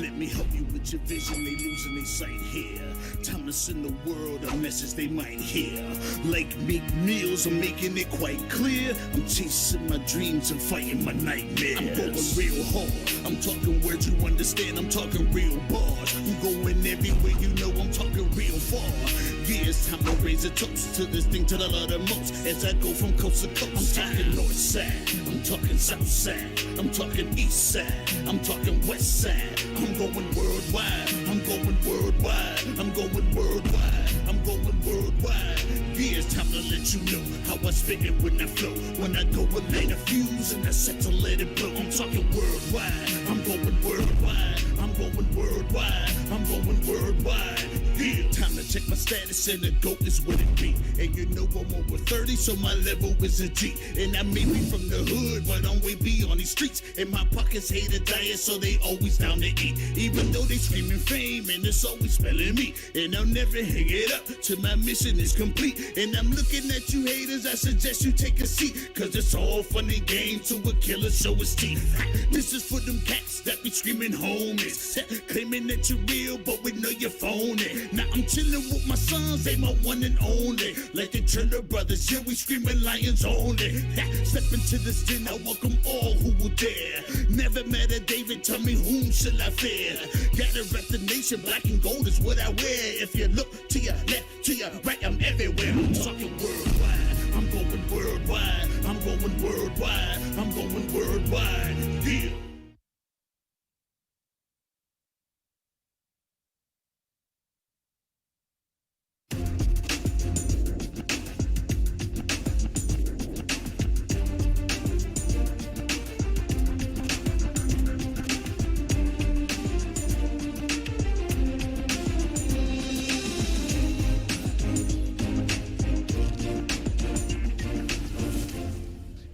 let me help you with your vision. They losing their sight here. Time to send the world a message they might hear. Like Meek Mills, I'm making it quite clear. I'm chasing my dreams and fighting my nightmares. I'm going real hard. I'm talking words you understand. I'm talking real bars. I'm going everywhere you know. I'm talking real far. Yeah, it's time to raise a toast to this thing to the uttermost. As I go from coast to coast, I'm talking north side. I'm talking south side. I'm talking east side. I'm talking west side. I'm going worldwide. I'm going worldwide. I'm going worldwide. I'm going worldwide. Yeah, it's time to let you know how I spit it when I flow. When I go and light a fuse and I set to let it blow. I'm talking worldwide. I'm going worldwide. I'm going worldwide. I'm going worldwide. Yeah, time to check my status and the GOAT is what it be. And you know I'm over 30, so my level is a G. And I may be from the hood, but I'm way beyond these streets. And my pockets hate a diet, so they always down to eat. Even though they screaming fame, and it's always spelling me. And I'll never hang it up till my mission is complete. And I'm looking at you haters, I suggest you take a seat. Cause it's all fun and games to a killer show his teeth. This is for them cats that be screaming homies. Claiming that you're real, but we know you're phony. Now I'm chillin' with my sons, they my one and only. Like the Turner brothers, yeah, we screamin' Lions only. Step into this den, I welcome all who will dare. Never met a David, tell me whom shall I fear? Gotta rep the nation, black and gold is what I wear. If you look to your left, to your right, I'm everywhere. I'm talking worldwide, I'm going worldwide. I'm going worldwide, I'm going worldwide. Yeah.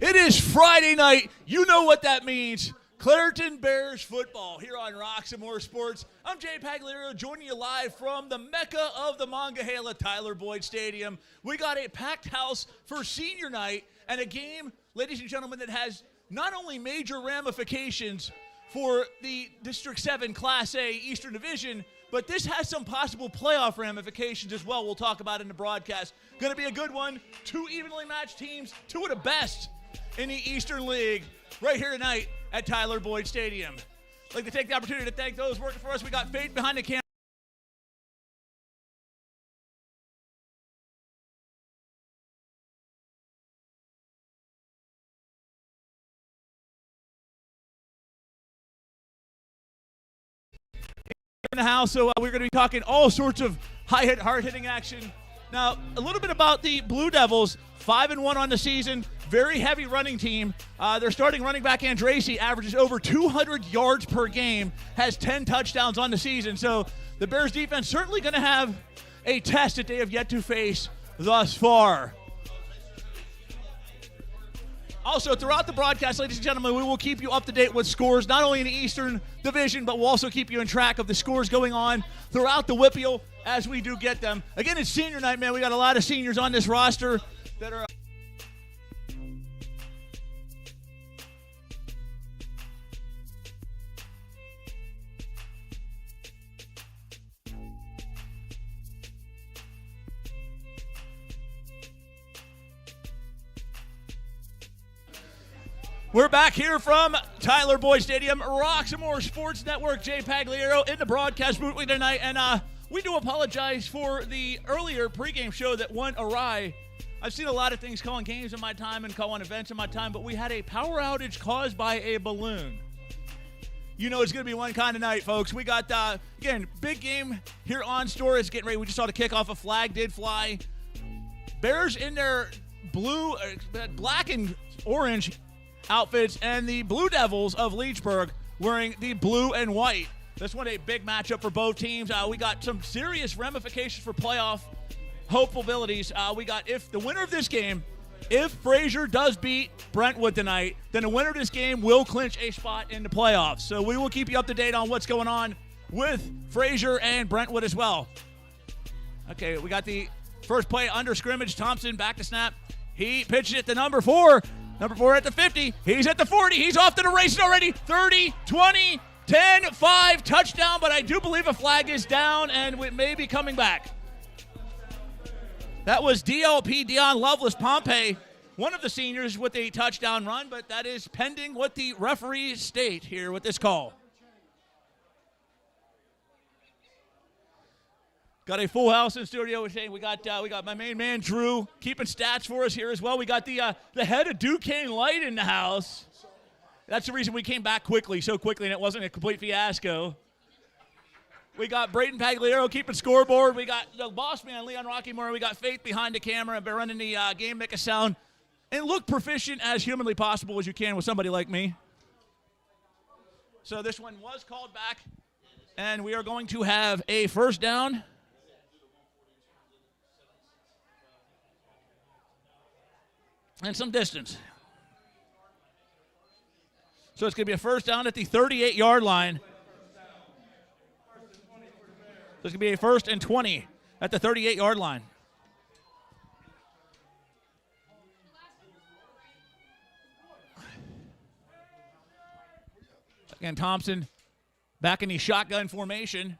It is Friday night. You know what that means. Clairton Bears football here on Roxamore Sports. I'm Jay Pagliaro joining you live from the Mecca of the Monongahela, Tyler Boyd Stadium. We got a packed house for senior night and a game, ladies and gentlemen, that has not only major ramifications for the District 7 Class A Eastern Division, but this has some possible playoff ramifications as well. We'll talk about in the broadcast. Going to be a good one. Two evenly matched teams, two of the best in the Eastern League right here tonight at Tyler Boyd Stadium. I'd like to take the opportunity to thank those working for us. We got Fate behind the camera. In the house, so we're going to be talking all sorts of hard-hitting action. Now, a little bit about the Blue Devils, 5-1 on the season, very heavy running team. Their starting running back, Andracey, averages over 200 yards per game, has 10 touchdowns on the season. So the Bears defense certainly going to have a test that they have yet to face thus far. Also, throughout the broadcast, ladies and gentlemen, we will keep you up to date with scores, not only in the Eastern Division, but we'll also keep you in track of the scores going on throughout the Whippeal as we do get them. Again, it's senior night, man. We got a lot of seniors on this roster that are... We're back here from Tyler Boyd Stadium, Roxamore Sports Network. Jay Pagliaro in the broadcast booth tonight, and we do apologize for the earlier pregame show that went awry. I've seen a lot of things calling games in my time and calling events in my time, but we had a power outage caused by a balloon. You know it's going to be one kind of night, folks. We got, again, big game here on store. It's getting ready. We just saw the kickoff. A flag did fly. Bears in their black and orange outfits, and the Blue Devils of Leechburg wearing the blue and white. This one a big matchup for both teams. We got some serious ramifications for playoff hopefulties. We got, if the winner of this game, if Fraser does beat Brentwood tonight, then the winner of this game will clinch a spot in the playoffs. So we will keep you up to date on what's going on with Fraser and Brentwood as well. Okay, we got the first play under scrimmage. Thompson back to snap. He pitches it to number 4. Number 4 at the 50. He's at the 40. He's off to the races already. 30, 20, 10-5 touchdown, but I do believe a flag is down, and it may be coming back. That was DLP, Dion Lovelace Pompey, one of the seniors with a touchdown run, but that is pending what the referees state here with this call. Got a full house in studio. We got my main man Drew keeping stats for us here as well. We got the head of Duquesne Light in the house. That's the reason we came back so quickly, and it wasn't a complete fiasco. We got Braden Pagliaro keeping scoreboard. We got the boss man, Leon Rockymore. We got Faith behind the camera and running the game, make a sound, and look proficient as humanly possible as you can with somebody like me. So this one was called back, and we are going to have a first down. And some distance. So it's going to be a first down at the 38-yard line. There's going to be a 1st and 20 at the 38-yard line. Again, Thompson back in the shotgun formation.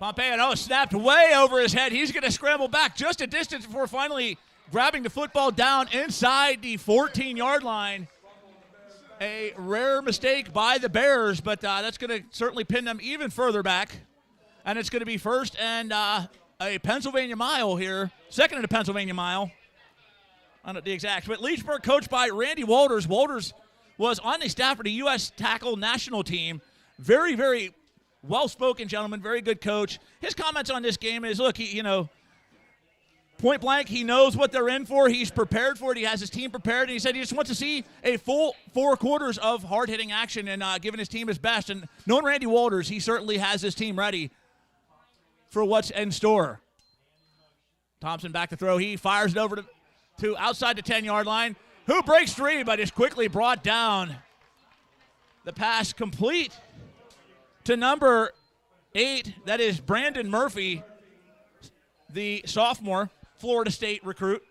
Pompeo, snapped way over his head. He's going to scramble back just a distance before finally grabbing the football down inside the 14-yard line. A rare mistake by the Bears, but that's going to certainly pin them even further back. And it's going to be 1st and a Pennsylvania mile here. 2nd and a Pennsylvania mile. I don't know the exact. But Leechburg, coached by Randy Walters. Walters was on the staff for the U.S. tackle national team. Very, very well-spoken gentleman. Very good coach. His comments on this game is, look, point blank, he knows what they're in for. He's prepared for it. He has his team prepared. And he said he just wants to see a full 4 quarters of hard-hitting action and giving his team his best. And knowing Randy Walters, he certainly has his team ready for what's in store. Thompson back to throw. He fires it over to outside the 10-yard line. Who breaks free, but is quickly brought down. The pass complete to number 8. That is Brandon Murphy, the sophomore Florida State recruit.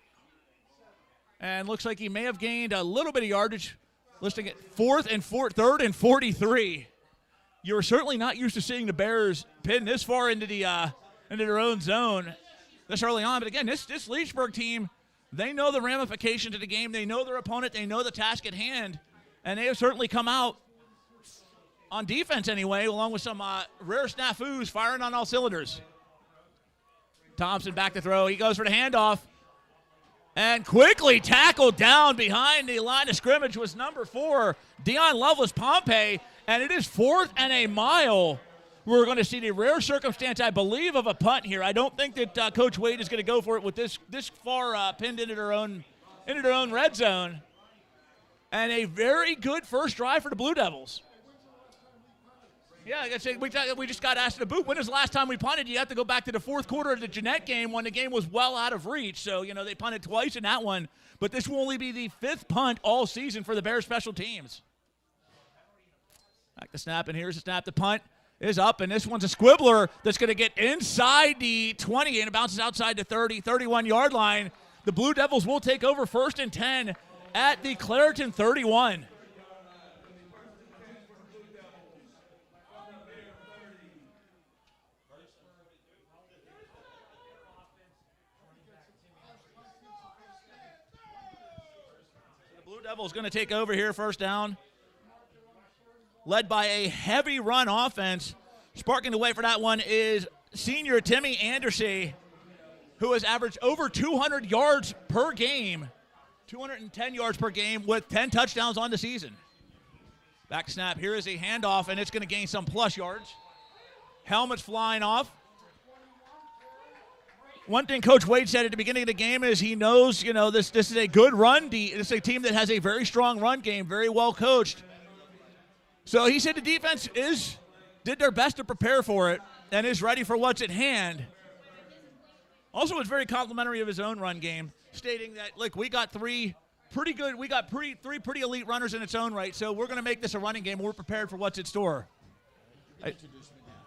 And looks like he may have gained a little bit of yardage, listing it 3rd and 43. You're certainly not used to seeing the Bears pin this far into their own zone this early on. But again, this Leechburg team, they know the ramifications of the game. They know their opponent. They know the task at hand. And they have certainly come out on defense anyway, along with some rare snafus, firing on all cylinders. Thompson back to throw. He goes for the handoff. And quickly tackled down behind the line of scrimmage was number 4, Dion Lovelace Pompey. And it is 4th and a mile. We're going to see the rare circumstance, I believe, of a punt here. I don't think that Coach Wade is going to go for it with this far pinned into their own red zone. And a very good first drive for the Blue Devils. Yeah, like I said, we just got asked in the booth, when was the last time we punted? You have to go back to the 4th quarter of the Jeanette game when the game was well out of reach. So, they punted twice in that one. But this will only be the 5th punt all season for the Bears special teams. Back to snap, and here's the snap. The punt is up, and this one's a squibbler that's going to get inside the 20, and it bounces outside the 30, 31-yard line. The Blue Devils will take over 1st and 10 at the Clairton 31. Devils going to take over here, first down. Led by a heavy run offense. Sparking the way for that one is senior Timmy Andersey, who has averaged over 200 yards per game, 210 yards per game with 10 touchdowns on the season. Back snap. Here is a handoff, and it's going to gain some plus yards. Helmets flying off. One thing Coach Wade said at the beginning of the game is he knows, this is a good run. This is a team that has a very strong run game, very well coached. So he said the defense did their best to prepare for it and is ready for what's at hand. Also was very complimentary of his own run game, stating that, look, we got three pretty elite runners in its own right, so we're going to make this a running game. We're prepared for what's in store.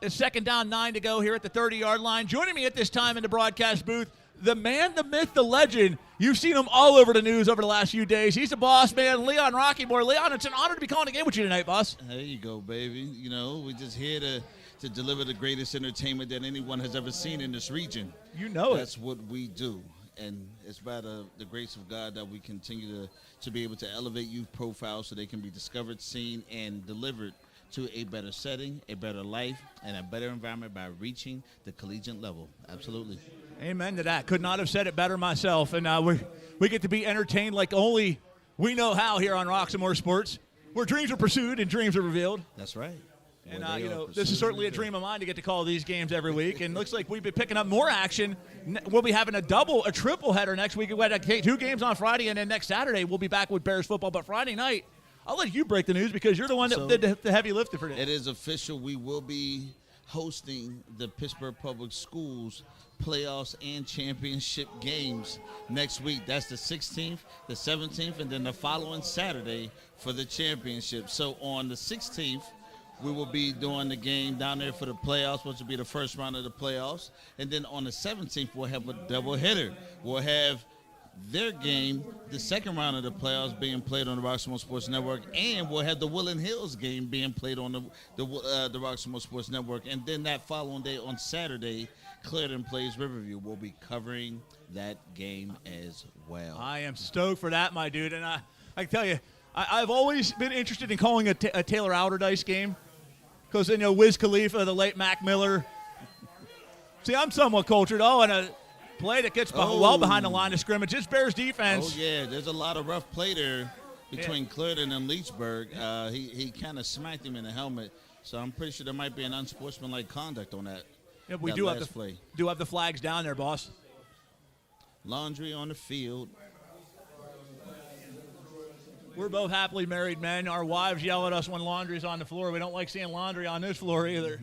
It's 2nd down, 9 to go here at the 30-yard line. Joining me at this time in the broadcast booth, the man, the myth, the legend. You've seen him all over the news over the last few days. He's the boss man, Leon Roxamore. Leon, it's an honor to be calling a game with you tonight, boss. There you go, baby. You know, we're just here to deliver the greatest entertainment that anyone has ever seen in this region. You know it. That's what we do. And it's by the grace of God that we continue to be able to elevate youth profiles so they can be discovered, seen, and delivered to a better setting, a better life, and a better environment by reaching the collegiate level. Absolutely. Amen to that. Could not have said it better myself. And we get to be entertained like only we know how here on Roxamore Sports, where dreams are pursued and dreams are revealed. That's right. And, this is certainly a dream of mine to get to call these games every week. And looks like we've been picking up more action. We'll be having a triple header next week. We had 2 games on Friday, and then next Saturday we'll be back with Bears football. But Friday night, I'll let you break the news because you're the one that did the heavy lifting for this. It is official. We will be hosting the Pittsburgh Public Schools playoffs and championship games next week. That's the 16th, the 17th, and then the following Saturday for the championship. So on the 16th, we will be doing the game down there for the playoffs, which will be the first round of the playoffs. And then on the 17th, we'll have a double header. We'll have their game, the second round of the playoffs, being played on the Roxamore Sports Network, and we'll have the Woodland Hills game being played on the Roxamore Sports Network. And then that following day on Saturday, Clairton plays Riverview. We'll be covering that game as well. I am stoked for that, my dude. And I can tell you, I've always been interested in calling a Taylor Alderdice game because, Wiz Khalifa, the late Mac Miller. See, I'm somewhat cultured. And a play that gets well behind the line of scrimmage. It's Bears defense. Oh, yeah. There's a lot of rough play there between Clairton and Leechburg. He kind of smacked him in the helmet. So I'm pretty sure there might be an unsportsmanlike conduct on that. Yeah, we do have the flags down there, boss. Laundry on the field. We're both happily married men. Our wives yell at us when laundry's on the floor. We don't like seeing laundry on this floor either.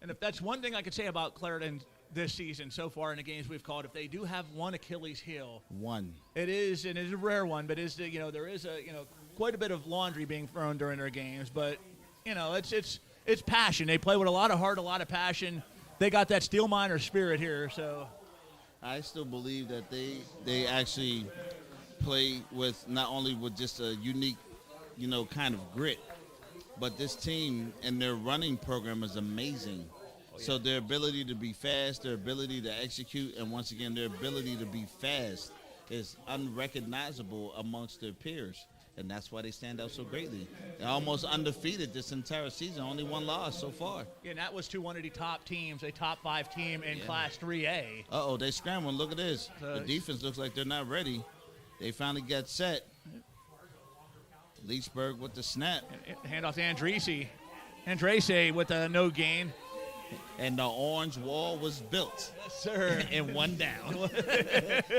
And if that's one thing I could say about Clairton this season so far in the games we've called, if they do have one Achilles heel, it is a rare one, but there is quite a bit of laundry being thrown during their games. But it's passion. They play with a lot of heart, a lot of passion. They got that steel miner spirit here. So I still believe that they actually play with not only with just a unique, kind of grit, but this team and their running program is amazing. So their ability to be fast, their ability to execute, and once again, their ability to be fast is unrecognizable amongst their peers. And that's why they stand out so greatly. They're almost undefeated this entire season, only one loss so far. Yeah, and that was to one of the top teams, a top 5 team in Class 3A. They scrambling. Look at this. The defense looks like they're not ready. They finally got set. Leechburg with the snap. Hand off to Andrese with a no gain. And the orange wall was built. Yes, sir. In one down.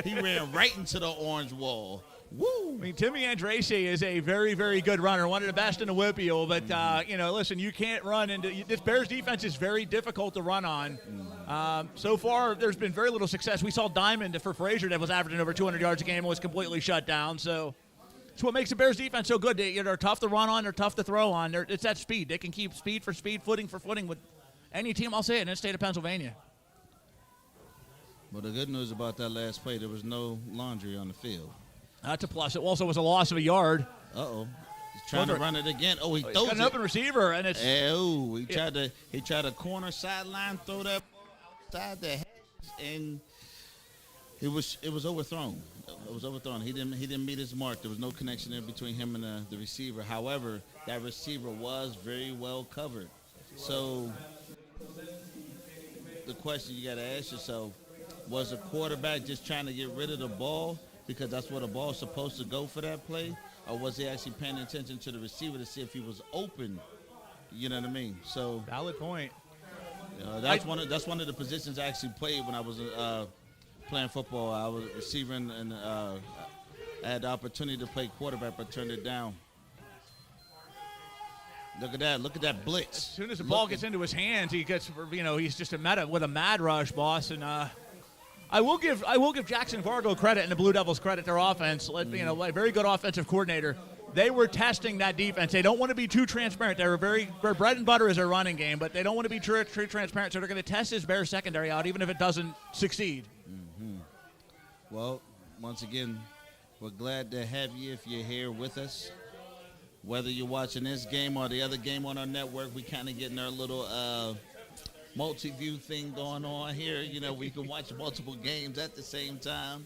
He ran right into the orange wall. Woo! I mean, Timmy Andrese is a very, very good runner, one of the best in the Whippeal. But, listen, you can't run into – this Bears defense is very difficult to run on. So far, there's been very little success. We saw Diamond for Frazier that was averaging over 200 yards a game and was completely shut down. So it's what makes the Bears defense so good. They're tough to run on. They're tough to throw on. It's that speed. They can keep speed for speed, footing for footing with any team, I'll say it, in the state of Pennsylvania. Well, the good news about that last play, there was no laundry on the field. That's a plus. It also was a loss of a yard. Uh-oh. He's trying to run it again. Oh, he throws got an open receiver, and it's... He tried to corner sideline, throw that outside the hedge, and it was overthrown. It was overthrown. He didn't meet his mark. There was no connection there between him and the receiver. However, that receiver was very well covered. So the question you got to ask yourself, was the quarterback just trying to get rid of the ball because that's where the ball is supposed to go for that play? Or was he actually paying attention to the receiver to see if he was open? You know what I mean? So valid point. That's one of the positions I actually played when I was playing football. I was receiving, and I had the opportunity to play quarterback, but turned it down. Look at that! Look at that blitz. As soon as the ball gets into his hands, he gets, he's just with a mad rush, boss. And I will give Jackson Vargo credit and the Blue Devils credit. Their offense, a very good offensive coordinator. They were testing that defense. They don't want to be too transparent. Their bread and butter is their running game, but they don't want to be too transparent. So they're going to test this Bears secondary out, even if it doesn't succeed. Well, once again, we're glad to have you if you're here with us. Whether you're watching this game or the other game on our network, we kind of getting our little multi-view thing going on here. You know, we can watch multiple games at the same time.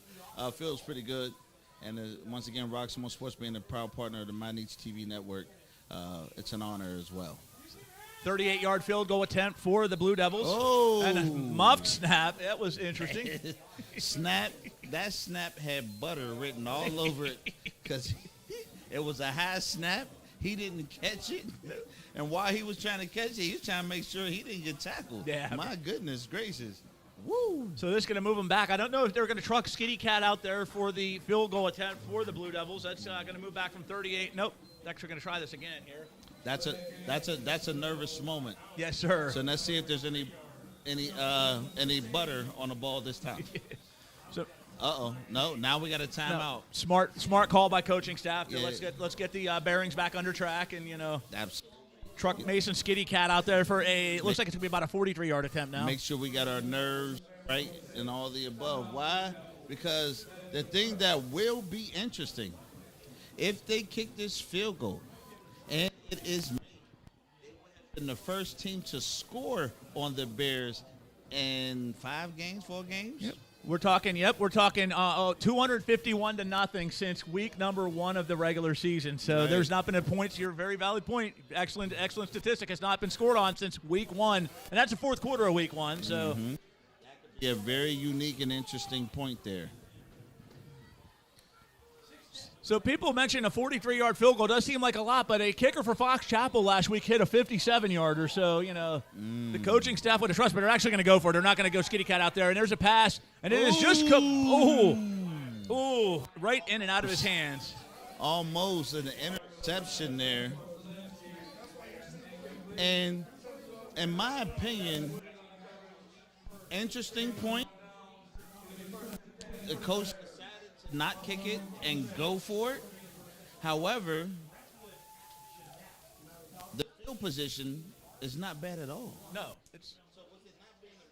Feels pretty good. And once again, Roxamore Sports being a proud partner of the My Needs TV network, it's an honor as well. 38-yard field goal attempt for the Blue Devils. Oh. And a muffed snap. That was interesting. That snap had butter written all over it because it was a high snap. He didn't catch it. And while he was trying to catch it, he was trying to make sure he didn't get tackled. Yeah. My goodness gracious. Woo. So this is going to move him back. I don't know if they're going to truck Skitty Cat out there for the field goal attempt for the Blue Devils. That's going to move back from 38. Nope. They're actually going to try this again here. That's a nervous moment. Yes, sir. So let's see if there's any butter on the ball this time. So no, now we got a timeout. No. Smart call by coaching staff. Yeah. Let's get the bearings back under track and Absolutely. truck Mason Skitty Cat out there for looks like it's gonna be about a 43-yard attempt now. Make sure we got our nerves right and all the above. Why? Because the thing that will be interesting, if they kick this field goal, and it is in the first team to score on the Bears in 4 games. Yep. We're talking 251-0 since week number 1 of the regular season. So Right. There's not been a point. Your very valid point. Excellent statistic. Has not been scored on since week 1, and that's the fourth quarter of week 1. So Yeah, very unique and interesting point there. So people mention a 43-yard field goal. Does seem like a lot, but a kicker for Fox Chapel last week hit a 57-yarder. So, the coaching staff would have trusted, but they're actually going to go for it. They're not going to go Skitty Cat out there. And there's a pass, and it is just right in and out of his hands. Almost an interception there. And in my opinion, interesting point. The coach not kick it and go for it. However, the field position is not bad at all. No. It's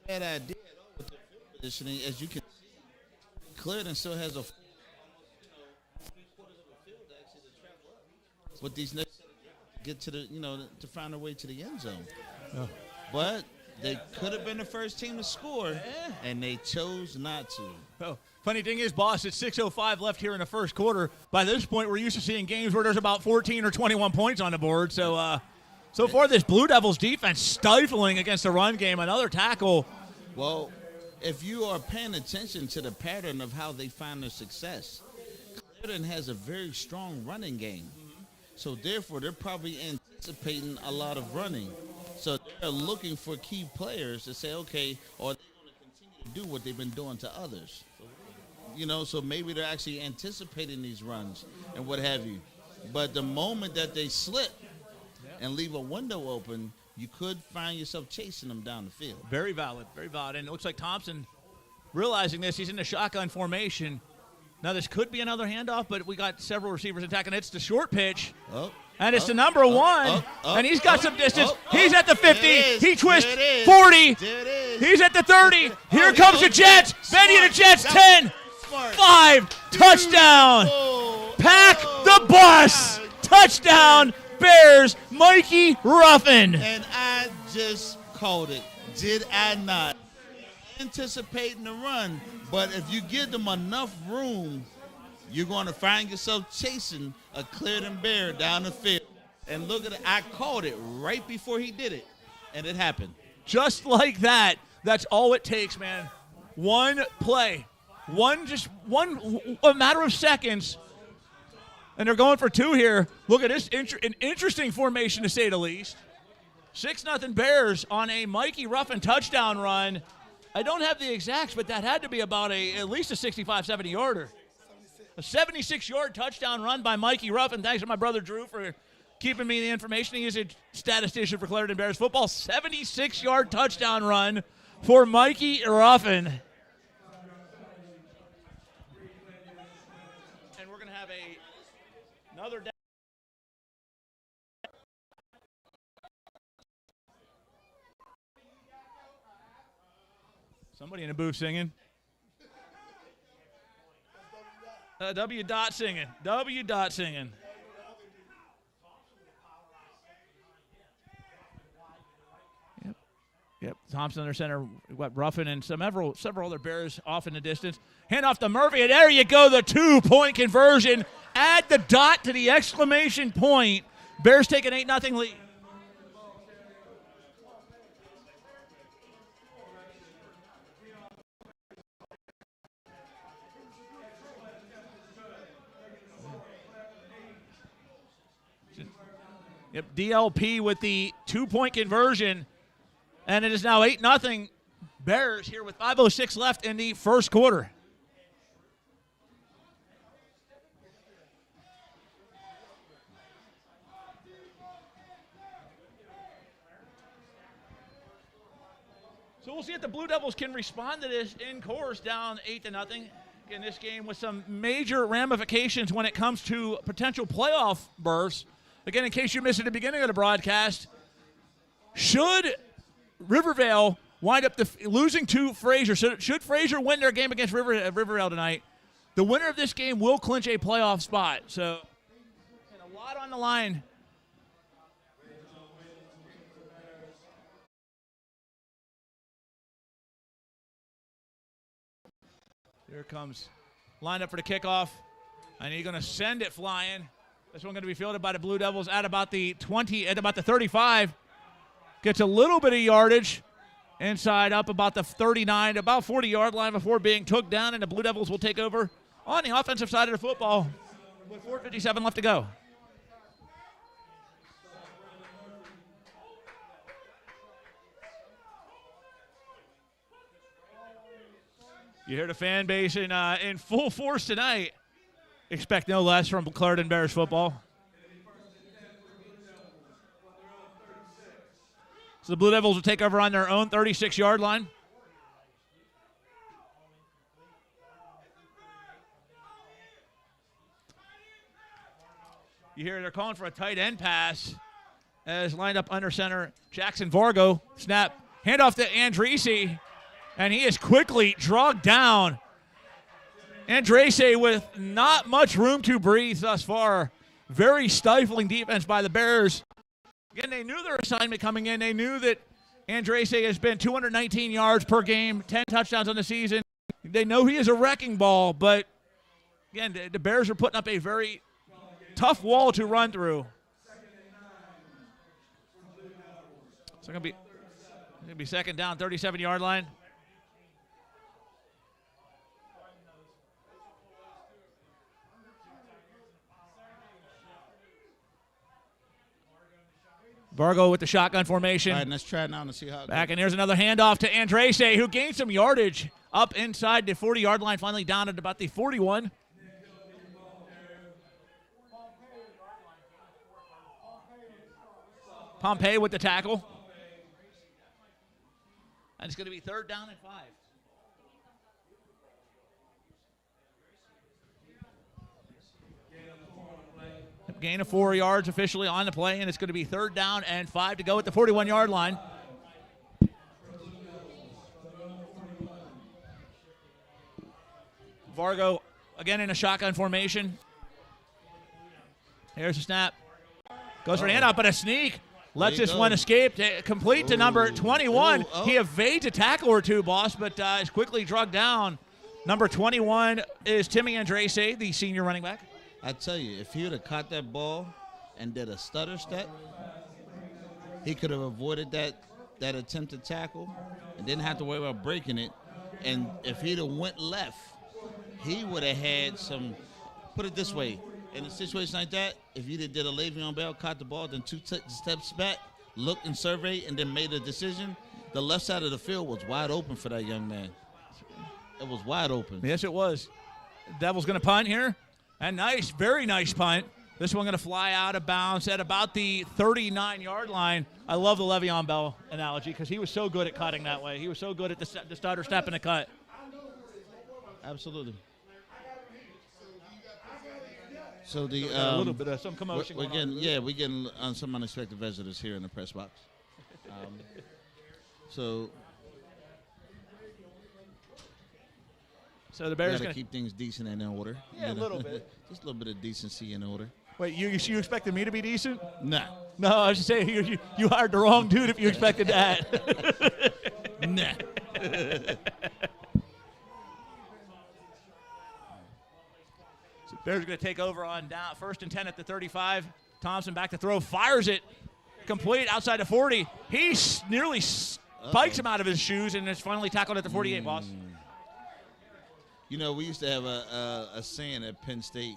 Bad idea at all with the field positioning. As you can see, Clairton still has a 3/4 of the field actually to travel up with these next get to the to find their way to the end zone. Oh. But they could have been the first team to score, and they chose not to. Oh, funny thing is, boss, it's 6:05 left here in the first quarter. By this point, we're used to seeing games where there's about 14 or 21 points on the board. So, so far, this Blue Devils defense stifling against the run game. Another tackle. Well, if you are paying attention to the pattern of how they find their success, Clairton has a very strong running game. So, therefore, they're probably anticipating a lot of running. So they're looking for key players to say, okay, or they're going to continue to do what they've been doing to others. So maybe they're actually anticipating these runs and what have you. But the moment that they slip and leave a window open, you could find yourself chasing them down the field. Very valid, very valid. And it looks like Thompson, realizing this, he's in the shotgun formation. Now this could be another handoff, but we got several receivers attacking. It's the short pitch. And it's the number 1, and he's got some distance. He's at the 50. He twists 40. He's at the 30. Here comes the Jets. Benny and the Jets, 10, 5, touchdown. Pack the bus. Touchdown, Bears, Mikey Ruffin. And I just called it. Did I not? Anticipating the run, but if you give them enough room, you're going to find yourself chasing a Clairton Bear down the field. And look at it. I called it right before he did it, and it happened. Just like that. That's all it takes, man. One play. A matter of seconds. And they're going for 2 here. Look at this. An interesting formation, to say the least. 6-0 Bears on a Mikey Ruffin touchdown run. I don't have the exacts, but that had to be about at least a 65, 70-yarder. A 76-yard touchdown run by Mikey Ruffin. Thanks to my brother Drew for keeping me the information. He is a statistician for Clairton Bears football. 76-yard touchdown run for Mikey Ruffin. And we're going to have another down. Somebody in the booth singing. W. Dot singing. W. Dot singing. Yep. Thompson under center. Ruffin and several other Bears off in the distance. Hand off to Murphy, and there you go. The 2-point conversion. Add the dot to the exclamation point. Bears take an 8-0 lead. Yep, DLP with the 2-point conversion. And it is now 8-0 Bears here with 5:06 left in the first quarter. So we'll see if the Blue Devils can respond to this in course, down 8-0 in this game with some major ramifications when it comes to potential playoff berths. Again, in case you missed it at the beginning of the broadcast, should Rivervale wind up losing to Fraser, should Fraser win their game against Rivervale tonight, the winner of this game will clinch a playoff spot. So a lot on the line. Here comes lined up for the kickoff, and he's going to send it flying. This one going to be fielded by the Blue Devils at about the 20, at about the 35. Gets a little bit of yardage inside up about the 39, about 40-yard line before being took down, and the Blue Devils will take over on the offensive side of the football with 4:57 left to go. You hear the fan base in full force tonight. Expect no less from Clairton Bears football. So the Blue Devils will take over on their own 36-yard line. You hear they're calling for a tight end pass as lined up under center. Jackson Vargo, snap, handoff to Andresi, and he is quickly dragged down. Andresi with not much room to breathe thus far. Very stifling defense by the Bears. Again, they knew their assignment coming in. They knew that Andresi has been 219 yards per game, 10 touchdowns on the season. They know he is a wrecking ball, but again, the Bears are putting up a very tough wall to run through. So it's going to be second down, 37-yard line. Vargo with the shotgun formation. All right, let's try it now and see how it back, goes. and here's another handoff to Andresi, who gained some yardage up inside the 40-yard line, finally down at about the 41. Pompey with the tackle. And it's going to be third down and 5. Gain of 4 yards officially on the play, and it's going to be third down and 5 to go at the 41-yard line. Vargo again in a shotgun formation. Here's a snap. Goes for the handoff, but a sneak. Lets this one escape, complete to number 21. He evades a tackle or two, boss, but is quickly drugged down. Number 21 is Timmy Andresi, the senior running back. I tell you, if he would have caught that ball and did a stutter step, he could have avoided that attempted tackle and didn't have to worry about breaking it. And if he'd have went left, he would have had some, put it this way, in a situation like that, if you did a Le'Veon Bell, caught the ball, then 2 steps back, looked and surveyed, and then made a decision, the left side of the field was wide open for that young man. It was wide open. Yes, it was. Devils going to punt here. And nice, very nice punt. This one going to fly out of bounds at about the 39-yard line. I love the Le'Veon Bell analogy because he was so good at cutting that way. He was so good at the stutter step and the cut. Absolutely. So the a little bit of some commotion we're getting some unexpected visitors here in the press box. So So the Bears got to keep things decent and in order. Yeah, a little bit. Just a little bit of decency in order. Wait, you expected me to be decent? Nah. No, I was just saying you hired the wrong dude if you expected that. Nah. So Bears are going to take over on down 1st and 10 at the 35. Thompson back to throw, fires it, complete outside the 40. He nearly spikes him out of his shoes and is finally tackled at the 48, boss. You know, we used to have a saying at Penn State,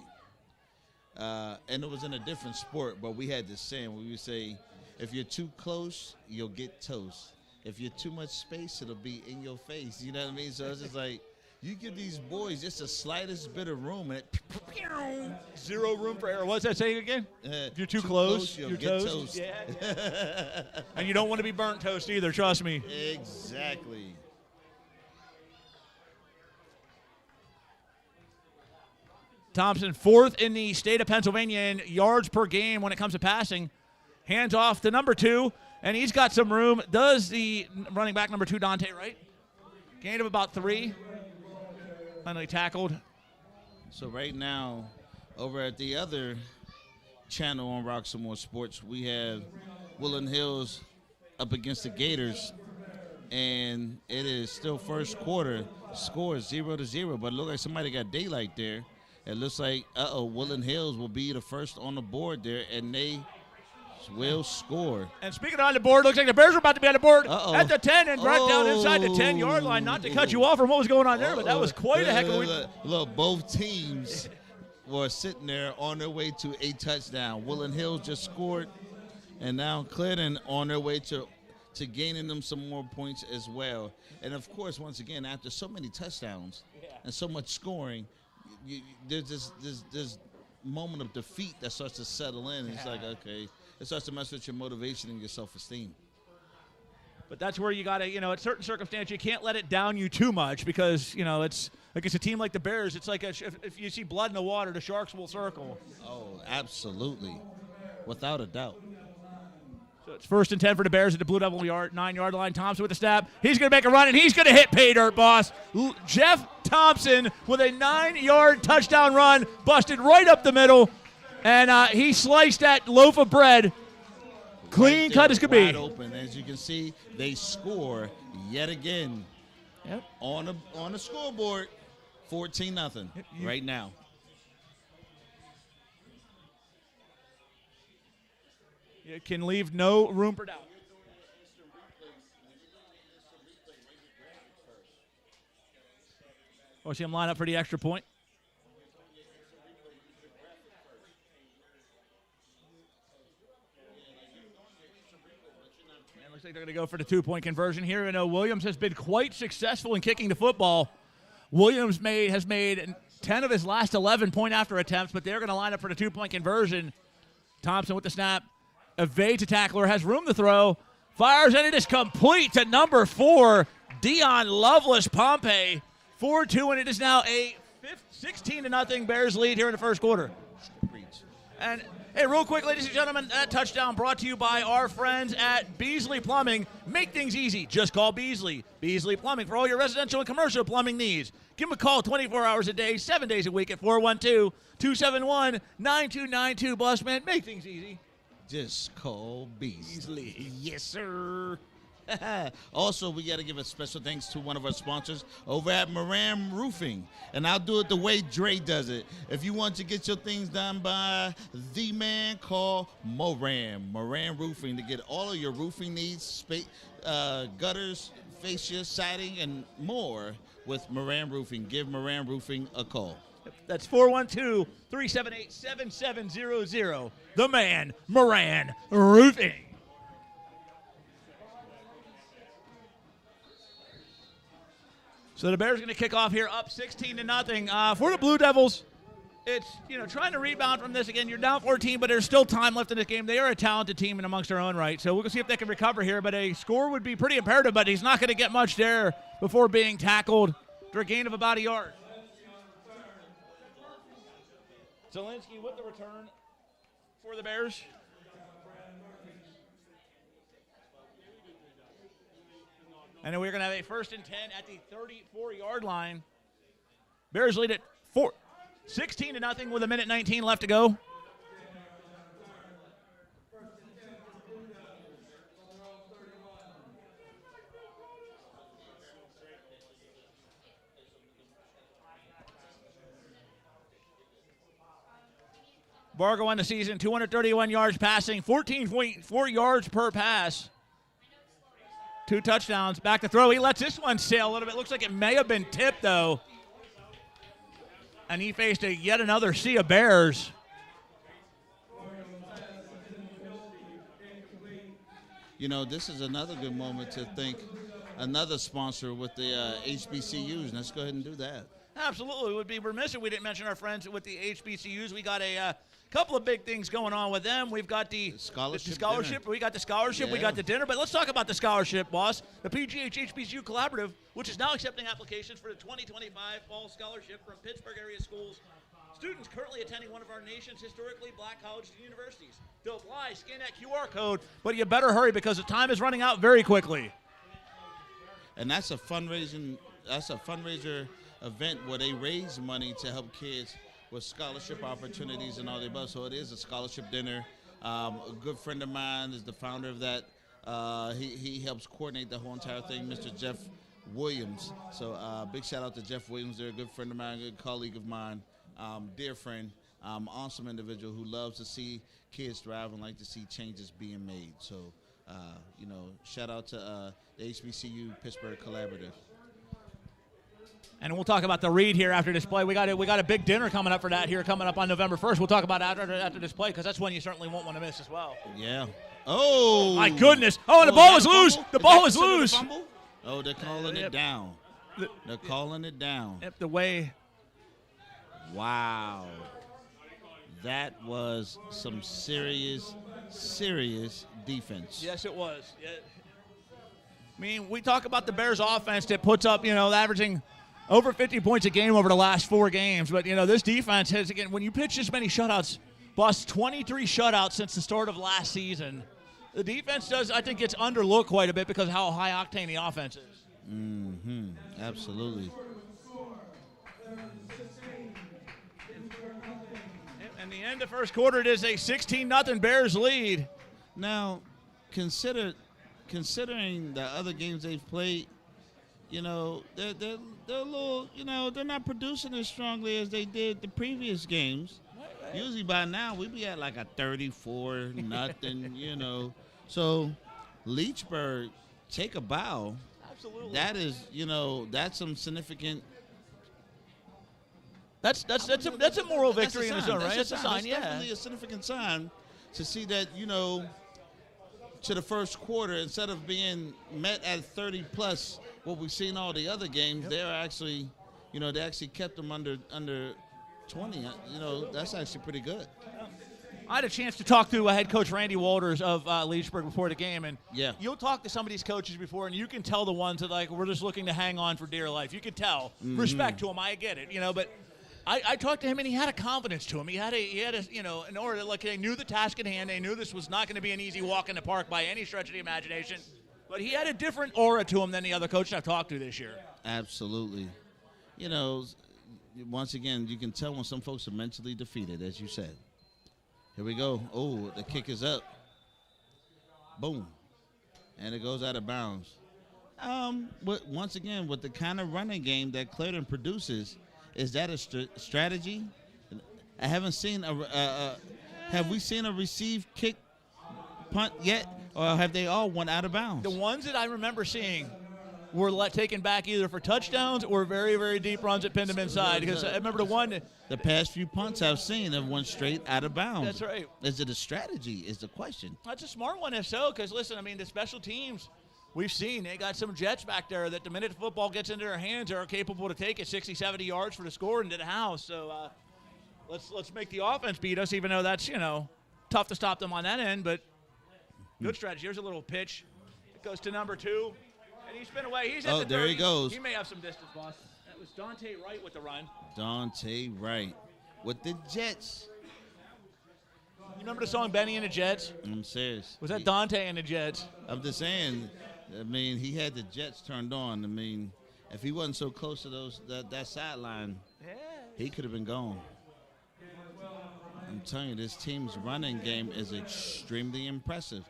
and it was in a different sport, but we had this saying. We would say, if you're too close, you'll get toast. If you're too much space, it'll be in your face. You know what I mean? So it's just like, you give these boys just the slightest bit of room, and Zero room for error. What's that saying again? If you're too close, you're toast. Yeah. And you don't want to be burnt toast either, trust me. Exactly. Thompson, 4th in the state of Pennsylvania in yards per game when it comes to passing. Hands off to number 2, and he's got some room. Does the running back number 2, Dante, right? Gain of about 3. Finally tackled. So right now, over at the other channel on Roxamore Sports, we have Woodland Hills up against the Gators, and it is still first quarter. Score is 0-0, but it looks like somebody got daylight there. It looks like, Woodland Hills will be the first on the board there, and they will score. And speaking on the board, looks like the Bears are about to be on the board at the 10 and right down inside the 10-yard line. Not to cut you off from what was going on there, but that was quite a heck of a... Look, both teams were sitting there on their way to a touchdown. Woodland Hills just scored, and now Clairton on their way to gaining them some more points as well. And, of course, once again, after so many touchdowns and so much scoring, there's this moment of defeat that starts to settle in. It's like, okay, it starts to mess with your motivation and your self-esteem. But that's where you got to, at certain circumstances, you can't let it down you too much because, it's against a team like the Bears. It's like if you see blood in the water, the Sharks will circle. Oh, absolutely. Without a doubt. So it's 1st and 10 for the Bears at the Blue Devil 9-yard line. Thompson with the snap. He's going to make a run, and he's going to hit pay dirt, boss. Jeff Thompson with a 9-yard touchdown run, busted right up the middle, and he sliced that loaf of bread. Clean cut as could be. Wide open. As you can see, they score yet again. Yep. On the scoreboard, 14-0 right now. You can leave no room for doubt. Oh, see him line up for the extra point. And looks like they're going to go for the 2-point conversion here. Williams has been quite successful in kicking the football. Williams has made 10 of his last 11 point-after attempts, but they're going to line up for the 2-point conversion. Thompson with the snap. Evades a tackler, has room to throw, fires, and it is complete to number 4, Dion Lovelace Pompey. 4-2, and it is now a 16-0 Bears lead here in the first quarter. And, hey, real quick, ladies and gentlemen, that touchdown brought to you by our friends at Beasley Plumbing. Make things easy. Just call Beasley. Beasley Plumbing for all your residential and commercial plumbing needs. Give them a call 24 hours a day, 7 days a week at 412-271-9292. Boss man, make things easy. Just call Beasley. Yes, sir. Also, we got to give a special thanks to one of our sponsors over at Moran Roofing. And I'll do it the way Dre does it. If you want to get your things done by the man, call Moran. Moran Roofing to get all of your roofing needs, gutters, fascia, siding, and more with Moran Roofing. Give Moran Roofing a call. That's 412-378-7700. The man, Moran Roofing. So the Bears are going to kick off here up 16-0. For the Blue Devils, it's, trying to rebound from this. Again, you're down 14, but there's still time left in this game. They are a talented team and amongst their own right. So we'll see if they can recover here. But a score would be pretty imperative, but he's not going to get much there before being tackled for a gain of about a yard. Zielinski with the return for the Bears. And then we're going to have a 1st and 10 at the 34-yard line. Bears lead it 16-0 with 1:19 left to go. Bargo on the season, 231 yards passing, 14.4 yards per pass. 2 touchdowns. Back to throw. He lets this one sail a little bit. Looks like it may have been tipped, though. And he faced yet another sea of Bears. You know, this is another good moment to thank another sponsor with the HBCUs. Let's go ahead and do that. Absolutely. It would be remiss if we didn't mention our friends with the HBCUs. We got a couple of big things going on with them. We've got the scholarship. We got the scholarship. Yeah. We got the dinner. But let's talk about the scholarship, boss. The PGH HBCU Collaborative, which is now accepting applications for the 2025 Fall Scholarship from Pittsburgh area schools. Students currently attending one of our nation's historically black colleges and universities. To apply, scan that QR code, but you better hurry because the time is running out very quickly. And that's a fundraiser event where they raise money to help kids with scholarship opportunities and all the above. So it is a scholarship dinner. A good friend of mine is the founder of that. He helps coordinate the whole entire thing, Mr. Jeff Williams. So big shout out to Jeff Williams. They're a good friend of mine, a good colleague of mine, dear friend, awesome individual who loves to see kids thrive and like to see changes being made. So, shout out to the HBCU Pittsburgh Collaborative. And we'll talk about the read here after display. We got a big dinner coming up for that here coming up on November 1st. We'll talk about it after display because that's one you certainly won't want to miss as well. Yeah. Oh. My goodness. Oh, and the ball was loose. The ball was loose. Oh, they're calling it down. They're calling it down. Yep, the way. Wow. That was some serious defense. Yes, it was. Yeah. I mean, we talk about the Bears offense that puts up, averaging over 50 points a game over the last 4 games. But, this defense has, again, when you pitch this many shutouts, boss, 23 shutouts since the start of last season. The defense gets underlooked quite a bit because of how high octane the offense is. Mm-hmm. Absolutely. And the end of first quarter, it is a 16-0 Bears lead. Now, considering the other games they've played, they're a little, they're not producing as strongly as they did the previous games. Right. Usually by now we'd be at like a 34-0, So Leechburg, take a bow. Absolutely. That is, that's some significant. That's a moral victory in its own right. That's a sign. That's definitely a significant sign to see that, to the first quarter, instead of being met at 30+ what we've seen all the other games, yep. They're actually, they actually kept them under 20. That's actually pretty good. I had a chance to talk to head coach Randy Walters of Leechburg before the game, and yeah. You'll talk to some of these coaches before, and you can tell the ones that, we're just looking to hang on for dear life. You can tell. Mm-hmm. Respect to him, I get it, but I talked to him, and he had a confidence to him. He had an aura that, they knew the task at hand. They knew this was not going to be an easy walk in the park by any stretch of the imagination. But he had a different aura to him than the other coaches I've talked to this year. Absolutely. Once again, you can tell when some folks are mentally defeated, as you said. Here we go. Oh, the kick is up. Boom. And it goes out of bounds. But once again, with the kind of running game that Clairton produces, is that a strategy? I haven't seen have we seen a receive kick punt yet, or have they all went out of bounds? The ones that I remember seeing were taken back either for touchdowns or very, very deep runs that pinned them inside. Because I remember the one. The past few punts I've seen have went straight out of bounds. That's right. Is it a strategy is the question. That's a smart one if so, because, listen, the special teams, we've seen they got some jets back there that the minute the football gets into their hands are capable to take it 60, 70 yards for the score into the house. So let's make the offense beat us, even though that's, tough to stop them on that end. But good strategy. Here's a little pitch. It goes to number 2. And he's been away. He's at the 30. There he goes. He may have some distance, boss. That was Dante Wright with the run. Dante Wright with the Jets. You remember the song Benny and the Jets? I'm serious. Was that Dante and the Jets? I'm just saying, he had the Jets turned on. If he wasn't so close to that sideline. Yeah, he could have been gone. I'm telling you, this team's running game is extremely impressive.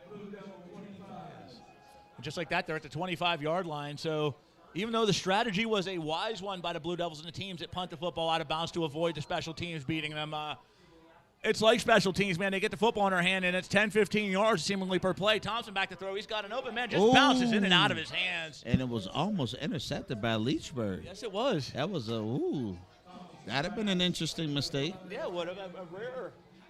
Just like that, they're at the 25-yard line. So even though the strategy was a wise one by the Blue Devils and the teams that punt the football out of bounds to avoid the special teams beating them, it's like special teams, man. They get the football in their hand, and it's 10, 15 yards seemingly per play. Thompson back to throw. He's got an open man, just bounces in and out of his hands. And it was almost intercepted by Leechburg. Yes, it was. That was that'd have been an interesting mistake. Yeah, it would have been a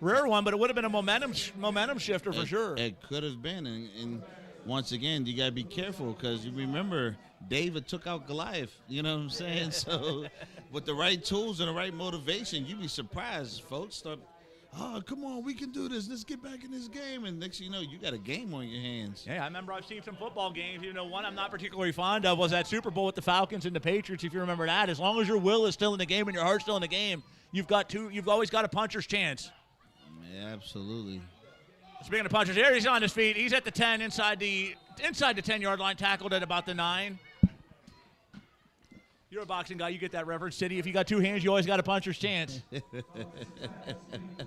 rare one, but it would have been a momentum shifter for sure. It could have been, and once again, you got to be careful because you remember David took out Goliath. You know what I'm saying? So with the right tools and the right motivation, you'd be surprised. Folks start, oh, come on, we can do this. Let's get back in this game. And next thing you know, you got a game on your hands. Yeah, I remember I've seen some football games. You know, one I'm not particularly fond of was that Super Bowl with the Falcons and the Patriots, if you remember that. As long as your will is still in the game and your heart's still in the game, you've always got a puncher's chance. Yeah, absolutely. Speaking of punchers, here he's on his feet. He's at the 10, inside the 10-yard line, tackled at about the 9. You're a boxing guy. You get that reference, City. If you got two hands, you always got a puncher's chance.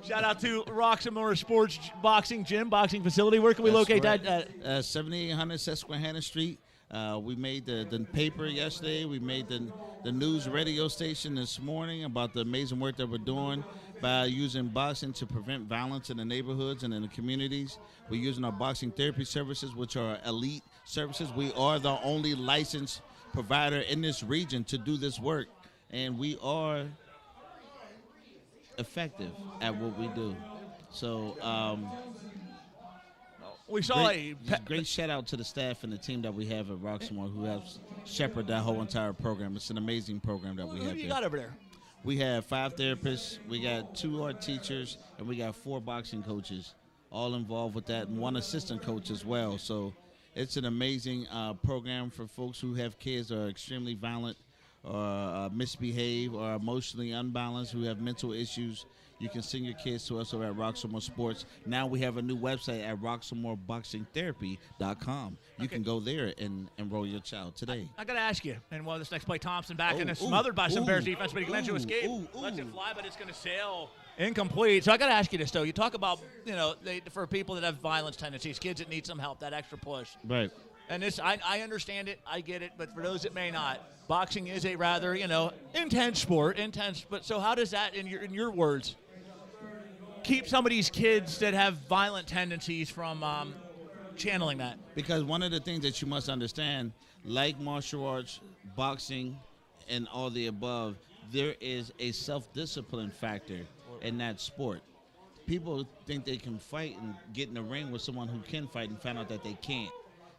Shout out to Roxamore Sports Boxing Facility. Where can we locate that at? 7800 Susquehanna Street. We made the paper yesterday. We made the news radio station this morning about the amazing work that we're doing by using boxing to prevent violence in the neighborhoods and in the communities. We're using our boxing therapy services, which are elite services. We are the only licensed provider in this region to do this work, and we are effective at what we do. So we saw great shout out to the staff and the team that we have at Roxamore who have shepherded that whole entire program. It's an amazing program that we have. Who do you got over there? We have 5 therapists, we got 2 art teachers, and we got 4 boxing coaches all involved with that, and 1 assistant coach as well. So it's an amazing program for folks who have kids that are extremely violent or misbehave or emotionally unbalanced, who have mental issues. You can send your kids to us over at Roxamore Sports. Now we have a new website at roxamoreboxingtherapy.com. You can go there and enroll your child today. I got to ask you, and this next play, Thompson back in, smothered by some Bears defense, but he managed to escape. Lets it fly, but it's going to sail incomplete. So I got to ask you this, though. You talk about, for people that have violence tendencies, kids that need some help, that extra push. Right. And this, I understand it, I get it, but for those that may not, boxing is a rather, intense sport. But so how does that, in your words, keep some of these kids that have violent tendencies from channeling that? Because one of the things that you must understand, like martial arts, boxing, and all the above, there is a self-discipline factor in that sport. People think they can fight and get in the ring with someone who can fight and find out that they can't.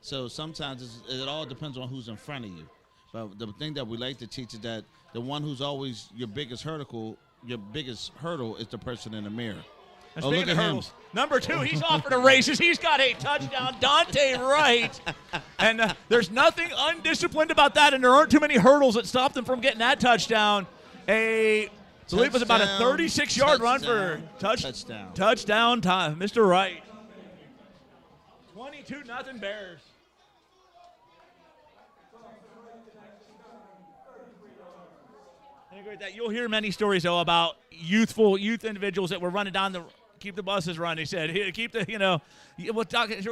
So sometimes it all depends on who's in front of you. But the thing that we like to teach is that the one who's always your biggest hurdle is the person in the mirror. And speaking of hurdles, number 2, he's off for the races. He's got a touchdown, Dante Wright. And there's nothing undisciplined about that, and there aren't too many hurdles that stopped him from getting that touchdown. I believe it was about a 36-yard run for touchdown. Touchdown time, Mr. Wright. 22-0 Bears. I agree with that. You'll hear many stories, though, about youth individuals that were running down keep the buses running. He said, keep the, there are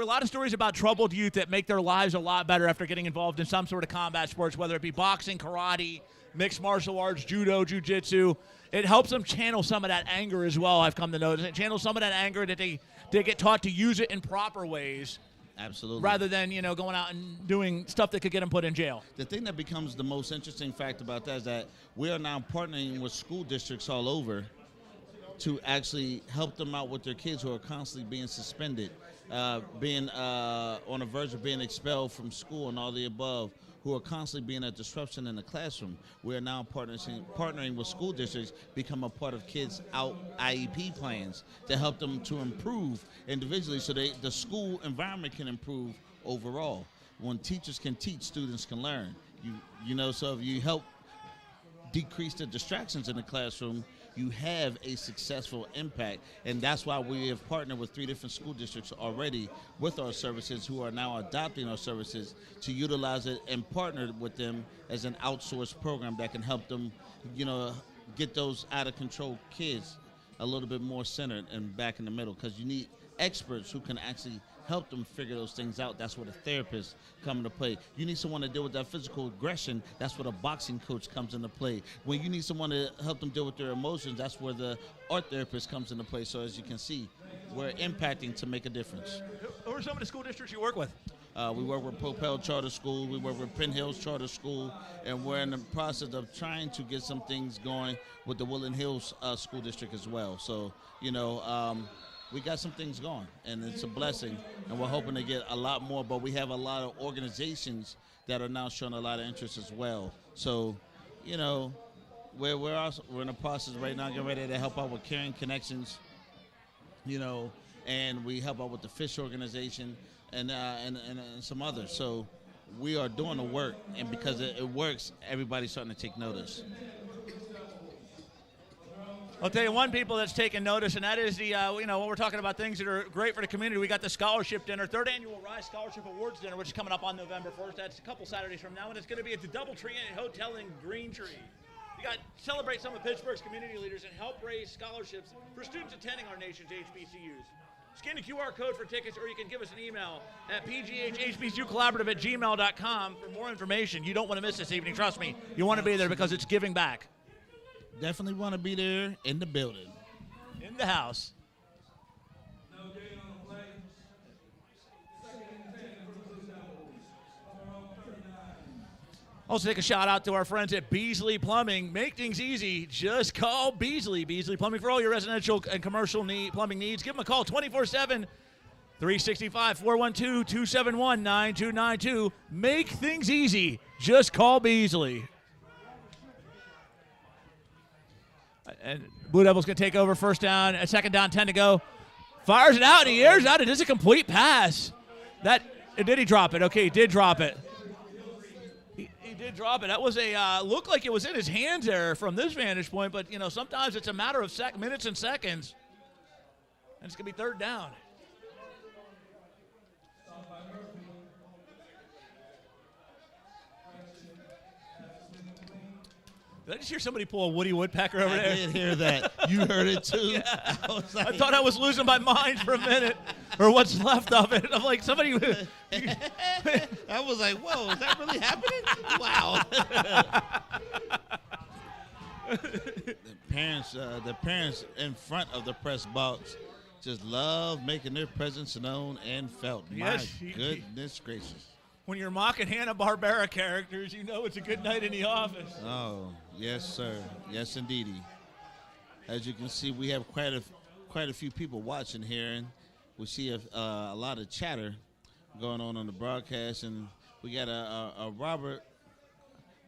a lot of stories about troubled youth that make their lives a lot better after getting involved in some sort of combat sports, whether it be boxing, karate, mixed martial arts, judo, jiu-jitsu. It helps them channel some of that anger as well, I've come to notice. It channels some of that anger that they get taught to use it in proper ways. Absolutely. Rather than, going out and doing stuff that could get them put in jail. The thing that becomes the most interesting fact about that is that we are now partnering with school districts all over to actually help them out with their kids who are constantly being suspended, being on the verge of being expelled from school and all the above, who are constantly being a disruption in the classroom. We are now partnering with school districts, become a part of kids' IEP plans to help them to improve individually so the school environment can improve overall. When teachers can teach, students can learn. So if you help decrease the distractions in the classroom, you have a successful impact. And that's why we have partnered with 3 different school districts already with our services, who are now adopting our services to utilize it and partner with them as an outsourced program that can help them, get those out-of-control kids a little bit more centered and back in the middle, because you need experts who can actually help them figure those things out. That's where the therapist come into play. You need someone to deal with that physical aggression. That's where the boxing coach comes into play. When you need someone to help them deal with their emotions, that's where the art therapist comes into play. So as you can see, we're impacting to make a difference. Who are some of the school districts you work with? We work with Propel Charter School. We work with Penn Hills Charter School. And we're in the process of trying to get some things going with the Woodland Hills School District as well. So, we got some things going, and it's a blessing. And we're hoping to get a lot more. But we have a lot of organizations that are now showing a lot of interest as well. So, we're in the process right now getting ready to help out with Caring Connections, and we help out with the Fish organization and some others. So we are doing the work, and because it works, everybody's starting to take notice. I'll tell you one people that's taken notice, and that is the, when we're talking about things that are great for the community, we got the scholarship dinner, 3rd annual Rise Scholarship Awards dinner, which is coming up on November 1st. That's a couple Saturdays from now, and it's going to be at the Doubletree Inn Hotel in Greentree. You got to celebrate some of Pittsburgh's community leaders and help raise scholarships for students attending our nation's HBCUs. Scan the QR code for tickets, or you can give us an email at pghhbcucollaborative@gmail.com for more information. You don't want to miss this evening. Trust me, you want to be there because it's giving back. Definitely want to be there in the building. In the house. Also take a shout out to our friends at Beasley Plumbing. Make things easy. Just call Beasley. Beasley Plumbing for all your residential and commercial plumbing needs. Give them a call 24/7, 365, 412-271-9292. Make things easy. Just call Beasley. And Blue Devils going to take over first down, second down, 10 to go. Fires it out, and he airs out. It is a complete pass. Did he drop it? Okay, he did drop it. He did drop it. That was looked like it was in his hands there from this vantage point, but, sometimes it's a matter of minutes and seconds. And it's going to be 3rd down. Did I just hear somebody pull a Woody Woodpecker over there? I did hear that. You heard it too? Yeah. I thought I was losing my mind for a minute, or what's left of it. I'm like, somebody. I was like, whoa, is that really happening? Wow. The parents in front of the press box just love making their presence known and felt. Yes, My goodness gracious. When you're mocking Hanna-Barbera characters, it's a good night in the office. Oh, yes, sir. Yes, indeedy. As you can see, we have quite a few people watching here, and we see a lot of chatter going on the broadcast. And we got a Robert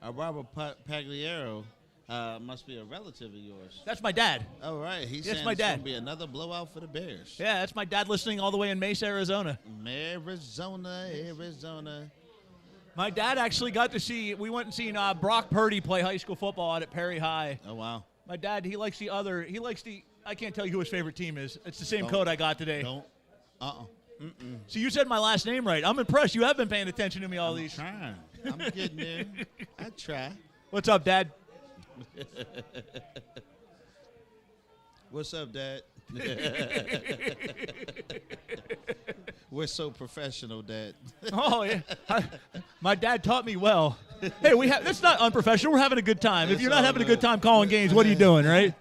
Pagliaro. Must be a relative of yours. That's my dad. All right. He's That's saying my it's dad. going to be another blowout for the Bears. Yeah, that's my dad listening all the way in Mesa, Arizona. Arizona. My dad actually got to see, we went and seen Brock Purdy play high school football out at Perry High. Oh, wow. My dad, I can't tell you who his favorite team is. It's the same code I got today. Don't. So you said my last name right. I'm impressed. You have been paying attention to me all these. I'm trying. I'm getting there. I try. What's up, Dad? What's up, Dad? We're so professional, Dad. Oh, yeah. My dad taught me well. Hey, that's not unprofessional. We're having a good time. If you're not having a good time calling games, what are you doing, right?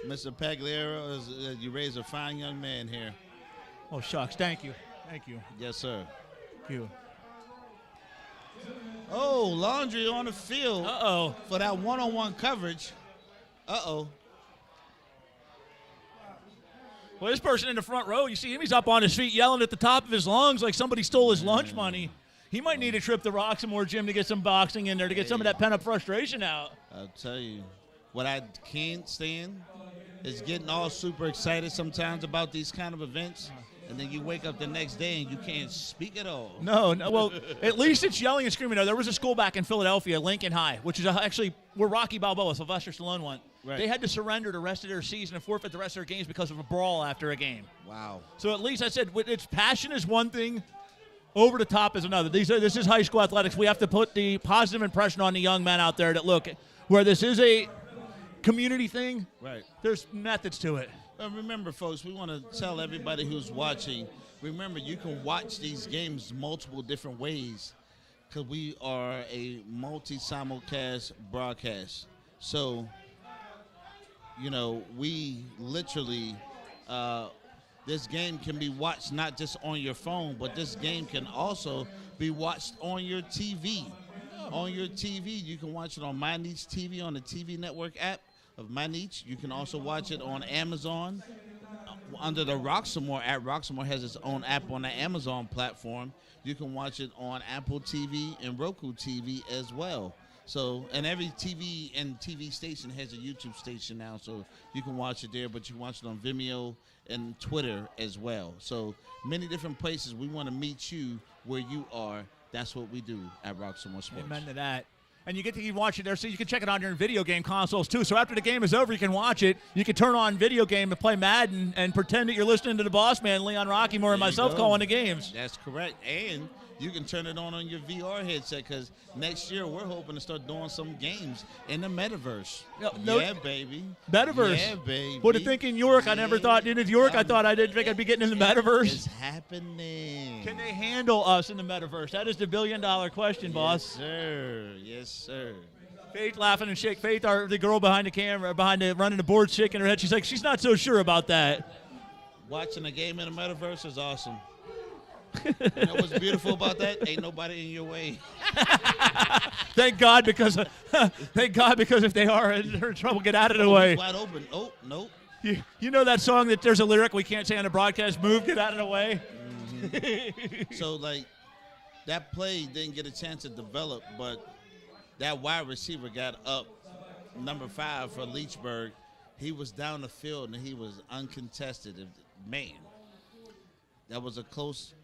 Mr. Pagliaro, you raised a fine young man here. Oh, shucks. Thank you. Thank you. Yes, sir. Thank you. Oh, Laundry on the field. Uh-oh. For that one-on-one coverage. Uh-oh. Well, this person in the front row, you see him, he's up on his feet yelling at the top of his lungs like somebody stole his lunch money. He might need a trip to Roxamore Gym to get some boxing in there to get some of that pent-up frustration out. I'll tell you, what I can't stand is getting all super excited sometimes about these kind of events, and then you wake up the next day and you can't speak at all. No. Well, at least it's yelling and screaming. There was a school back in Philadelphia, Lincoln High, which is actually where Rocky Balboa, Sylvester Stallone went. Right. They had to surrender the rest of their season and forfeit the rest of their games because of a brawl after a game. Wow. So at least I said, its passion is one thing, over the top is another. This is high school athletics. We have to put the positive impression on the young men out there that, look, where this is community thing. Right. There's methods to it. But remember, folks, we want to tell everybody who's watching, remember, you can watch these games multiple different ways because we are a multi-simulcast broadcast. So, you know, we literally, this game can be watched not just on your phone, but this game can also be watched on your TV. On your TV, you can watch it on My Niche TV on the TV network app of My Niche. You can also watch it on Amazon under the Roxamore app. Roxamore has its own app on the Amazon platform. You can watch it on Apple TV and Roku TV as well. So, and every TV and TV station has a YouTube station now, so you can watch it there, but you can watch it on Vimeo and Twitter as well. So, many different places. We want to meet you where you are. That's what we do at Roxamore Sports. Amen to that. And you get to watch it there, so you can check it on your video game consoles, too. So after the game is over, you can watch it. You can turn on video game and play Madden and pretend that you're listening to the boss man, Leon Rockymore, and myself calling the games. That's correct. And you can turn it on your VR headset because next year we're hoping to start doing some games in the metaverse. Yeah, baby. Metaverse. Yeah, baby. Would have think in York. I never thought in New York. I thought I didn't think I'd be getting in the metaverse. It's happening. Can they handle us in the metaverse? That is the billion-dollar question, boss. Yes, sir. Yes, sir. Faith laughing and shake. Faith, the girl behind the camera, running the board, shaking her head. She's like, she's not so sure about that. Watching a game in the metaverse is awesome. You know what's beautiful about that? Ain't nobody in your way. Thank God, because if they are in trouble, get out of the way. Wide open. Oh, nope. You know that song that there's a lyric we can't say on the broadcast, move, get out of the way? Mm-hmm. So, like, that play didn't get a chance to develop, but that wide receiver got up, number 5 for Leechburg. He was down the field, and he was uncontested. Man, that was a close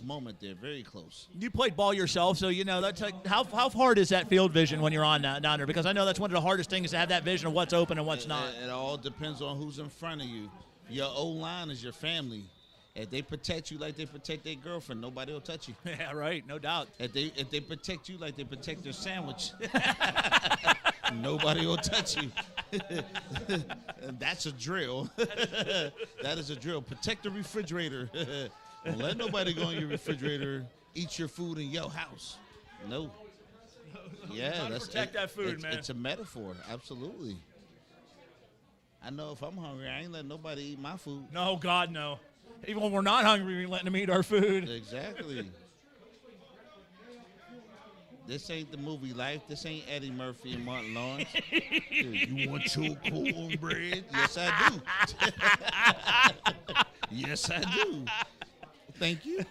moment there, very close. You played ball yourself, so you know that's like how hard is that field vision when you're on down there? Because I know that's one of the hardest things to have that vision of what's open and what's not. It all depends on who's in front of you. Your O-line is your family. If they protect you like they protect their girlfriend, nobody will touch you. Yeah, right, no doubt. If they protect you like they protect their sandwich, nobody will touch you. That's a drill. That is a drill. Protect the refrigerator. Don't let nobody go in your refrigerator, eat your food in your house. No. Yeah, that's protect that food, man. It's a metaphor, absolutely. I know if I'm hungry, I ain't letting nobody eat my food. No, God, no. Even when we're not hungry, we're letting them eat our food. Exactly. This ain't the movie Life. This ain't Eddie Murphy and Martin Lawrence. You want your cornbread? Yes, I do. Yes, I do. Thank you.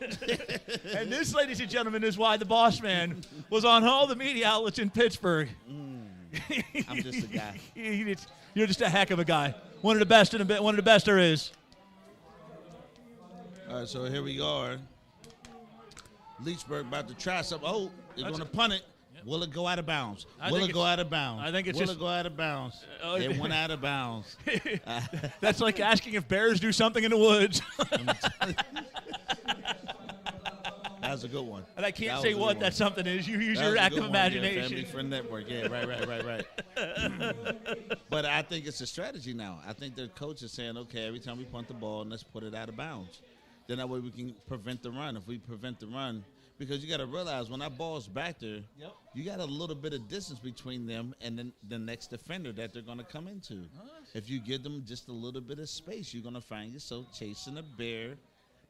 And this, ladies and gentlemen, is why the boss man was on all the media outlets in Pittsburgh. I'm just a guy. You're just a heck of a guy. One of the best one of the best there is. All right, so here we are. Leechburg about to try something. Oh, they're going to punt it. Yep. Will it go out of bounds? Will it go out of bounds? I think it's Will it go out of bounds? It went out of bounds. That's like asking if bears do something in the woods. That was a good one. And I can't say what that something is. You use your active imagination. Yeah, Family Friend Network. Yeah, right. But I think it's a strategy now. I think the coach is saying, okay, every time we punt the ball, let's put it out of bounds. Then that way we can prevent the run. If we prevent the run, because you got to realize when that ball's back there, yep, you got a little bit of distance between them and then the next defender that they're going to come into. Nice. If you give them just a little bit of space, you're going to find yourself chasing a bear,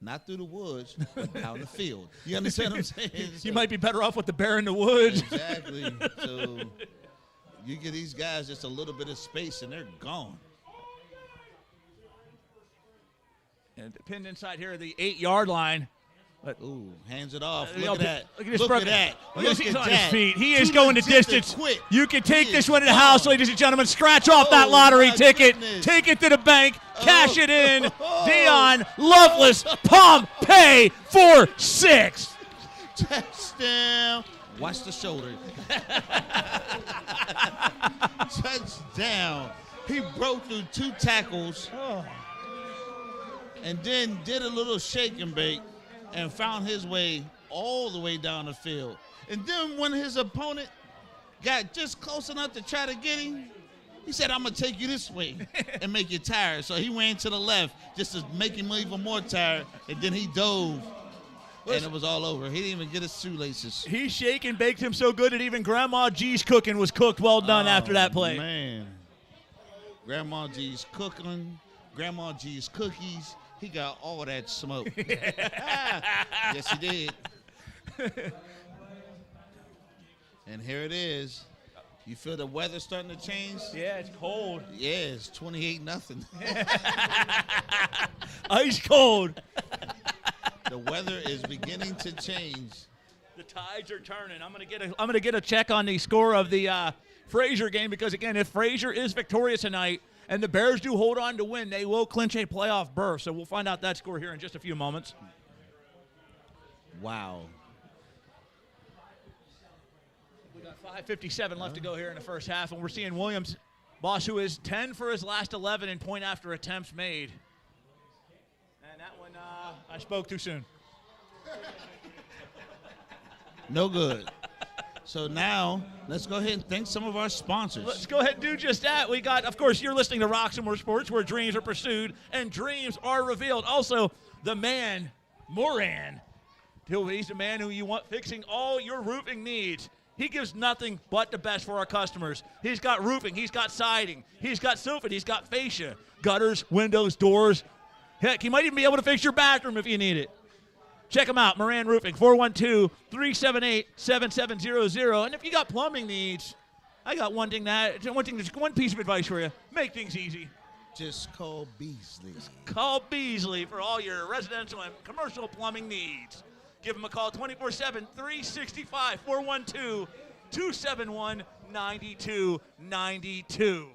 not through the woods, but down the field. You understand what I'm saying? You might be better off with the bear in the woods. Exactly. So you give these guys just a little bit of space, and they're gone. And pinned inside here at the 8-yard line. But, ooh, hands it off. Look Look at that. Look at this. Look at that. He's on his feet. He is going the distance. Quit. You can take this one to the house, ladies and gentlemen. Scratch off that lottery ticket. Goodness. Take it to the bank. Cash it in. Dion Lovelace Pompey for 6. Touchdown. Watch the shoulder. Touchdown. He broke through 2 tackles. And then did a little shake and bake and found his way all the way down the field. And then when his opponent got just close enough to try to get him, He said, I'm going to take you this way and make you tired. So he ran to the left just to make him even more tired, and then he dove, and it was all over. He didn't even get his shoelaces. He shake and baked him so good that even Grandma G's cooking was cooked well done after that play. Man. Grandma G's cooking, Grandma G's cookies. He got all that smoke. Yes, he did. And here it is. You feel the weather starting to change? Yeah, it's cold. Yeah, it's 28-0. Ice cold. The weather is beginning to change. The tides are turning. I'm gonna get a check on the score of the Fraser game, because again, if Fraser is victorious tonight and the Bears do hold on to win, they will clinch a playoff berth. So we'll find out that score here in just a few moments. Wow. We got 5:57 left to go here in the first half, and we're seeing Williams, boss, who is 10 for his last 11 in point after attempts made. And that one, I spoke too soon. No good. So now, let's go ahead and thank some of our sponsors. Let's go ahead and do just that. We got, of course, you're listening to Roxamore Sports, where dreams are pursued and dreams are revealed. Also, the man, Moran. He's the man who you want fixing all your roofing needs. He gives nothing but the best for our customers. He's got roofing. He's got siding. He's got soffit. He's got fascia, gutters, windows, doors. Heck, he might even be able to fix your bathroom if you need it. Check him out, Moran Roofing, 412-378-7700. And if you got plumbing needs, I got one piece of advice for you. Make things easy. Just call Beasley. Call Beasley for all your residential and commercial plumbing needs. Give him a call 24/7, 365, 412-271-9292.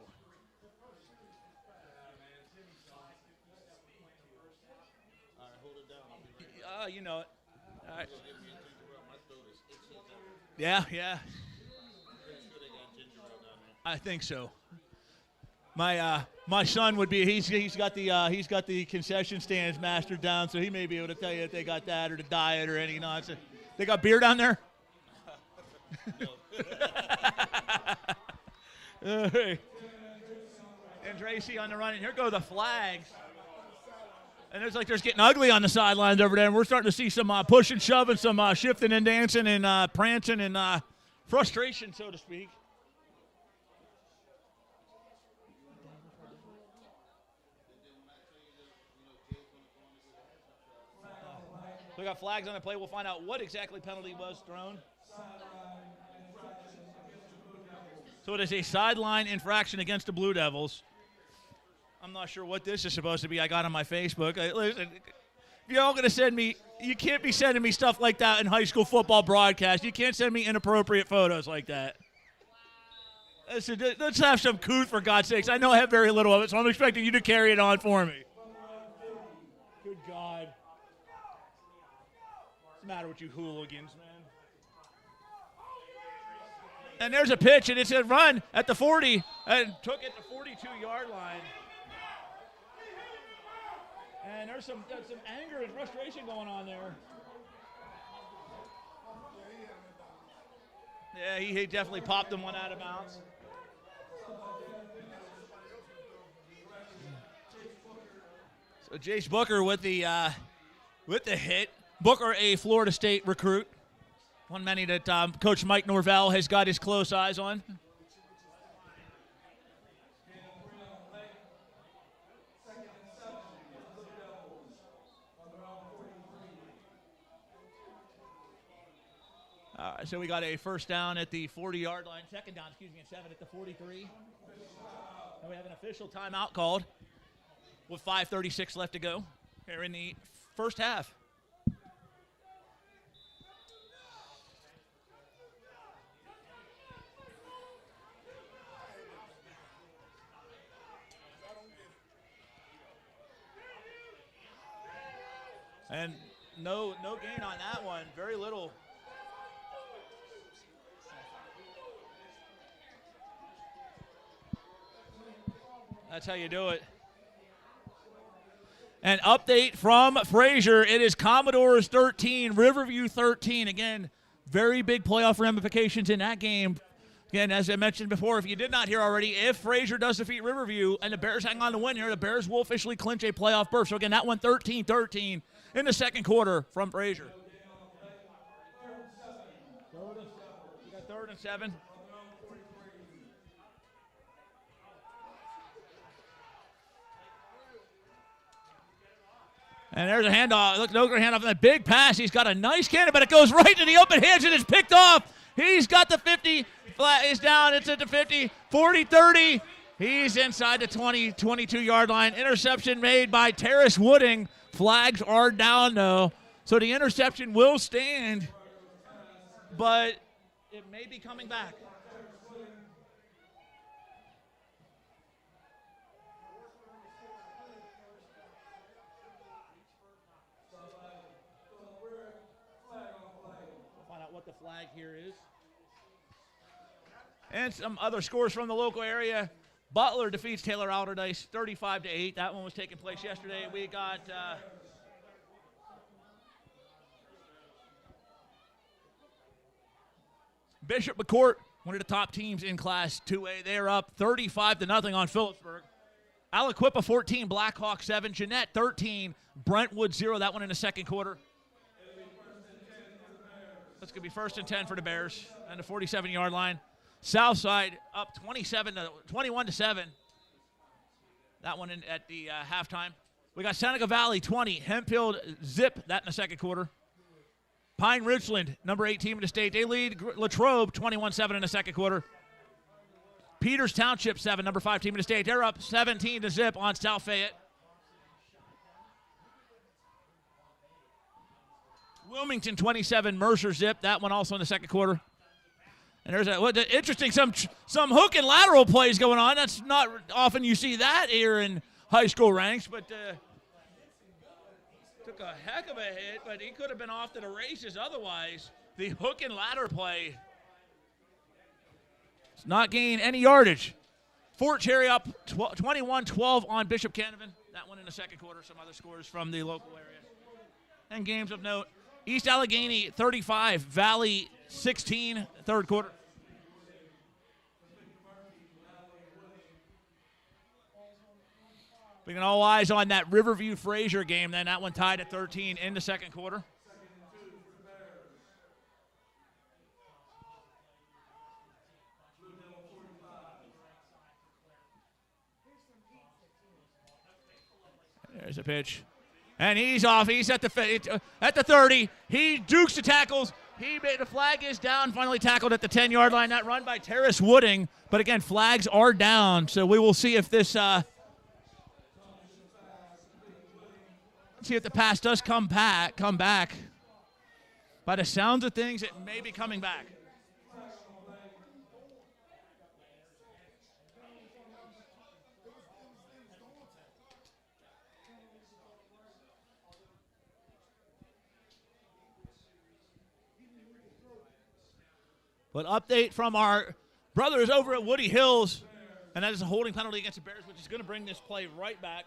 You know it. All right. Yeah. I think so. My son would be. He's got the concession stands mastered down, so he may be able to tell you if they got that or the diet or any nonsense. They got beer down there. Hey. And Tracy on the run, and here go the flags. And there's getting ugly on the sidelines over there, and we're starting to see some push and shove and some shifting and dancing and prancing and frustration, so to speak. We got flags on the play. We'll find out what exactly penalty was thrown. So it is a sideline infraction against the Blue Devils. I'm not sure what this is supposed to be. I got on my Facebook. Listen, if you're all going to send me, you can't be sending me stuff like that in high school football broadcast. You can't send me inappropriate photos like that. Listen, let's have some couth, for God's sakes. I know I have very little of it, so I'm expecting you to carry it on for me. Good God. What's the matter with you hooligans, man? And there's a pitch, and it's a run at the 40, and took it to 42-yard line. And there's some anger and frustration going on there. Yeah, he definitely popped him one out of bounds. So Jace Booker with the hit. Booker, a Florida State recruit. One many that Coach Mike Norvell has got his close eyes on. So we got a first down at the 40-yard line. Second down, at 7 at the 43. And we have an official timeout called with 5:36 left to go here in the first half. And no gain on that one. Very little. That's how you do it. An update from Fraser. It is Commodores 13, Riverview 13. Again, very big playoff ramifications in that game. Again, as I mentioned before, if you did not hear already, if Fraser does defeat Riverview and the Bears hang on to win here, the Bears will officially clinch a playoff berth. So, again, that one 13-13 in the second quarter from Fraser. You got 3rd and 7. And there's a handoff. Look, Noger handoff on that big pass. He's got a nice cannon, but it goes right to the open hands and it's picked off. He's got the 50. Flat is down. It's at the 50, 40, 30. He's inside the 20, 22-yard line. Interception made by Terrace Wooding. Flags are down, though. So the interception will stand, but it may be coming back. Find out what the flag here is. And some other scores from the local area. Butler defeats Taylor Alderdice 35-8. That one was taking place yesterday. We got Bishop McCourt, one of the top teams in Class 2A. They're up 35-0 on Phillipsburg. Aliquippa 14, Blackhawk 7, Jeanette 13, Brentwood 0. That one in the second quarter. That's going to be 1st and 10 for the Bears and the 47-yard line. Southside up 21-7. That one at the halftime. We got Seneca Valley 20, Hempfield zip that in the second quarter. Pine Richland, number 8 team in the state, they lead Latrobe 21-7 in the second quarter. Peters Township 7, number 5 team in the state, they're up 17-0 on South Fayette. Wilmington 27, Mercer zip, that one also in the second quarter. And there's interesting, some hook and lateral plays going on. That's not often you see that here in high school ranks, but took a heck of a hit, but he could have been off to the races otherwise. The hook and ladder play does not gain any yardage. Fort Cherry up 21-12 on Bishop Canavan. That one in the second quarter. Some other scores from the local area. And games of note. East Allegheny 35, Valley 16, third quarter. Bringing all eyes on that Riverview-Fraser game, then that one tied at 13 in the second quarter. There's a pitch. And he's off. He's at the 30. He dukes the tackles. The flag is down, finally tackled at the 10-yard line. That run by Terrace Wooding. But again, flags are down. So we will see if this see if the pass does come back. By the sounds of things, it may be coming back. But update from our brothers over at Woody Hills, and that is a holding penalty against the Bears, which is going to bring this play right back.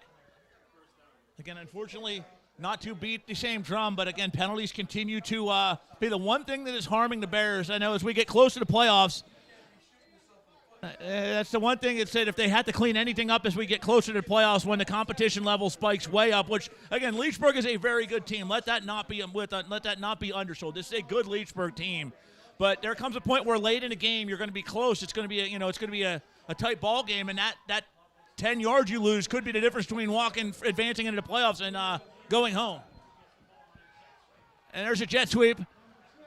Again, unfortunately, not to beat the same drum, but again, penalties continue to be the one thing that is harming the Bears. I know as we get closer to playoffs, that's the one thing that said if they had to clean anything up as we get closer to playoffs when the competition level spikes way up, which, again, Leechburg is a very good team. Let that not be undersold. This is a good Leechburg team. But there comes a point where late in the game you're going to be close. It's going to be a tight ball game, and that 10 yards you lose could be the difference between advancing into the playoffs and going home. And there's a jet sweep,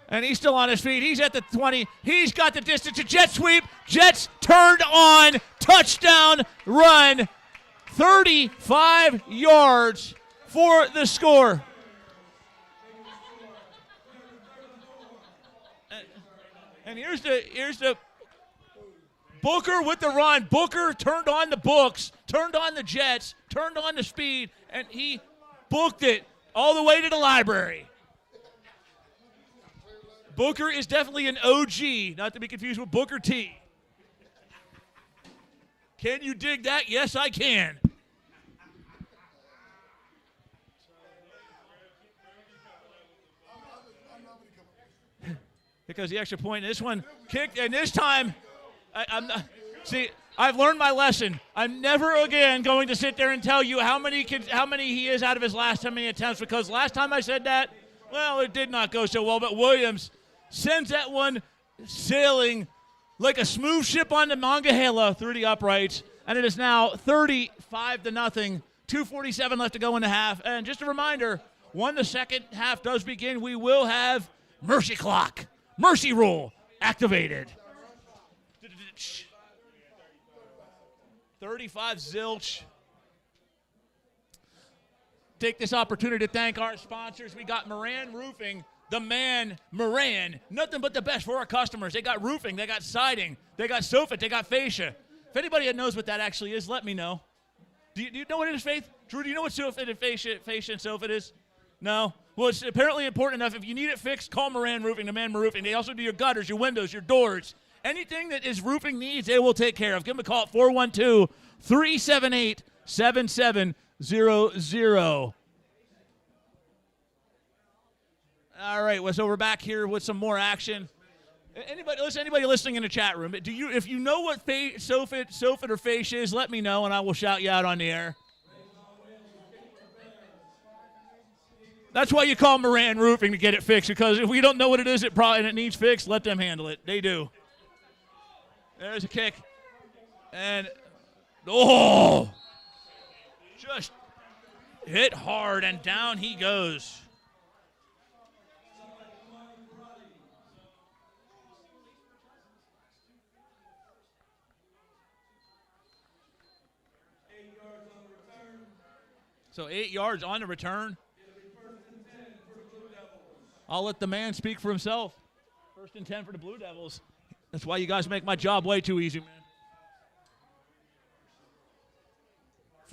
and he's still on his feet. He's at the 20. He's got the distance. A jet sweep. Jets turned on. Touchdown run. 35 yards for the score. And here's the Booker with the run. Booker turned on the books, turned on the Jets, turned on the speed, and he booked it all the way to the library. Booker is definitely an OG, not to be confused with Booker T. Can you dig that? Yes, I can. Because the extra point, this one kicked, and this time I'm not. See, I've learned my lesson. I'm never again going to sit there and tell you how many he is out of his last how many attempts, because last time I said that, well, it did not go so well. But Williams sends that one sailing like a smooth ship on the Monongahela through the uprights, and it is now 35-0. 2:47 left to go in the half. And just a reminder, when the second half does begin, we will have mercy clock, mercy rule activated. 35 zilch. Take this opportunity to thank our sponsors. We got Moran Roofing, the man Moran. Nothing but the best for our customers. They got roofing, they got siding, they got soffit, they got fascia. If anybody that knows what that actually is, let me know. Do you know what it is, Faith? Drew, do you know what soffit and fascia and soffit is? No? Well, it's apparently important enough. If you need it fixed, call Moran Roofing, the man Roofing. They also do your gutters, your windows, your doors. Anything that is roofing needs, they will take care of. Give them a call at 412-378-7700. All right, so we're back here with some more action. Anybody listening in the chat room, if you know what soffit or fascia is, let me know, and I will shout you out on the air. That's why you call Moran Roofing to get it fixed, because if we don't know what it is and it needs fixed, let them handle it. They do. There's a kick. And, just hit hard, and down he goes. So 8 yards on the return. I'll let the man speak for himself. 1st and 10 for the Blue Devils. That's why you guys make my job way too easy, man.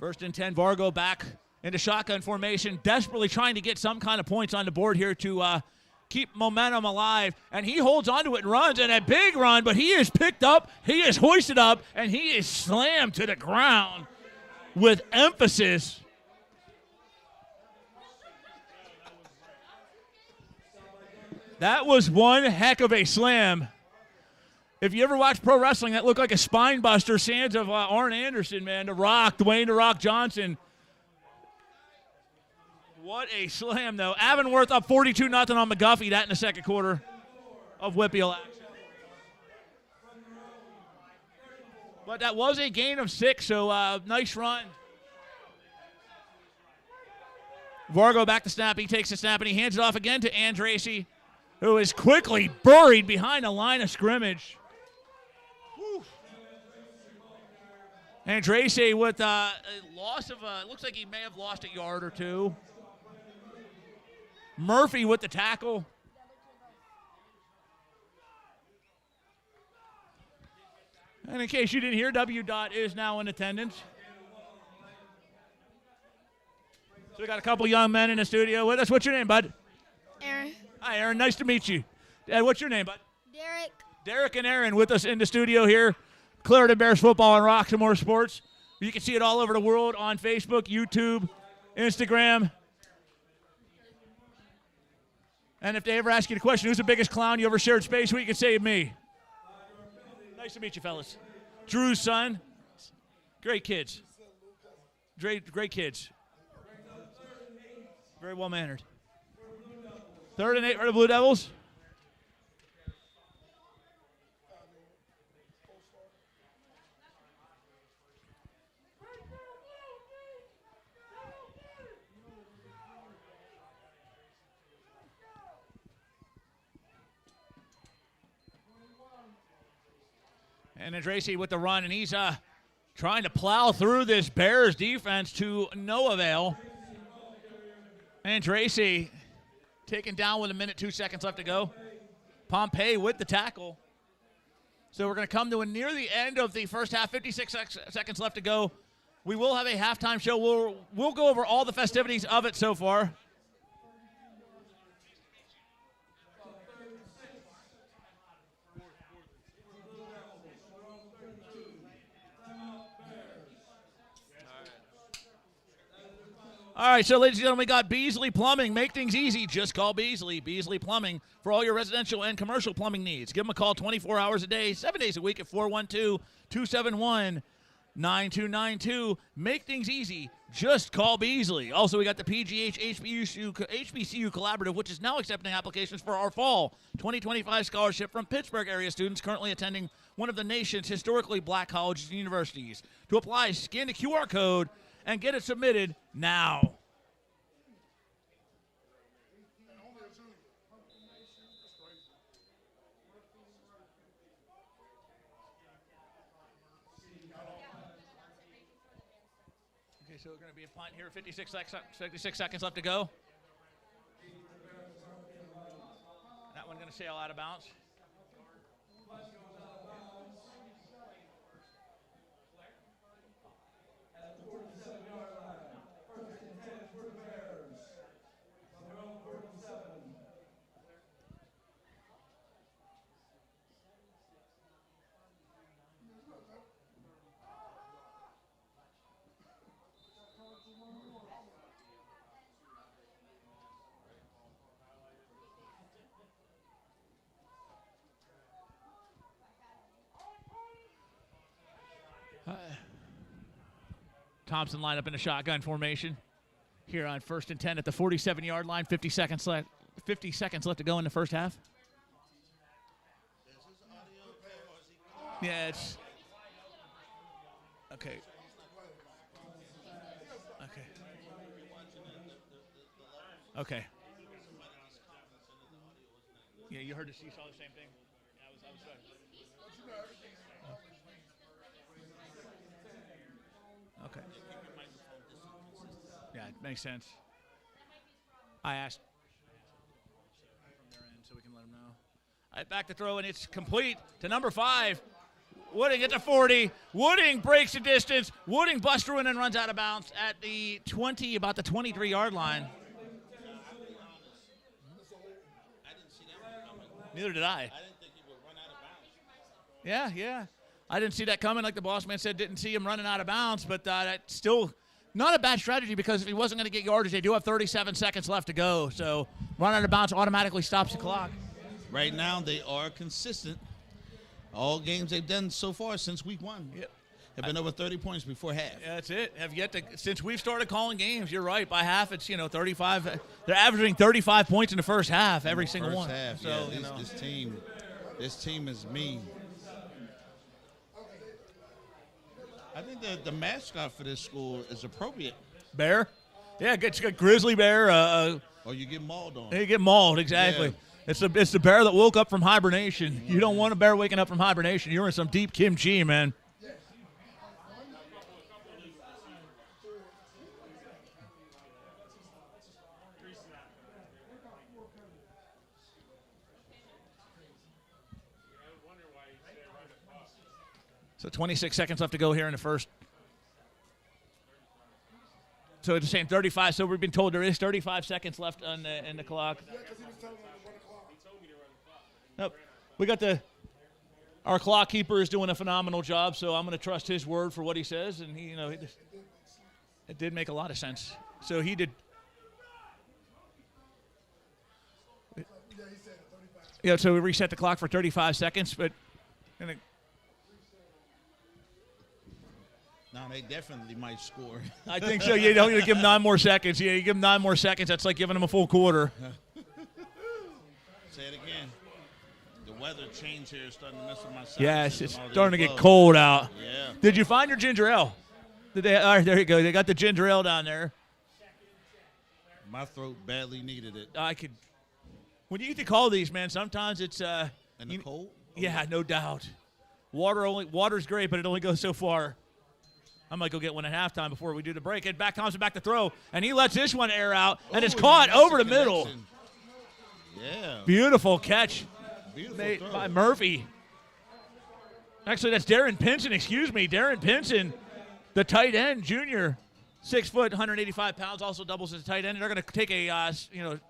1st and 10, Vargo back into shotgun formation, desperately trying to get some kind of points on the board here to keep momentum alive. And he holds onto it and runs, and a big run, but he is picked up, he is hoisted up, and he is slammed to the ground with emphasis. That was one heck of a slam. If you ever watch pro wrestling, that looked like a spine buster. Sands of Arn Anderson, man. Dwayne The Rock Johnson. What a slam, though. Avonworth up 42-0 on McGuffey. That in the second quarter of Whippeal action. But that was a gain of 6, so nice run. Vargo back to snap. He takes the snap, and he hands it off again to Andracey, who is quickly buried behind a line of scrimmage. Andracey with a loss of looks like he may have lost a yard or two. Murphy with the tackle. And in case you didn't hear, W. Dot is now in attendance. So we got a couple young men in the studio with us. What's your name, bud? Aaron. Hi, Aaron. Nice to meet you. What's your name, bud? Derek. Derek and Aaron with us in the studio here. Clairton Bears football on Roxamore Sports. You can see it all over the world on Facebook, YouTube, Instagram. And if they ever ask you the question, who's the biggest clown you ever shared space with, you can say me. Nice to meet you, fellas. Drew's son. Great kids. Great kids. Very well-mannered. 3rd and 8 for the Blue Devils. And Andracey with the run, and he's trying to plow through this Bears defense to no avail. Andracey taken down with 1:02 left to go. Pompey with the tackle. So we're going to come to near the end of the first half, 56 seconds left to go. We will have a halftime show. We'll go over all the festivities of it so far. All right, so ladies and gentlemen, we got Beasley Plumbing. Make things easy. Just call Beasley. Beasley Plumbing for all your residential and commercial plumbing needs. Give them a call 24 hours a day, 7 days a week at 412-271-9292. Make things easy. Just call Beasley. Also, we got the PGH HBCU Collaborative, which is now accepting applications for our fall 2025 scholarship from Pittsburgh area students currently attending one of the nation's historically black colleges and universities. To apply, scan the QR code and get it submitted now. Okay, so we're going to be a punt here. 56 seconds left to go. That one's going to sail out of bounds. Thompson lined up in a shotgun formation here on 1st and 10 at the 47-yard line. 50 seconds left to go in the first half. Yeah, it's okay. Okay. Yeah, you saw the same thing. I was okay. Yeah, it makes sense. I asked from their end so we can let them know. All right, back to throw, and it's complete to number 5. Wooding at the 40. Wooding breaks the distance. Wooding busts through and then runs out of bounds at the 20, about the 23-yard line. Neither did I. I didn't think he would run out of bounds. Yeah. I didn't see that coming. Like the boss man said, didn't see him running out of bounds. But that's still not a bad strategy because if he wasn't going to get yardage, they do have 37 seconds left to go. So run out of bounds automatically stops the clock. Right now, they are consistent. All games they've done so far since week 1 have been over 30 points before half. Yeah, that's it. Have yet to since we've started calling games. You're right. By half, it's 35. They're averaging 35 points in the first half every single one. Half, so this team is mean. I think the mascot for this school is appropriate. Bear? Yeah, it's got grizzly bear. Or you get mauled on. You get mauled, exactly. Yeah. It's the bear that woke up from hibernation. You don't want a bear waking up from hibernation. You're in some deep kimchi, man. So 26 seconds left to go here in the first. So it's saying 35. So we've been told there is 35 seconds left on in the clock. Nope. We got our clock keeper is doing a phenomenal job. So I'm going to trust his word for what he says, and it did make a lot of sense. So he did. Yeah. So we reset the clock for 35 seconds, but. No, they definitely might score. I think so. You don't give them 9 more seconds. Yeah, you give them 9 more seconds. That's like giving them a full quarter. Say it again. The weather change here is starting to mess with my sinuses. Yes, it's starting to get cold out. Yeah. Did you find your ginger ale? All right, there you go. They got the ginger ale down there. My throat badly needed it. When you get to call these, man, sometimes it's in the cold? Yeah, no doubt. Water's great, but it only goes so far. I might go get one at halftime before we do the break. And Thompson back to throw, and he lets this one air out, and it's caught over the middle. Yeah. Beautiful catch Beautiful throw by Murphy. Actually, that's Darren Pinson. Excuse me, Darren Pinson, the tight end, junior, 6 foot, 185 pounds, also doubles as a tight end. And they're going to take a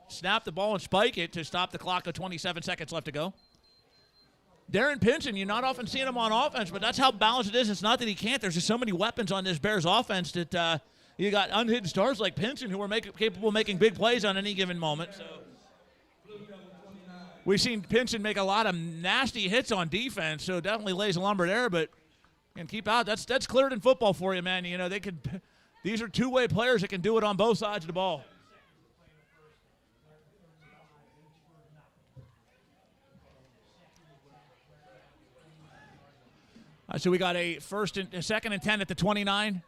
snap the ball and spike it to stop the clock. With 27 seconds left to go. Darren Pinson, you're not often seeing him on offense, but that's how balanced it is. It's not that he can't. There's just so many weapons on this Bears offense that You got unhidden stars like Pinson who are capable of making big plays on any given moment. So we've seen Pinson make a lot of nasty hits on defense, so definitely lays a lumber there, but can keep out. That's Clairton football for you, man. You know, these are two-way players that can do it on both sides of the ball. So we got a second and 10 at the 29.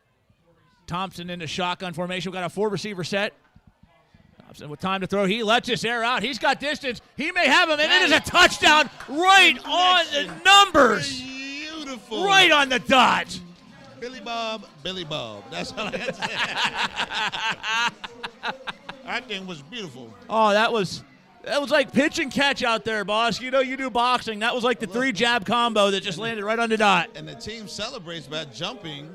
Thompson in the shotgun formation. We got a 4-receiver set. Thompson with time to throw. He lets this air out. He's got distance. He may have him, and it is a touchdown right on the numbers. Beautiful. Right on the dot. Billy Bob. That's all I had to say. That thing was beautiful. Oh, that was like pitch and catch out there, boss. You know you do boxing. That was like the 3-jab combo that just landed right on the dot. And the team celebrates by jumping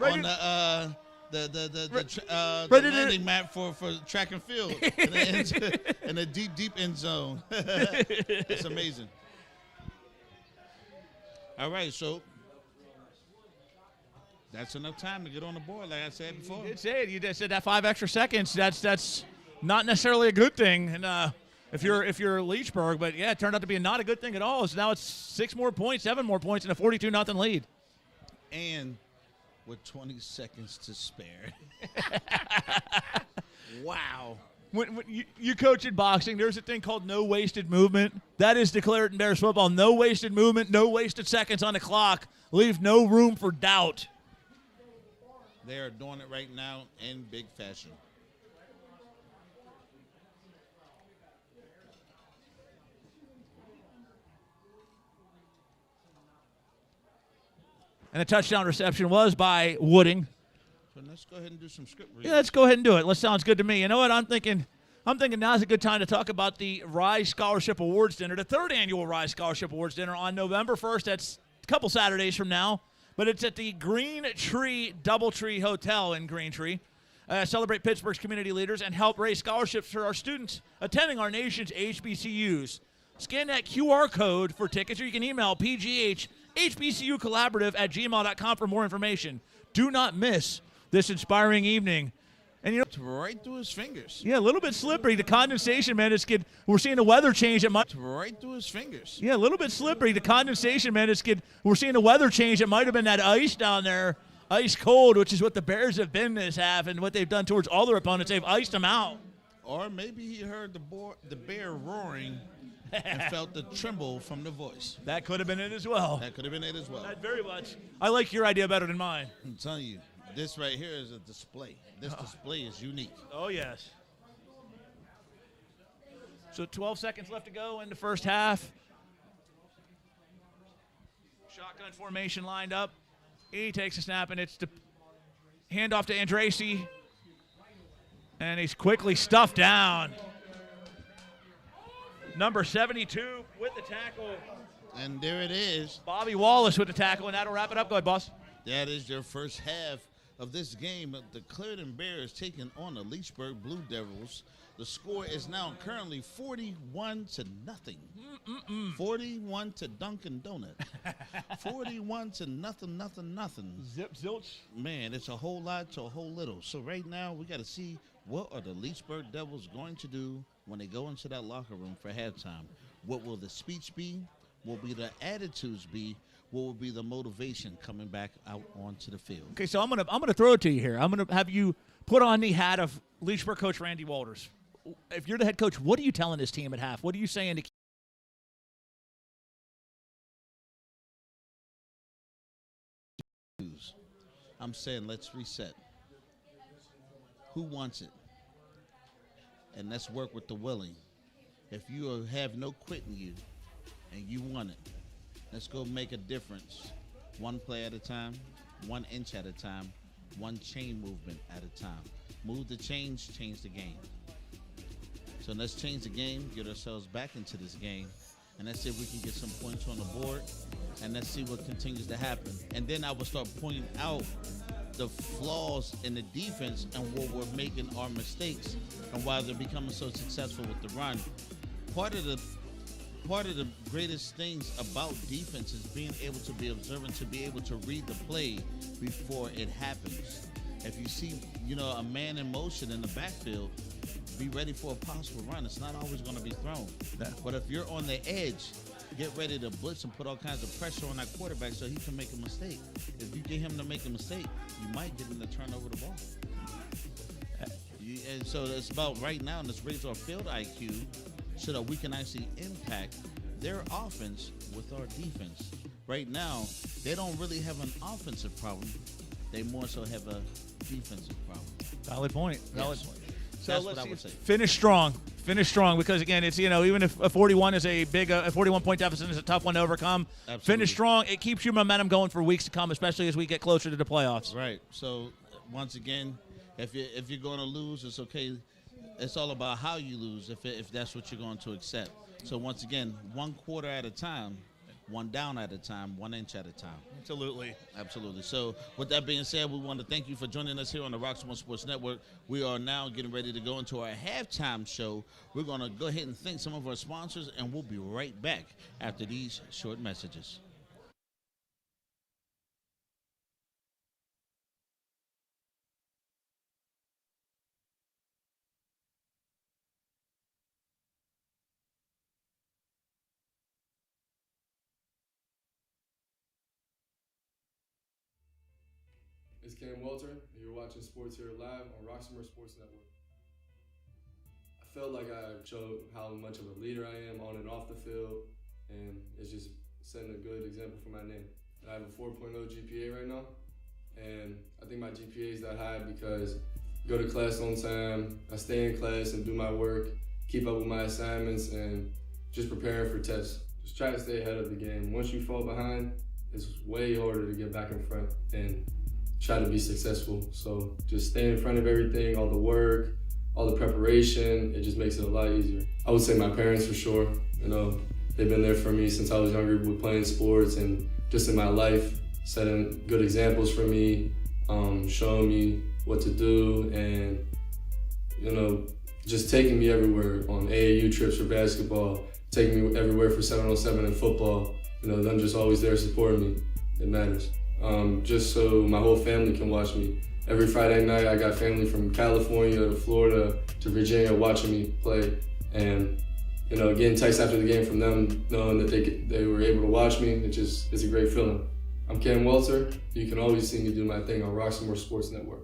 Right on the landing map for track and field in the deep end zone. It's amazing. All right, so that's enough time to get on the board, like I said before. You did say it. You just said that 5 extra seconds. That's not necessarily a good thing. And if you're Leechburg, but yeah, it turned out to be not a good thing at all. So now it's 7 more points, and a 42-0 lead. And with 20 seconds to spare. Wow. When you coach in boxing, there's a thing called no wasted movement. That is the Clairton Bears football. No wasted movement, no wasted seconds on the clock. Leave no room for doubt. They are doing it right now in big fashion. And the touchdown reception was by Wooding. So let's go ahead and do some script reading. Yeah, let's go ahead and do it. That sounds good to me. You know what? I'm thinking now's a good time to talk about the Rise Scholarship Awards Dinner, the 3rd annual Rise Scholarship Awards Dinner on November 1st. That's a couple Saturdays from now. But it's at the Green Tree Doubletree Hotel in Green Tree. Celebrate Pittsburgh's community leaders and help raise scholarships for our students attending our nation's HBCUs. Scan that QR code for tickets, or you can email pghbcucollaborative@gmail.com for more information. Do not miss this inspiring evening. And you know, It's right through his fingers. yeah, a little bit slippery. The condensation, man, we're seeing the weather change. It's right through his fingers. Yeah, a little bit slippery. The condensation, man, we're seeing the weather change. It might have been that ice down there, ice cold, which is what the Bears have been this half, and what they've done towards all their opponents. They've iced them out. Or maybe he heard the bear roaring and felt the tremble from the voice. That could have been it as well. That could have been it as well. That very much. I like your idea better than mine. I'm telling you, this right here is a display. This display is unique. Oh, yes. So 12 seconds left to go in the first half. Shotgun formation lined up. He takes a snap, and it's the handoff to Andracey. And he's quickly stuffed down. Number 72 with the tackle. And there it is. Bobby Wallace with the tackle, and that'll wrap it up. Go ahead, boss. That is your first half of this game. The Clairton Bears taking on the Leechburg Blue Devils. The score is now currently 41-0. 41 to Dunkin' Donut. 41 to nothing. Zip zilch. Man, it's a whole lot to a whole little. So right now we got to see what are the Leechburg Devils going to do when they go into that locker room for halftime. What will the speech be? What will the attitudes be? What will be the motivation coming back out onto the field? Okay, so I'm gonna throw it to you here. I'm gonna have you put on the hat of Leechburg coach Randy Walters. If you're the head coach, what are you telling this team at half? What are you saying to I'm saying let's reset. Who wants it? And let's work with the willing. If you have no quit in you and you want it, let's go make a difference. One play at a time, 1 inch at a time, one chain movement at a time. Move the change the game. So let's change the game, get ourselves back into this game, and let's see if we can get some points on the board, and let's see what continues to happen. And then I will start pointing out the flaws in the defense and what we're making our mistakes and why they're becoming so successful with the run. Part of the greatest things about defense is being able to be observant, to be able to read the play before it happens. If you see, a man in motion in the backfield, be ready for a possible run. It's not always going to be thrown. Yeah. But if you're on the edge, get ready to blitz and put all kinds of pressure on that quarterback so he can make a mistake. If you get him to make a mistake, you might get him to turn over the ball. And so it's about right now, let's raise our field IQ so that we can actually impact their offense with our defense. Right now, they don't really have an offensive problem. They more so have a defensive problem. Valid point. Yes. So That's let's what I would say. Finish strong, because again, it's even if a 41 is a 41-point deficit is a tough one to overcome. Absolutely. Finish strong. It keeps your momentum going for weeks to come, especially as we get closer to the playoffs. Right. So once again, if you're going to lose, it's okay. It's all about how you lose. If that's what you're going to accept. So once again, 1 quarter at a time. 1 down at a time, 1 inch at a time. Absolutely. So with that being said, we want to thank you for joining us here on the Roxamore Sports Network. We are now getting ready to go into our halftime show. We're going to go ahead and thank some of our sponsors, and we'll be right back after these short messages. It's Cam Walter, and you're watching Sports Here Live on Roxamore Sports Network. I felt like I showed how much of a leader I am on and off the field, and it's just setting a good example for my name. I have a 4.0 GPA right now, and I think my GPA is that high because I go to class on time, I stay in class and do my work, keep up with my assignments, and just preparing for tests. Just try to stay ahead of the game. Once you fall behind, it's way harder to get back in front and try to be successful. So just stay in front of everything, all the work, all the preparation, it just makes it a lot easier. I would say my parents for sure. They've been there for me since I was younger with playing sports and just in my life, setting good examples for me, showing me what to do, and just taking me everywhere on AAU trips for basketball, taking me everywhere for 7-on-7 and football. Them just always there supporting me. It matters. Just so my whole family can watch me. Every Friday night, I got family from California to Florida to Virginia watching me play. And, getting texts after the game from them, knowing that they were able to watch me, it's a great feeling. I'm Cam Walter. You can always see me do my thing on Roxamore Sports Network.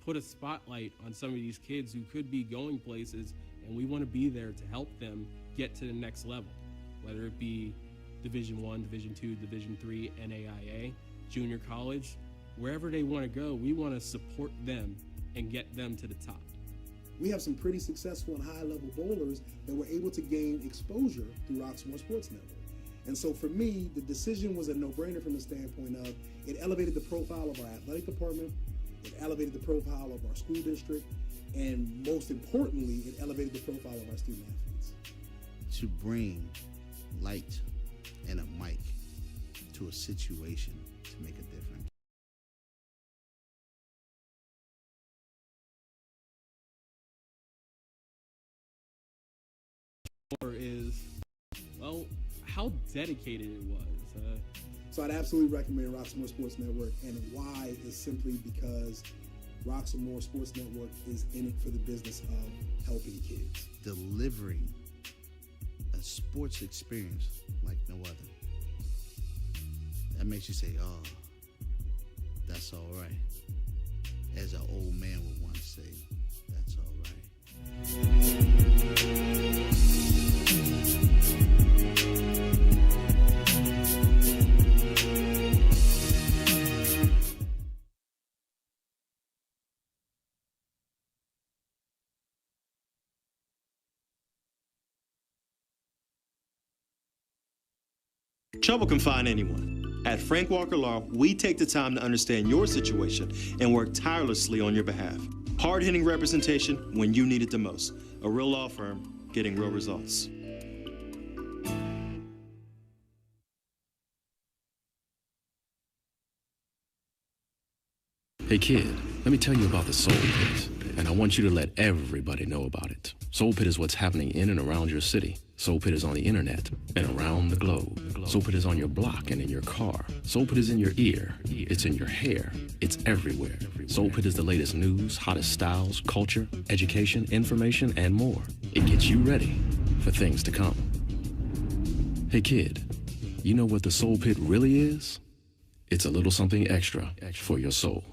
Put a spotlight on some of these kids who could be going places, and we want to be there to help them get to the next level, whether it be Division I, Division II, Division III, NAIA, junior college, wherever they want to go, we want to support them and get them to the top. we have some pretty successful and high-level bowlers that were able to gain exposure through Roxamore Sports Network. And so for me, the decision was a no-brainer from the standpoint of it elevated the profile of our athletic department, it elevated the profile of our school district, and most importantly, it elevated the profile of our student athletes. To bring light and a mic to a situation to make a difference. Is, well, how dedicated it was. So I'd absolutely recommend Roxamore Sports Network, and why is simply because Roxamore Sports Network is in it for the business of helping kids. Delivering a sports experience like no other. That makes you say, oh, that's all right. As an old man would once say, that's all right. Trouble can find anyone. At Frank Walker Law, we take the time to understand your situation and work tirelessly on your behalf. Hard-hitting representation when you need it the most. A real law firm getting real results. Hey kid, let me tell you about the Soul Pit, and I want you to let everybody know about it. Soul Pit is what's happening in and around your city. Soul Pit is on the internet and around the globe. Soul Pit is on your block and in your car. Soul Pit is in your ear. It's in your hair. It's everywhere. Soul Pit is the latest news, hottest styles, culture, education, information, and more. It gets you ready for things to come. Hey kid, you know what the Soul Pit really is? It's a little something extra for your soul.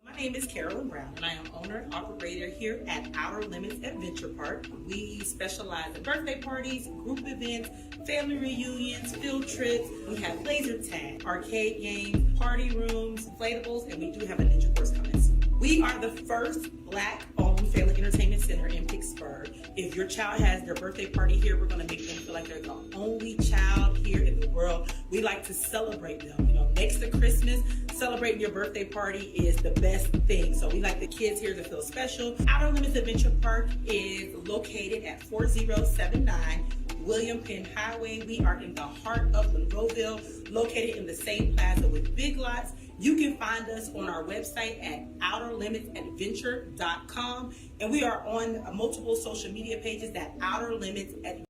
My name is Carolyn Brown, and I am owner and operator here at Outer Limits Adventure Park. We specialize in birthday parties, group events, family reunions, field trips. We have laser tag, arcade games, party rooms, inflatables, and we do have a ninja course coming soon. We are the first Black-owned family entertainment center in Pittsburgh. If your child has their birthday party here, we're going to make them feel like they're the only child here in the world. We like to celebrate them. You know, next to Christmas, celebrating your birthday party is the best thing. So we like the kids here to feel special. Outer Limits Adventure Park is located at 4079 William Penn Highway. We are in the heart of Monroeville, located in the same plaza with Big Lots. You can find us on our website at outerlimitsadventure.com, and we are on multiple social media pages at Outer Limits Adventure.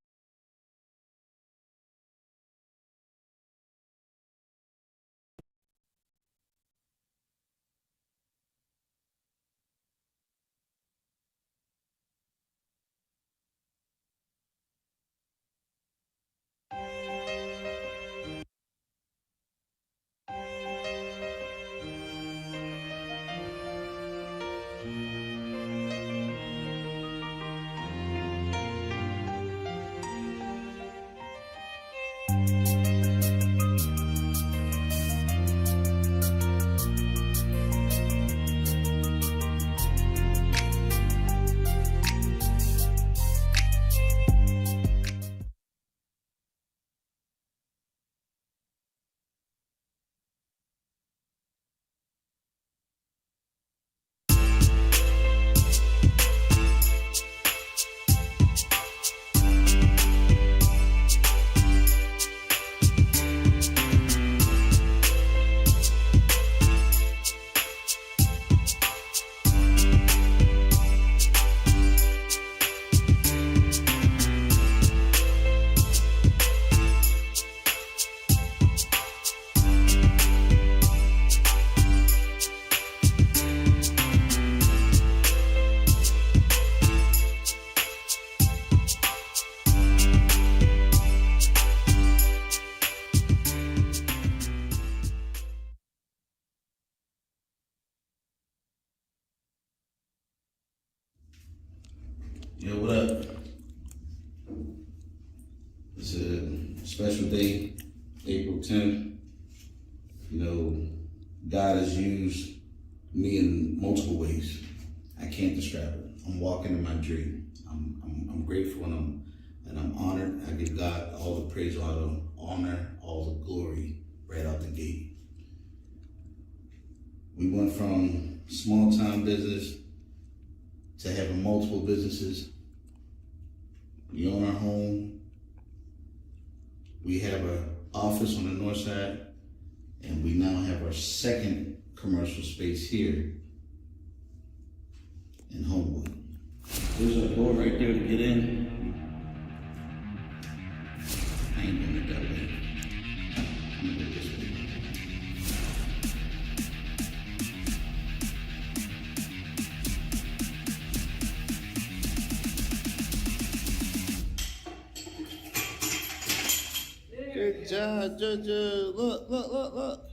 Yo, what up? It's a special day, April 10th. indescribable. I'm walking in my dream. I'm grateful and I'm honored. I give God all the praise, all the honor, all the glory right out the gate. We went from small time business to having multiple businesses. We own our home. We have an office on the north side, and we now have our second commercial space here in Homewood. There's a door right there to get in. I ain't doing it that way. I'm gonna do it this way. Good job, JoJo. Look.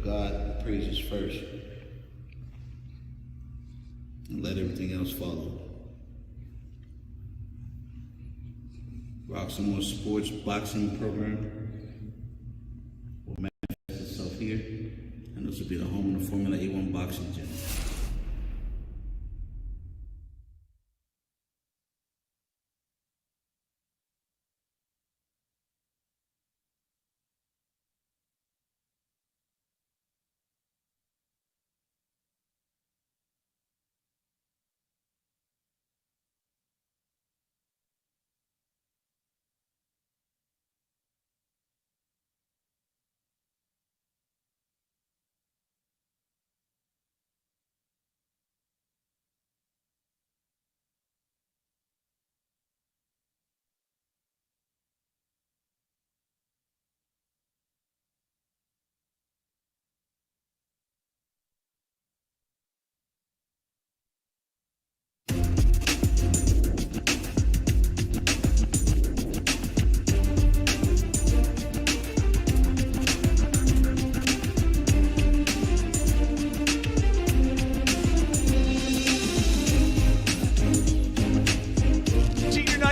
God praises first and let everything else follow. Roxamore Sports boxing program will manifest itself here, and this will be the home of the Formula A1 boxing gym.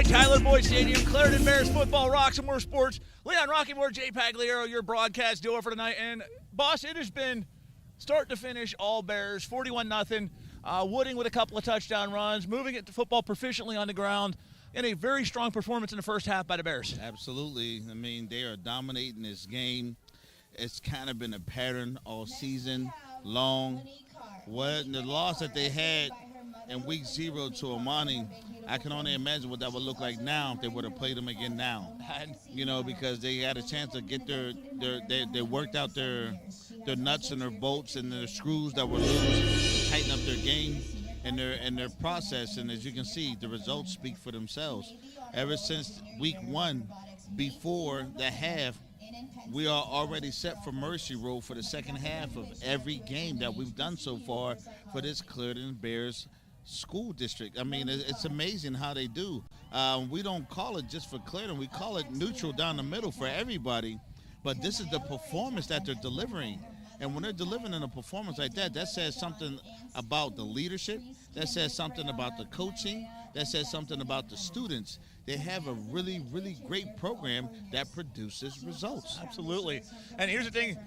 Tyler Boyd Stadium, Clairton Bears football, Roxamore Sports, Leon Rockymore, Jay Pagliaro, your broadcast duo for tonight. And, boss, it has been start to finish all Bears, 41-0. Wooding with a couple of touchdown runs, moving it to football proficiently on the ground, and a very strong performance in the first half by the Bears. Absolutely. I mean, they are dominating this game. It's kind of been a pattern all season long. The loss that they had in week 0 to Amani, I can only imagine what that would look like now if they would have played them again now. You know, because they had a chance to get they worked out their nuts and their bolts and their screws that were loose, to tighten up their game and their process. And as you can see, the results speak for themselves. Ever since week 1, before the half, we are already set for mercy roll for the second half of every game that we've done so far for this Clairton Bears school district. I mean, it's amazing how they do. We don't call it just for Clairton. We call it neutral down the middle for everybody. But this is the performance that they're delivering. And when they're delivering a performance like that, that says something about the leadership. That says something about the coaching. That says something about the students. They have a really, really great program that produces results. Absolutely. And here's the thing.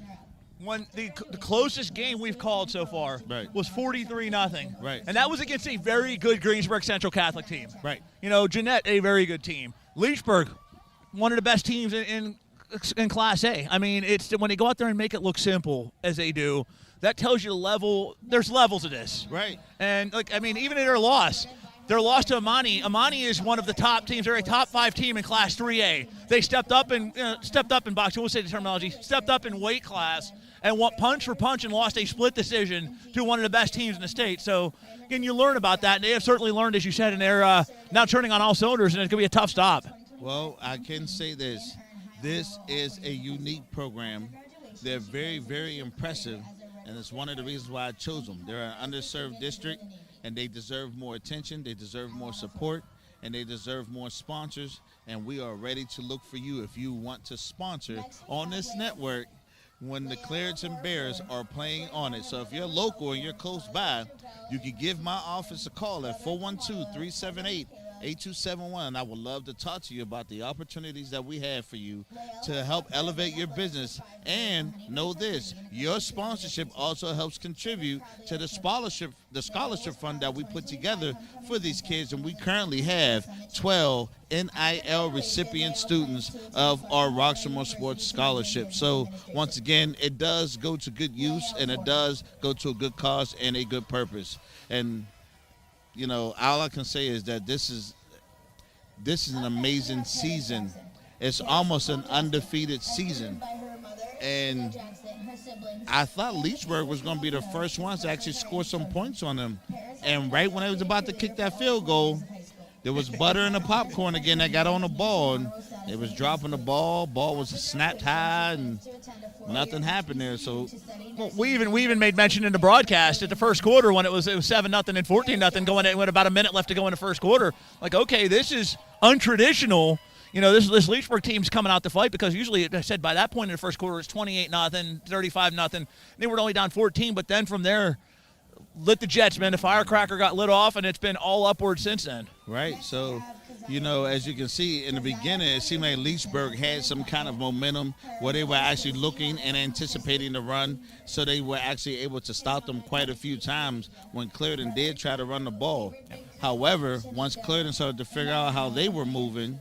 When the closest game we've called so far was 43-0. Right. And that was against a very good Greensburg Central Catholic team. Right. You know, Jeanette, a very good team. Leechburg, one of the best teams in Class A. I mean, it's when they go out there and make it look simple as they do, that tells you the level. There's levels of this. Right. And, even in their loss to Amani. Amani is one of the top teams. They're a top 5 team in Class 3A. They stepped up in boxing. We'll say the terminology. Stepped up in weight class and went punch for punch and lost a split decision to one of the best teams in the state. So, again, you learn about that. And they have certainly learned, as you said, and they're now turning on all cylinders, and it's going to be a tough stop. Well, I can say this. This is a unique program. They're very, very impressive. and it's one of the reasons why I chose them. They're an underserved district, and they deserve more attention, they deserve more support, and they deserve more sponsors, and we are ready to look for you if you want to sponsor on this network when the Clairton Bears are playing on it. So if you're local and you're close by, you can give my office a call at 412-378-8271, and I would love to talk to you about the opportunities that we have for you to help elevate your business. And know this, your sponsorship also helps contribute to the scholarship fund that we put together for these kids, and we currently have 12 NIL recipient students of our Roxamore Sports Scholarship. So once again, it does go to good use, and it does go to a good cause and a good purpose. And you know, all I can say is that this is an amazing season. It's almost an undefeated season. And I thought Leechburg was going to be the first ones to actually score some points on them. And right when I was about to kick that field goal, there was butter in the popcorn again that got on the ball. And it was dropping the ball. Ball was snapped high, and nothing happened there. So well, we even made mention in the broadcast at the first quarter when it was 7-0 and 14-0 going in, with about a minute left to go in the first quarter. Like, okay, this is untraditional. You know, this Leechburg team's coming out to fight, because usually, I said, by that point in the first quarter, it's 28-0, 35-0. They were only down 14, but then from there, lit the jets, man. The firecracker got lit off, and it's been all upward since then. Right. So, you know, as you can see in the beginning, it seemed like Leechburg had some kind of momentum where they were actually looking and anticipating the run, so they were actually able to stop them quite a few times when Clairton did try to run the ball. However, once Clairton started to figure out how they were moving,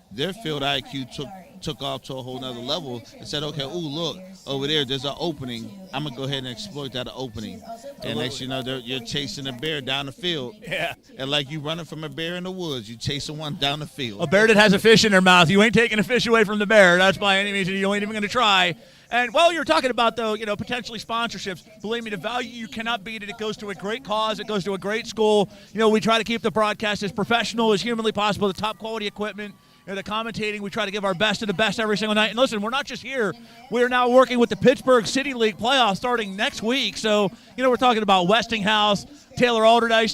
their field IQ took off to a whole nother level and said, okay, ooh, look, over there's an opening. I'm going to go ahead and exploit that opening. And next you know, you're chasing a bear down the field. Yeah. And like you running from a bear in the woods, you chasing one down the field. A bear that has a fish in their mouth, you ain't taking a fish away from the bear. That's by any means, and you ain't even going to try. And while you're talking about, though, you know, potentially sponsorships, believe me, the value, you cannot beat it. It goes to a great cause. It goes to a great school. You know, we try to keep the broadcast as professional as humanly possible, the top quality equipment. You know, the commentating, we try to give our best of the best every single night. And listen, we're not just here. We're now working with the Pittsburgh City League playoffs starting next week. So, you know, we're talking about Westinghouse, Taylor Alderdice.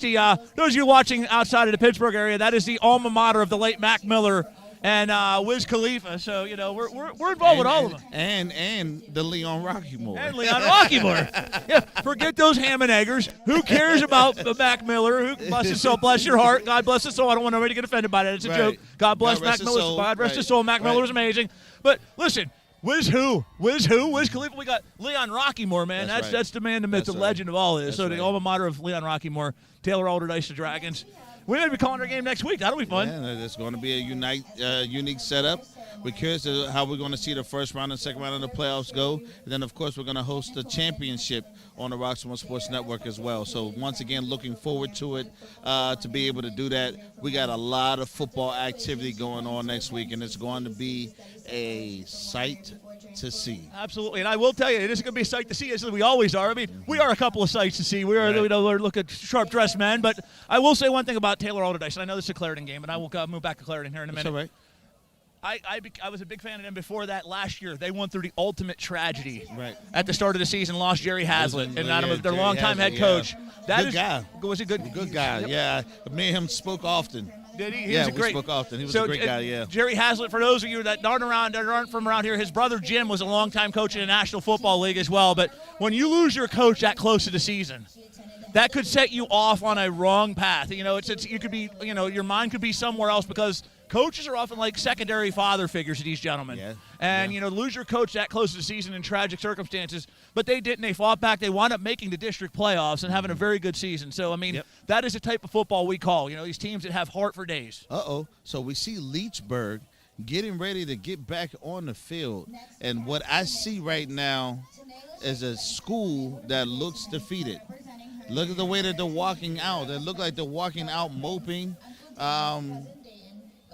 Those of you watching outside of the Pittsburgh area, that is the alma mater of the late Mac Miller and Wiz Khalifa. So, you know, we're involved with all of them. And the Leon Rockymore. And Leon Rockymore. Yeah, forget those ham and eggers. Who cares about Mac Miller? Who, bless his soul, bless your heart. God bless his soul. I don't want nobody to get offended by that. It's a joke. God bless Mac Miller. God rest his soul. Mac Miller was amazing. But listen, Wiz Khalifa. We got Leon Rockymore, man. That's the man, the myth, the legend of all this. So the alma mater of Leon Rockymore, Taylor Alderdice, the Dragons. We may be calling our game next week. That'll be fun. Yeah, it's going to be a unique setup. We're curious how we're going to see the first round and second round of the playoffs go. And then, of course, we're going to host the championship on the Roxamore Sports Network as well. So, once again, looking forward to it, to be able to do that. We got a lot of football activity going on next week, and it's going to be a sight to see. Absolutely. And I will tell you, it is going to be a sight to see, as we always are. I mean, we are a couple of sights to see. We're look at sharp-dressed men. But I will say one thing about Taylor Alderdice, and I know this is a Clairton game, and I will move back to Clairton here in a minute. That's all right. I was a big fan of them before that. Last year, they went through the ultimate tragedy. Right. At the start of the season, lost Jerry Hazlitt, their longtime head coach. Good guy. Was he good? Good guy, Yep. yeah. Me and him spoke often. Did he? We spoke often. He was a great guy, yeah. Jerry Hazlitt, for those of you that aren't from around here, his brother Jim was a longtime coach in the National Football League as well. But when you lose your coach that close to the season, that could set you off on a wrong path. You know, you could be, you know, your mind could be somewhere else, because coaches are often like secondary father figures to these gentlemen. Yeah. And, you know, lose your coach that close to the season in tragic circumstances. But they didn't. They fought back. They wound up making the district playoffs and having a very good season. So, I mean, that is the type of football we call, you know, these teams that have heart for days. So we see Leechburg getting ready to get back on the field. And what I see right now is a school that looks defeated. Look at the way that they're walking out. They look like they're walking out moping.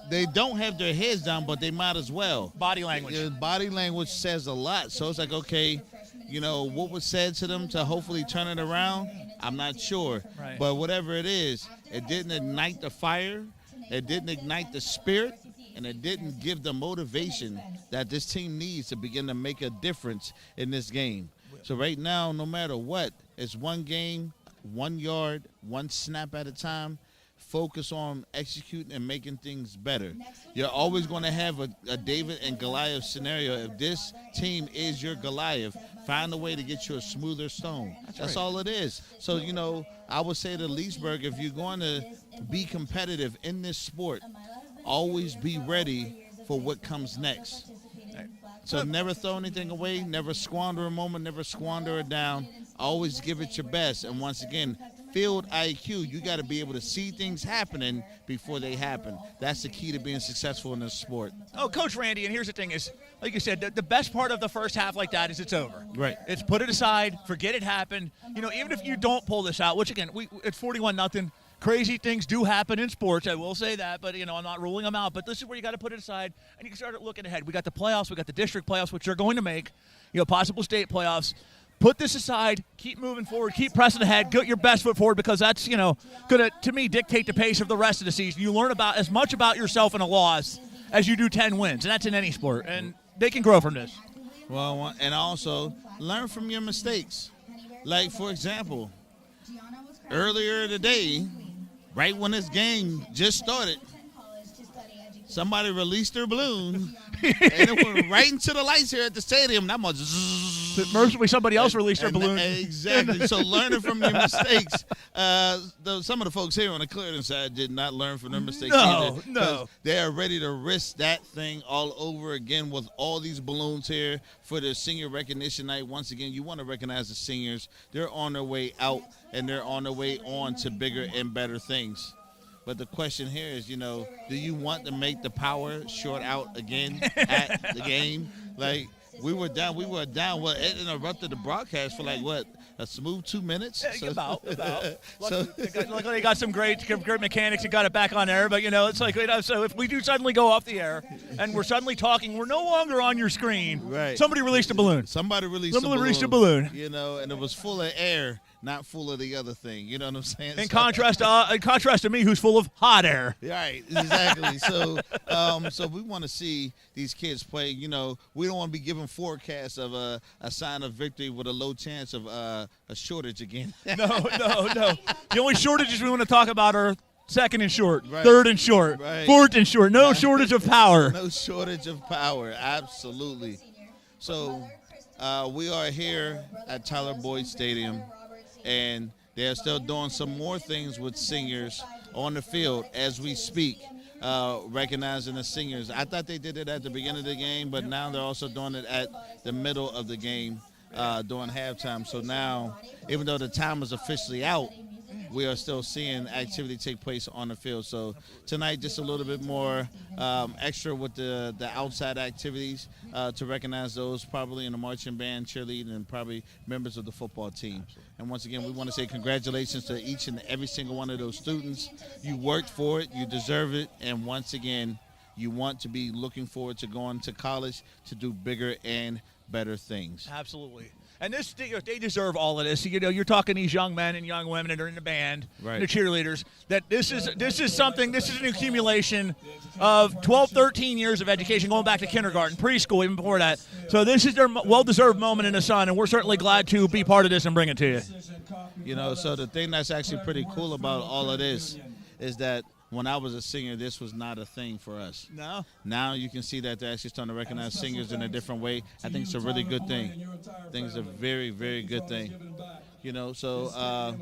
They don't have their heads down, but they might as well. Body language. Body language says a lot. So it's like, okay, you know, what was said to them to hopefully turn it around? I'm not sure. Right. But whatever it is, it didn't ignite the fire. It didn't ignite the spirit. And it didn't give the motivation that this team needs to begin to make a difference in this game. So right now, no matter what, it's one game, 1 yard, one snap at a time. Focus on executing and making things better. You're always going to have a David and Goliath scenario. If this team is your Goliath, find a way to get you a smoother stone. That's right. all it is. So, I would say to Leechburg, if you're going to be competitive in this sport, always be ready for what comes next. So never throw anything away, never squander a moment, never squander it down. Always give it your best. And once again, field IQ, you got to be able to see things happening before they happen. That's the key to being successful in this sport. Oh, Coach Randy, and here's the thing is, like you said, the best part of the first half like that is it's over. Right. It's put it aside, forget it happened. Even if you don't pull this out, which, again, it's 41-0. Crazy things do happen in sports, I will say that, but, I'm not ruling them out. But this is where you got to put it aside, and you can start looking ahead. We got the playoffs, we got the district playoffs, which you're going to make, possible state playoffs. Put this aside, keep moving forward, keep pressing ahead, get your best foot forward, because that's, going to, to me, dictate the pace of the rest of the season. You learn about as much about yourself in a loss as you do 10 wins, and that's in any sport, and they can grow from this. Well, and also learn from your mistakes. Like, for example, earlier today, right when this game just started, somebody released their balloon, and it went right into the lights here at the stadium. That much. Mercifully, somebody else released their balloon. Exactly. So learning from your mistakes. Some of the folks here on the Clairton side did not learn from their mistakes either. No. They are ready to risk that thing all over again with all these balloons here for the senior recognition night. Once again, you want to recognize the seniors. They're on their way out, and they're on their way on to bigger and better things. But the question here is, do you want to make the power short out again at the game? Like, we were down. Well, it interrupted the broadcast for a smooth 2 minutes? About. Luckily, they got some great mechanics and got it back on air. But, it's like, so if we do suddenly go off the air and we're suddenly talking, we're no longer on your screen. Right. Somebody released a balloon. Somebody released a balloon. And it was full of air, not full of the other thing. You know what I'm saying? In contrast to me, who's full of hot air. Right, exactly. So we want to see these kids play. We don't want to be giving forecasts of a sign of victory with a low chance of a shortage again. No. The only shortages we want to talk about are second and short, right. Third and short, right. Fourth and short. No shortage of power. No shortage of power, absolutely. So we are here at Tyler Boyd Stadium, and they're still doing some more things with seniors on the field as we speak, recognizing the seniors. I thought they did it at the beginning of the game, but now they're also doing it at the middle of the game during halftime. So now, even though the time is officially out, we are still seeing activity take place on the field. So tonight, just a little bit more extra with the outside activities to recognize those probably in the marching band, cheerleading, and probably members of the football team. And once again, we want to say congratulations to each and every single one of those students. You worked for it, you deserve it, and once again, you want to be looking forward to going to college to do bigger and better things. Absolutely. And they deserve all of this. You're talking these young men and young women that are in the band, right. The cheerleaders. That this is an accumulation of 12, 13 years of education, going back to kindergarten, preschool, even before that. So this is their well-deserved moment in the sun, and we're certainly glad to be part of this and bring it to you. So the thing that's actually pretty cool about all of this is that when I was a senior, this was not a thing for us. No. Now you can see that they're actually starting to recognize seniors in a different way. I think it's a really good thing. I think it's a very, very good thing. So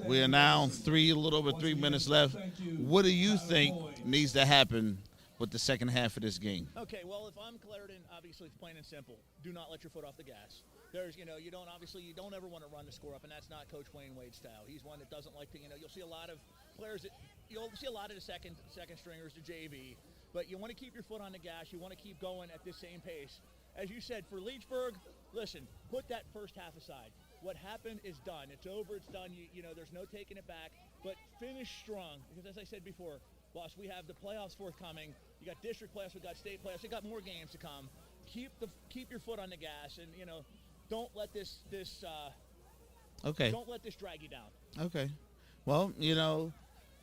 we are now a little over 3 minutes left. What do you think needs to happen with the second half of this game? Okay, well, if I'm Clairton, obviously it's plain and simple. Do not let your foot off the gas. There's, you don't ever want to run the score up, and that's not Coach Wayne Wade's style. He's one that doesn't like to, you'll see a lot of players you'll see a lot of the second stringers, the JV, but you want to keep your foot on the gas. You want to keep going at this same pace. As you said, for Leechburg, listen, put that first half aside. What happened is done. It's over. It's done. There's no taking it back. But finish strong, because as I said before, boss, we have the playoffs forthcoming. You got district playoffs. We got state playoffs. We got more games to come. Keep your foot on the gas, and don't let this okay. Don't let this drag you down. Okay. Well,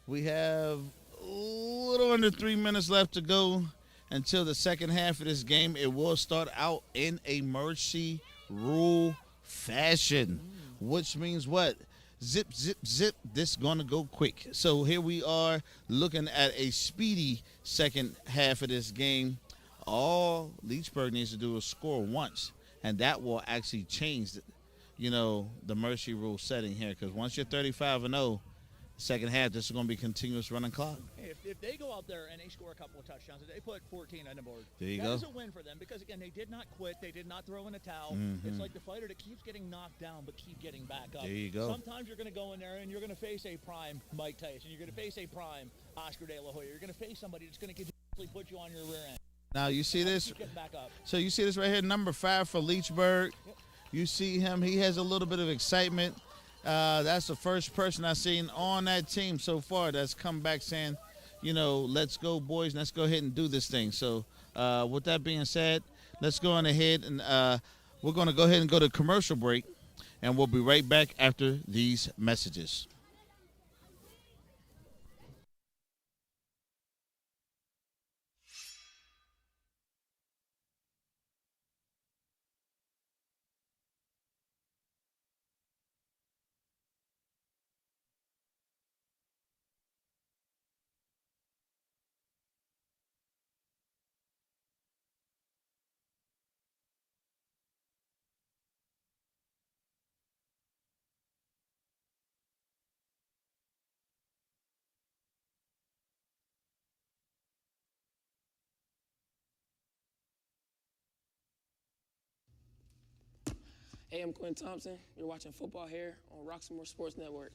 we have a little under 3 minutes left to go until the second half of this game. It will start out in a mercy rule fashion, which means what? Zip, zip, zip. This is going to go quick. So here we are looking at a speedy second half of this game. All Leechburg needs to do is score once, and that will actually change, the mercy rule setting here. Because once you're 35-0, second half, this is going to be continuous running clock. If they go out there and they score a couple of touchdowns, if they put 14 on the board, there you that go. is a win for them because, again, they did not quit. They did not throw in a towel. Mm-hmm. It's like the fighter that keeps getting knocked down but keep getting back up. There you go. Sometimes you're going to go in there and you're going to face a prime Mike Tyson. You're going to face a prime Oscar De La Hoya. You're going to face somebody that's going to continuously put you on your rear end. Now, you see this? Keep getting back up. So you see this right here, number 5 for Leechburg. Yep. You see him. He has a little bit of excitement. That's the first person I've seen on that team so far that's come back saying, let's go, boys. Let's go ahead and do this thing. So with that being said, let's go on ahead and we're going to go ahead and go to commercial break, and we'll be right back after these messages. Hey, I'm Quinn Thompson. You're watching football here on Roxamore Sports Network.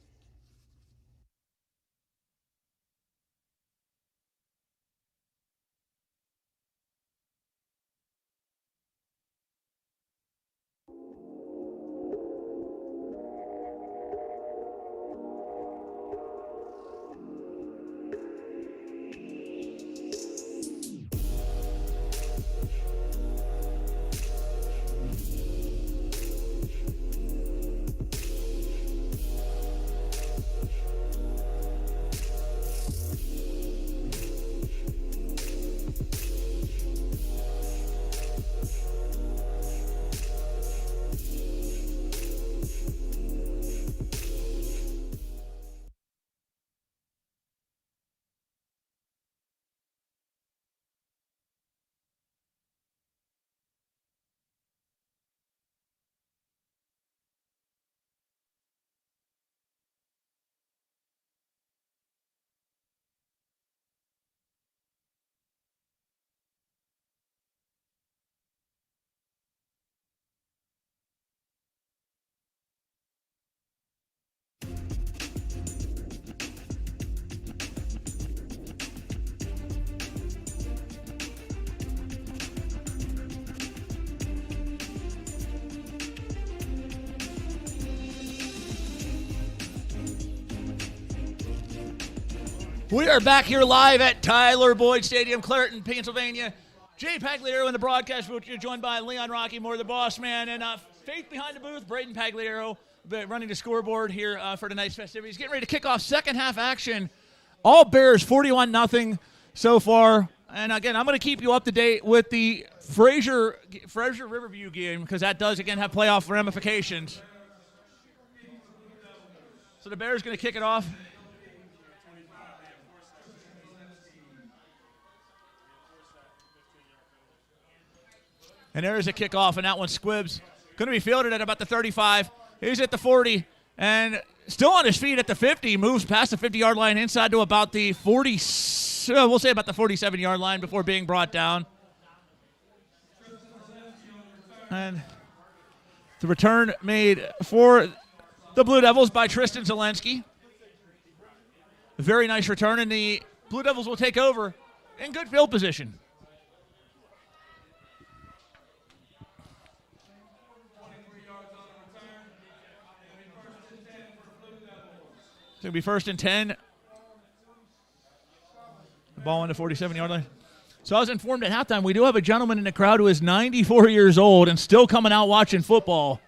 We are back here live at Tyler Boyd Stadium, Clairton, Pennsylvania. Jay Pagliaro in the broadcast booth. You're joined by Leon Rockymore, the boss man, and Faith behind the booth, Braden Pagliaro, running the scoreboard here for tonight's festivities. Getting ready to kick off second half action. All Bears 41-0 so far. And again, I'm going to keep you up to date with the Fraser Riverview game because that does again have playoff ramifications. So the Bears going to kick it off. And there's a kickoff, and that one Squibbs going to be fielded at about the 35. He's at the 40, and still on his feet at the 50. Moves past the 50-yard line inside to about the 40. We'll say about the 47-yard line before being brought down. And the return made for the Blue Devils by Tristan Zelensky. A very nice return, and the Blue Devils will take over in good field position. It's going to be 1st and 10. The ball on the 47-yard line. So I was informed at halftime we do have a gentleman in the crowd who is 94 years old and still coming out watching football.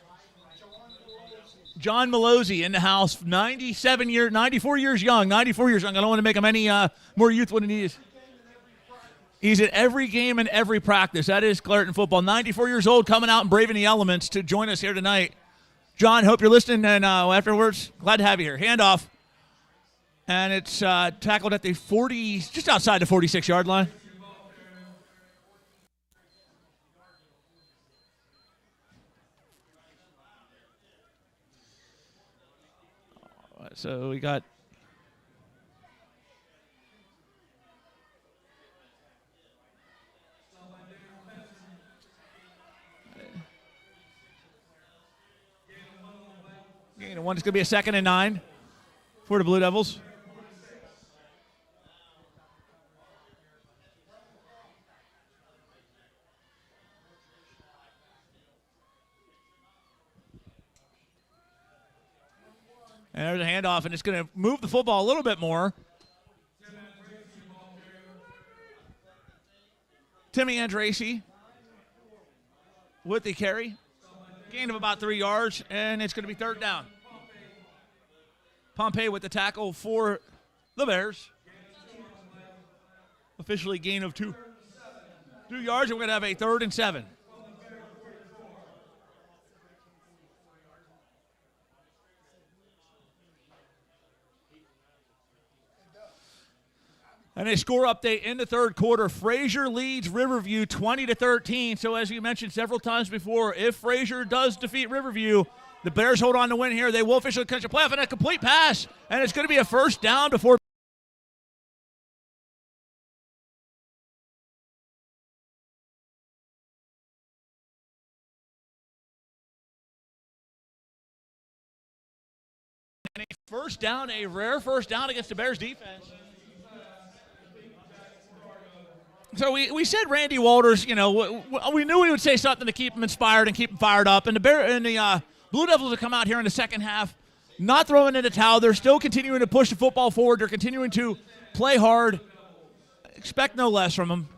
John Malozzi in the house, 94 years young. I don't want to make him any more youthful than he is. He's at every game and every practice. That is Clairton football. 94 years old, coming out and braving the elements to join us here tonight John, hope you're listening, and afterwards, glad to have you here. Handoff, and it's tackled at the 40, just outside the 46-yard line. So we got gain of 1. It's going to be a 2nd and 9 for the Blue Devils. And there's a handoff, and it's going to move the football a little bit more. Timmy Andracey with the carry. Gain of about 3 yards, and it's going to be 3rd down. Pompey with the tackle for the Bears. Officially gain of 2 yards, and we're going to have a 3rd and 7. And a score update in the 3rd quarter. Fraser leads Riverview 20-13. So as you mentioned several times before, if Fraser does defeat Riverview, the Bears hold on to win here. They will officially clinch a playoff, and a complete pass. And it's going to be a 1st down before and a 1st down, a rare 1st down against the Bears defense. So we said Randy Walters, we knew he would say something to keep him inspired and keep him fired up. And the Blue Devils have come out here in the second half, not throwing in the towel. They're still continuing to push the football forward. They're continuing to play hard. Expect no less from them.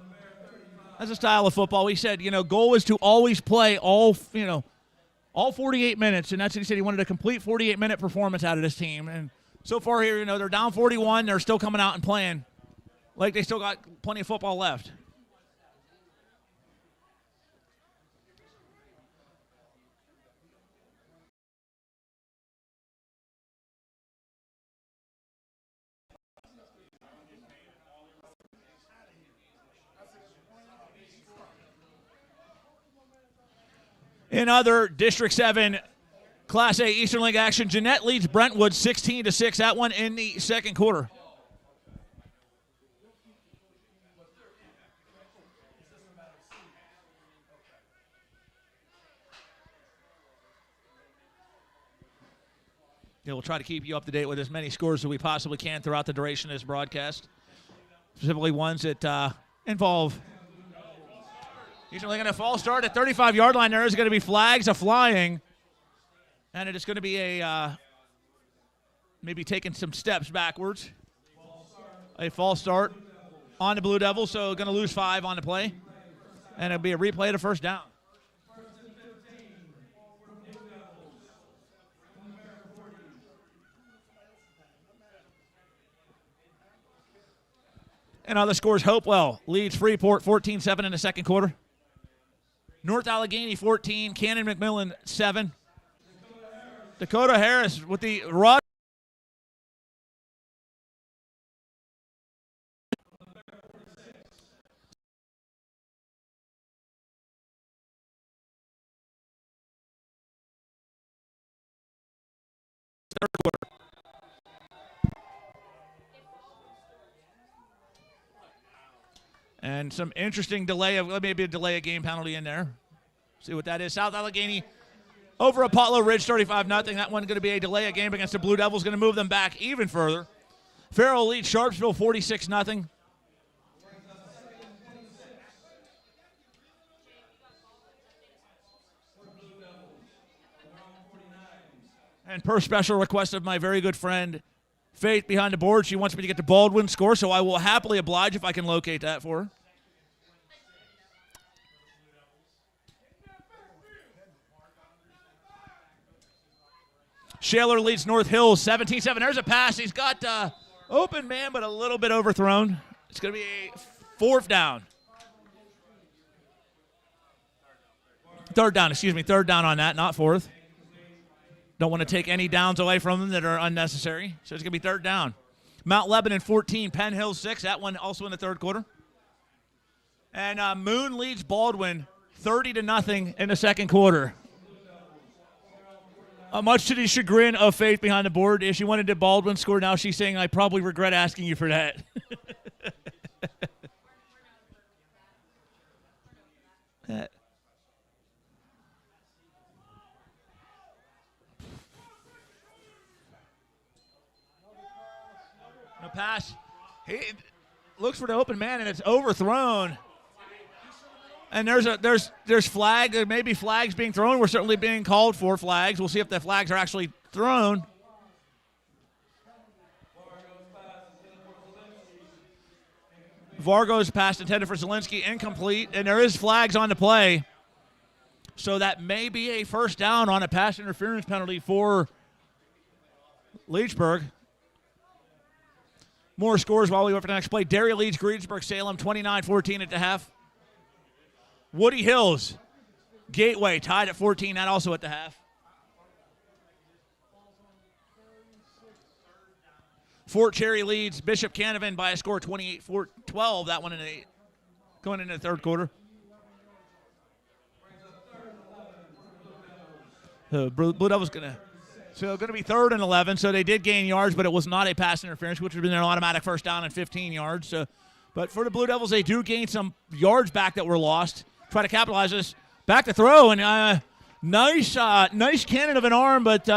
That's a style of football. We said, goal is to always play all 48 minutes. And that's what he said. He wanted a complete 48-minute performance out of this team. And so far here, they're down 41. They're still coming out and playing like they still got plenty of football left. In other District 7 Class A Eastern League action, Jeanette leads Brentwood 16-6. That one in the 2nd quarter. We'll try to keep you up to date with as many scores as we possibly can throughout the duration of this broadcast, specifically ones that involve. Usually going to false start at 35-yard line. There is going to be flags a-flying, and it is going to be a maybe taking some steps backwards. A false start on the Blue Devils, so going to lose 5 on the play, and it'll be a replay of the 1st down. And other scores, Hopewell leads Freeport 14-7 in the 2nd quarter. North Allegheny 14, Cannon McMillan 7. Dakota Harris with the rush. Third quarter. And some interesting maybe a delay of game penalty in there. See what that is. South Allegheny over Apollo Ridge 35-0. That one's going to be a delay of game against the Blue Devils. Going to move them back even further. Farrell leads Sharpsville 46-0. And per special request of my very good friend Faith behind the board, she wants me to get the Baldwin score, so I will happily oblige if I can locate that for her. Shaler leads North Hills 17-7. There's a pass. He's got open man, but a little bit overthrown. It's going to be a 4th down. Third down on that, not 4th. Don't want to take any downs away from them that are unnecessary. So it's going to be third down. Mount Lebanon 14, Penn Hill 6. That one also in the third quarter. And Moon leads Baldwin 30-0 in the second quarter. Much to the chagrin of Faith behind the board. If she wanted to Baldwin score, now she's saying, I probably regret asking you for that. No pass. He looks for the open man, and it's overthrown. And there's flag. There may be flags being thrown. We're certainly being called for flags. We'll see if the flags are actually thrown. Vargo's pass intended for Zielinski, incomplete, and there is flags on the play. So that may be a first down on a pass interference penalty for Leechburg. More scores while we wait for the next play. Derry leads Greensburg-Salem 29-14 at the half. Woody Hills, Gateway tied at 14, that also at the half. Fort Cherry leads Bishop Canavan by a score 28-12. That one going into the third quarter. The Blue Devils going to be third and 11. So they did gain yards, but it was not a pass interference, which would have been an automatic first down and 15 yards. But for the Blue Devils, they do gain some yards back that were lost. Try to capitalize this. Back to throw, and nice cannon of an arm, but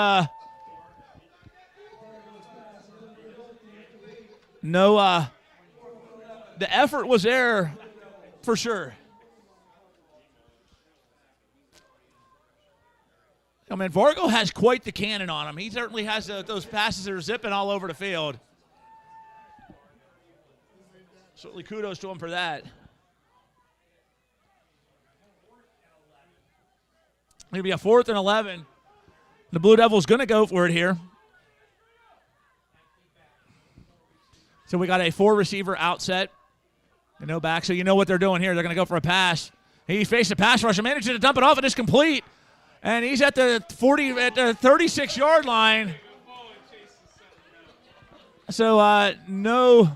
no. The effort was there for sure. I mean, Vargo has quite the cannon on him. He certainly has those passes that are zipping all over the field. Certainly kudos to him for that. Maybe a 4th and 11. The Blue Devils going to go for it here. So we got a 4-receiver outset. No back, so you know what they're doing here. They're going to go for a pass. He faced a pass rush and managed to dump it off, and it's complete. And he's at the 36-yard line. So no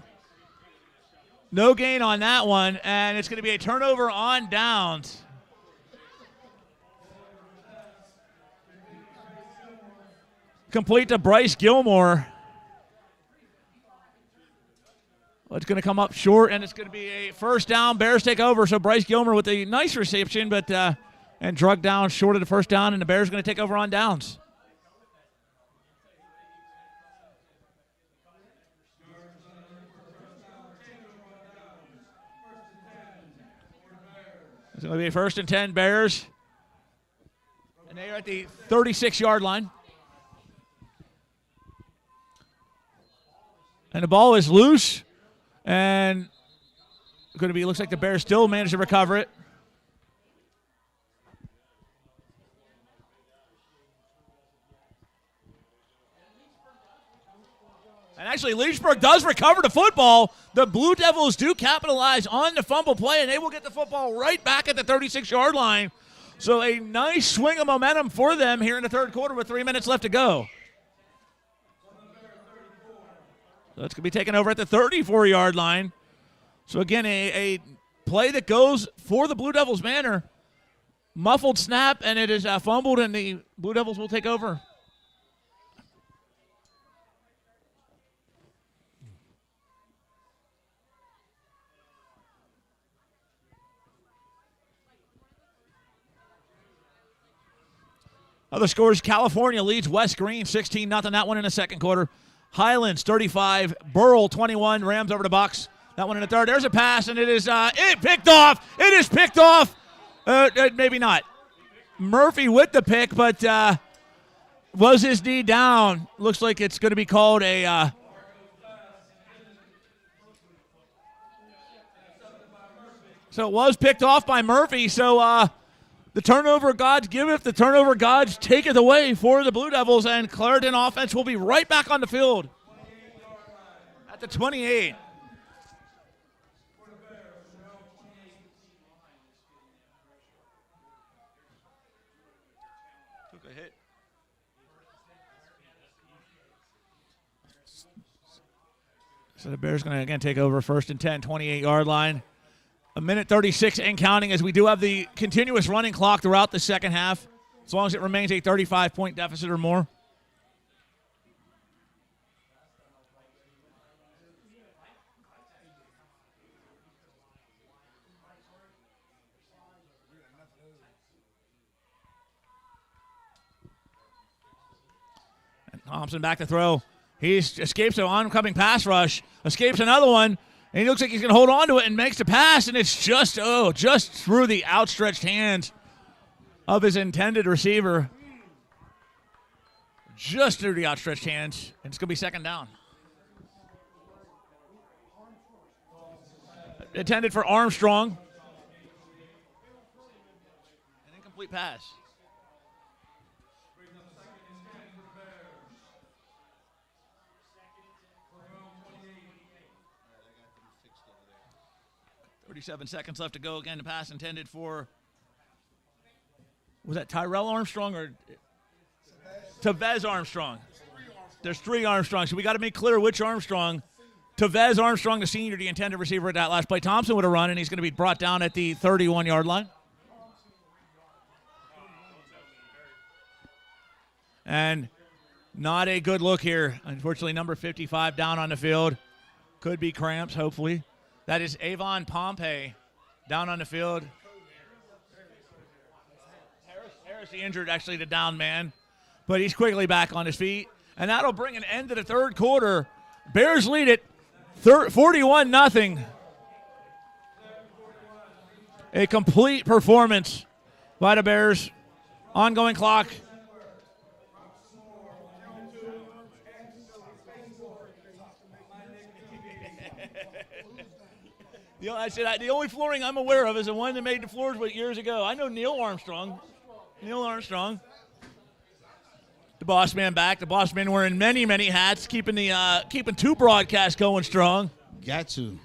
gain on that one, and it's going to be a turnover on downs. Complete to Bryce Gilmore. Well, it's going to come up short, and it's going to be a first down. Bears take over, so Bryce Gilmore with a nice reception, but and drug down short of the first down, and the Bears are going to take over on downs. It's going to be a 1st and 10 Bears, and they are at the 36-yard line. And the ball is loose, and going to be, looks like the Bears still managed to recover it. And actually, Leechburg does recover the football. The Blue Devils do capitalize on the fumble play, and they will get the football right back at the 36-yard line. So a nice swing of momentum for them here in the third quarter with 3 minutes left to go. So it's going to be taken over at the 34-yard line. So, again, a play that goes for the Blue Devils' manner. Muffled snap, and it is fumbled, and the Blue Devils will take over. Other scores, California leads West Green 16-0. That one in the second quarter. Highlands 35, Burrell 21, Rams over the Bucks. That one in the third. There's a pass, and it is picked off. It is picked off. Maybe not. Murphy with the pick, but was his knee down? Looks like it's going to be called a so it was picked off by Murphy. So the turnover gods giveth, the turnover gods take it away for the Blue Devils, and Clairton offense will be right back on the field at the 28. Took a hit. So the Bears going to, again, take over 1st and 10, 28-yard line. 1:36 and counting, as we do have the continuous running clock throughout the second half, as long as it remains a 35-point deficit or more. And Thompson back to throw. He escapes an oncoming pass rush, escapes another one, and he looks like he's going to hold on to it and makes the pass, and it's just through the outstretched hands of his intended receiver. Just through the outstretched hands, and it's going to be second down. Intended for Armstrong. An incomplete pass. .37 seconds left to go. Again, the pass intended for, was that Tyrell Armstrong or Tavez Armstrong? There's 3 Armstrongs, so we got to make clear which Armstrong. Tavez Armstrong, the senior, the intended receiver at that last play. Thompson would have run, and he's going to be brought down at the 31-yard line. And not a good look here. Unfortunately, number 55 down on the field. Could be cramps, hopefully. That is Avon Pompey down on the field. Harris the injured, actually, the down man. But he's quickly back on his feet. And that'll bring an end to the third quarter. Bears lead it 41-0. A complete performance by the Bears. Ongoing clock. The only flooring I'm aware of is the one that made the floors years ago. I know Neil Armstrong. The boss man back. The boss man wearing many, many hats, keeping 2 broadcasts going strong. Got to.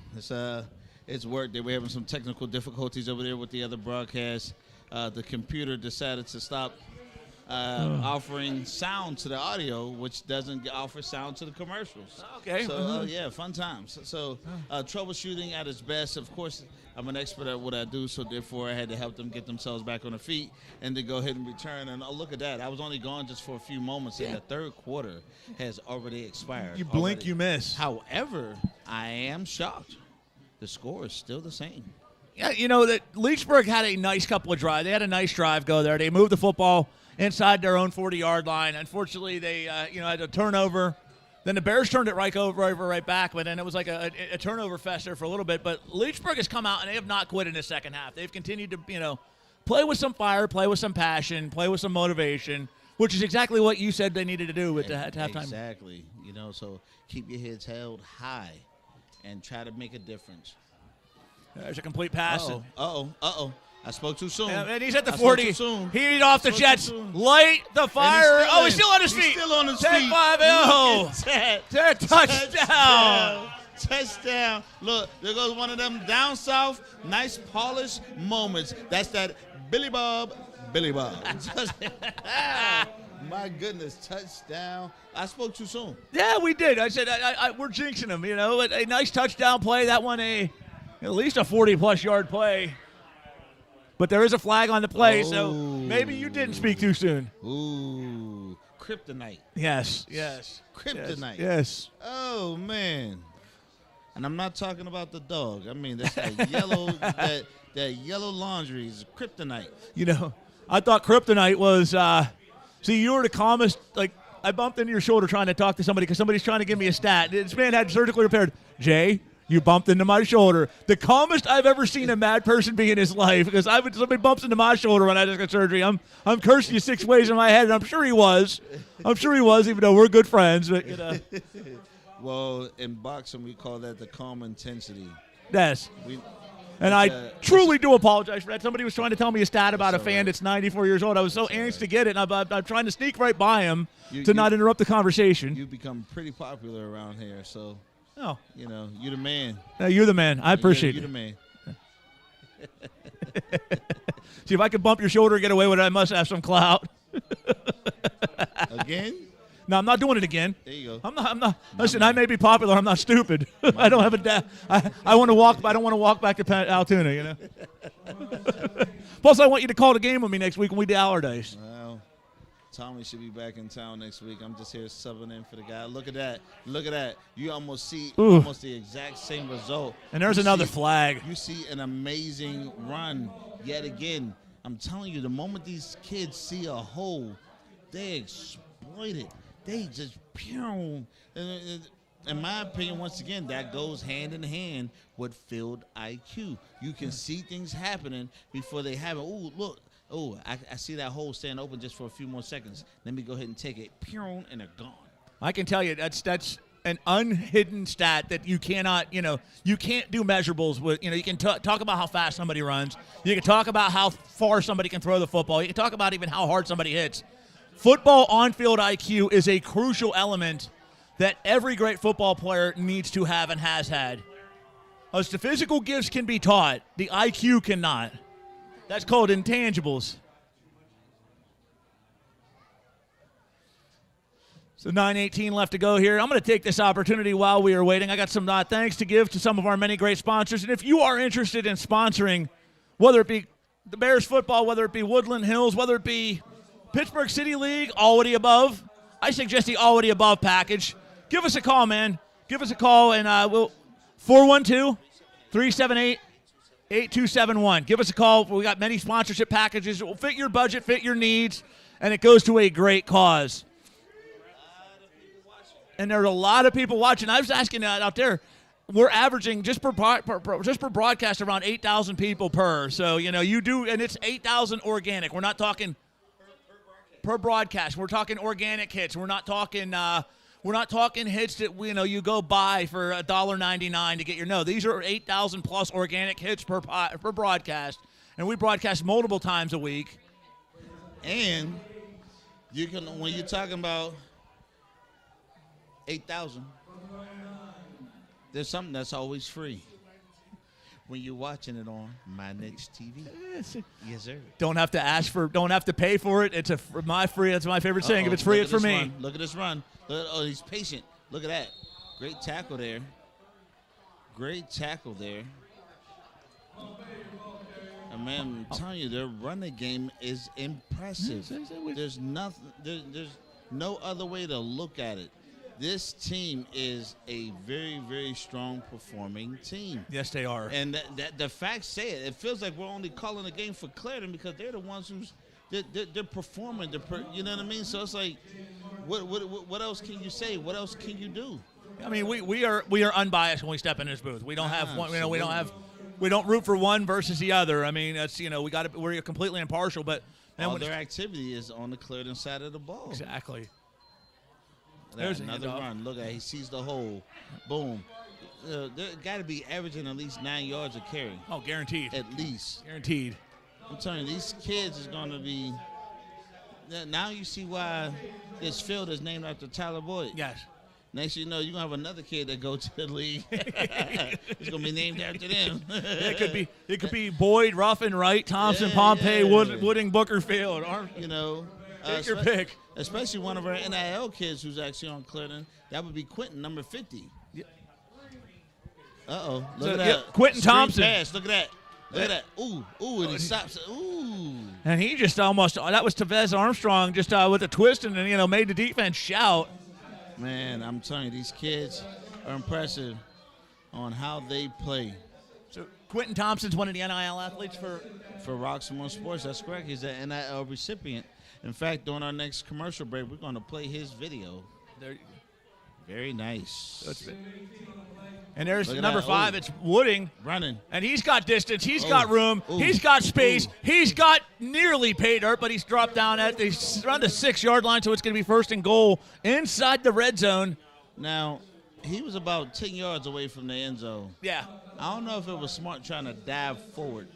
It's work. They were having some technical difficulties over there with the other broadcast. The computer decided to stop offering sound to the audio, which doesn't offer sound to the commercials. Okay. So, yeah, fun times. So, troubleshooting at its best. Of course, I'm an expert at what I do, so therefore I had to help them get themselves back on their feet and to go ahead and return. And look at that. I was only gone just for a few moments, and the third quarter has already expired. You blink, you miss. However, I am shocked. The score is still the same. Yeah, that Leechburg had a nice couple of drives. They had a nice drive go there. They moved the football inside their own 40-yard line. Unfortunately, they had a turnover. Then the Bears turned it right back, but then it was like a turnover fest there for a little bit. But Leechburg has come out, and they have not quit in the second half. They've continued to, play with some fire, play with some passion, play with some motivation, which is exactly what you said they needed to do at halftime. Exactly. So keep your heads held high and try to make a difference. There's a complete pass. Uh-oh. I spoke too soon. And he's at the 40. Heat off the Jets. Touchdown. Light the fire. He's still on his feet. Still on his 10-5. Touchdown. Touchdown. Look, there goes one of them down south, nice polished moments. That's that Billy Bob. My goodness, touchdown. I spoke too soon. Yeah, we did. I said we're jinxing him, A nice touchdown play. That one at least a 40-plus yard play. But there is a flag on the play, so maybe you didn't speak too soon. Ooh, kryptonite. Yes. Kryptonite. Yes. Oh, man. And I'm not talking about the dog. I mean, that's that yellow, that yellow laundry is kryptonite. I thought kryptonite was, you were the calmest, I bumped into your shoulder trying to talk to somebody because somebody's trying to give me a stat. This man had surgically repaired. Jay, you bumped into my shoulder. The calmest I've ever seen a mad person be in his life, because somebody bumps into my shoulder when I just got surgery. I'm cursing you 6 ways in my head, and I'm sure he was, even though we're good friends. But Well, in boxing, we call that the calm intensity. Yes. And I truly do apologize for that. Somebody was trying to tell me a stat about a fan that's 94 years old. I was so anxious to get it, and I'm trying to sneak right by him to not interrupt the conversation. You've become pretty popular around here, so... Oh. You're the man. You're the man. I appreciate it. You're the man. See, if I could bump your shoulder and get away with it, I must have some clout. Again? No, I'm not doing it again. There you go. I'm not. Listen, I may be popular. I'm not stupid. I don't have a I want to walk. I don't want to walk back to Altoona. You know. Plus, I want you to call the game with me next week when we do Allardyce. Well, Tommy should be back in town next week. I'm just here subbing in for the guy. Look at that. Look at that. You almost see almost the exact same result. And there's another flag. You see an amazing run yet again. I'm telling you, the moment these kids see a hole, they exploit it. They just in my opinion, once again, that goes hand in hand with field IQ. You can see things happening before they happen. Oh, look. Oh, I see that hole staying open just for a few more seconds. Let me go ahead and take it. And they're gone. I can tell you that's an unhidden stat that you cannot, you can't do measurables with. You can talk about how fast somebody runs. You can talk about how far somebody can throw the football. You can talk about even how hard somebody hits. Football on-field IQ is a crucial element that every great football player needs to have and has had. As the physical gifts can be taught, the IQ cannot. That's called intangibles. So 9:18 left to go here. I'm going to take this opportunity while we are waiting. I got some thanks to give to some of our many great sponsors. And if you are interested in sponsoring, whether it be the Bears football, whether it be Woodland Hills, whether it be Pittsburgh City League, all of the above, I suggest the all of the above package. Give us a call, man. Give us a call, and we'll 412-378-8271. Give us a call. We got many sponsorship packages. It will fit your budget, fit your needs, and it goes to a great cause. And there's a lot of people watching. I was asking out there, we're averaging just per broadcast around 8,000 people per. So, you do, and it's 8,000 organic. We're not talking per broadcast. We're talking organic hits. We're not talking hits that you go buy for $1.99 to get your. No, these are 8,000 plus organic hits per broadcast, and we broadcast multiple times a week. And you can, when you're talking about 8,000, there's something that's always free when you're watching it on My Niche TV. Yes, sir. Don't have to pay for it. It's my free. That's my favorite saying. If it's free, it's for me. Look at this run. Oh, he's patient. Look at that. Great tackle there. And man, I'm telling you, their running game is impressive. There's nothing. There's no other way to look at it. This team is a very, very strong performing team. Yes, they are. And the facts say it. It feels like we're only calling the game for Clairton because they're the ones they're performing. You know what I mean? So it's like, what else can you say? What else can you do? I mean, we are unbiased when we step in this booth. We don't have one. We don't root for one versus the other. I mean, that's we're completely impartial. But all their activity is on the Clairton side of the ball. Exactly. There's another run. Look at it. He sees the hole. Boom. They got to be averaging at least 9 yards of carry. Oh, guaranteed. At least. Guaranteed. I'm telling you, these kids is going to be. Now you see why this field is named after Tyler Boyd. Yes. Next thing you know, you're going to have another kid that goes to the league. It's going to be named after them. It could be Boyd, Ruffin, Wright, Thompson, Pompey, Wooding, Booker Field. Take your pick. Especially one of our NIL kids who's actually on Clairton. That would be Quentin, number 50. Yeah. Uh-oh. Look at that. Quentin Thompson. Pass. Look at that. Look at that. Ooh, and he stops. Ooh. And he just that was Tavez Armstrong just with a twist and made the defense shout. Man, I'm telling you, these kids are impressive on how they play. So Quentin Thompson's one of the NIL athletes for Roxamore Sports. That's correct. He's an NIL recipient. In fact, during our next commercial break, we're going to play his video. Very nice. And there's number 5. It's Wooding. Running. And he's got distance. He's got room. He's got space. He's got nearly pay dirt, but he's dropped down around the 6-yard line, so it's going to be first and goal inside the red zone. Now, he was about 10 yards away from the end zone. Yeah. I don't know if it was smart trying to dive forward.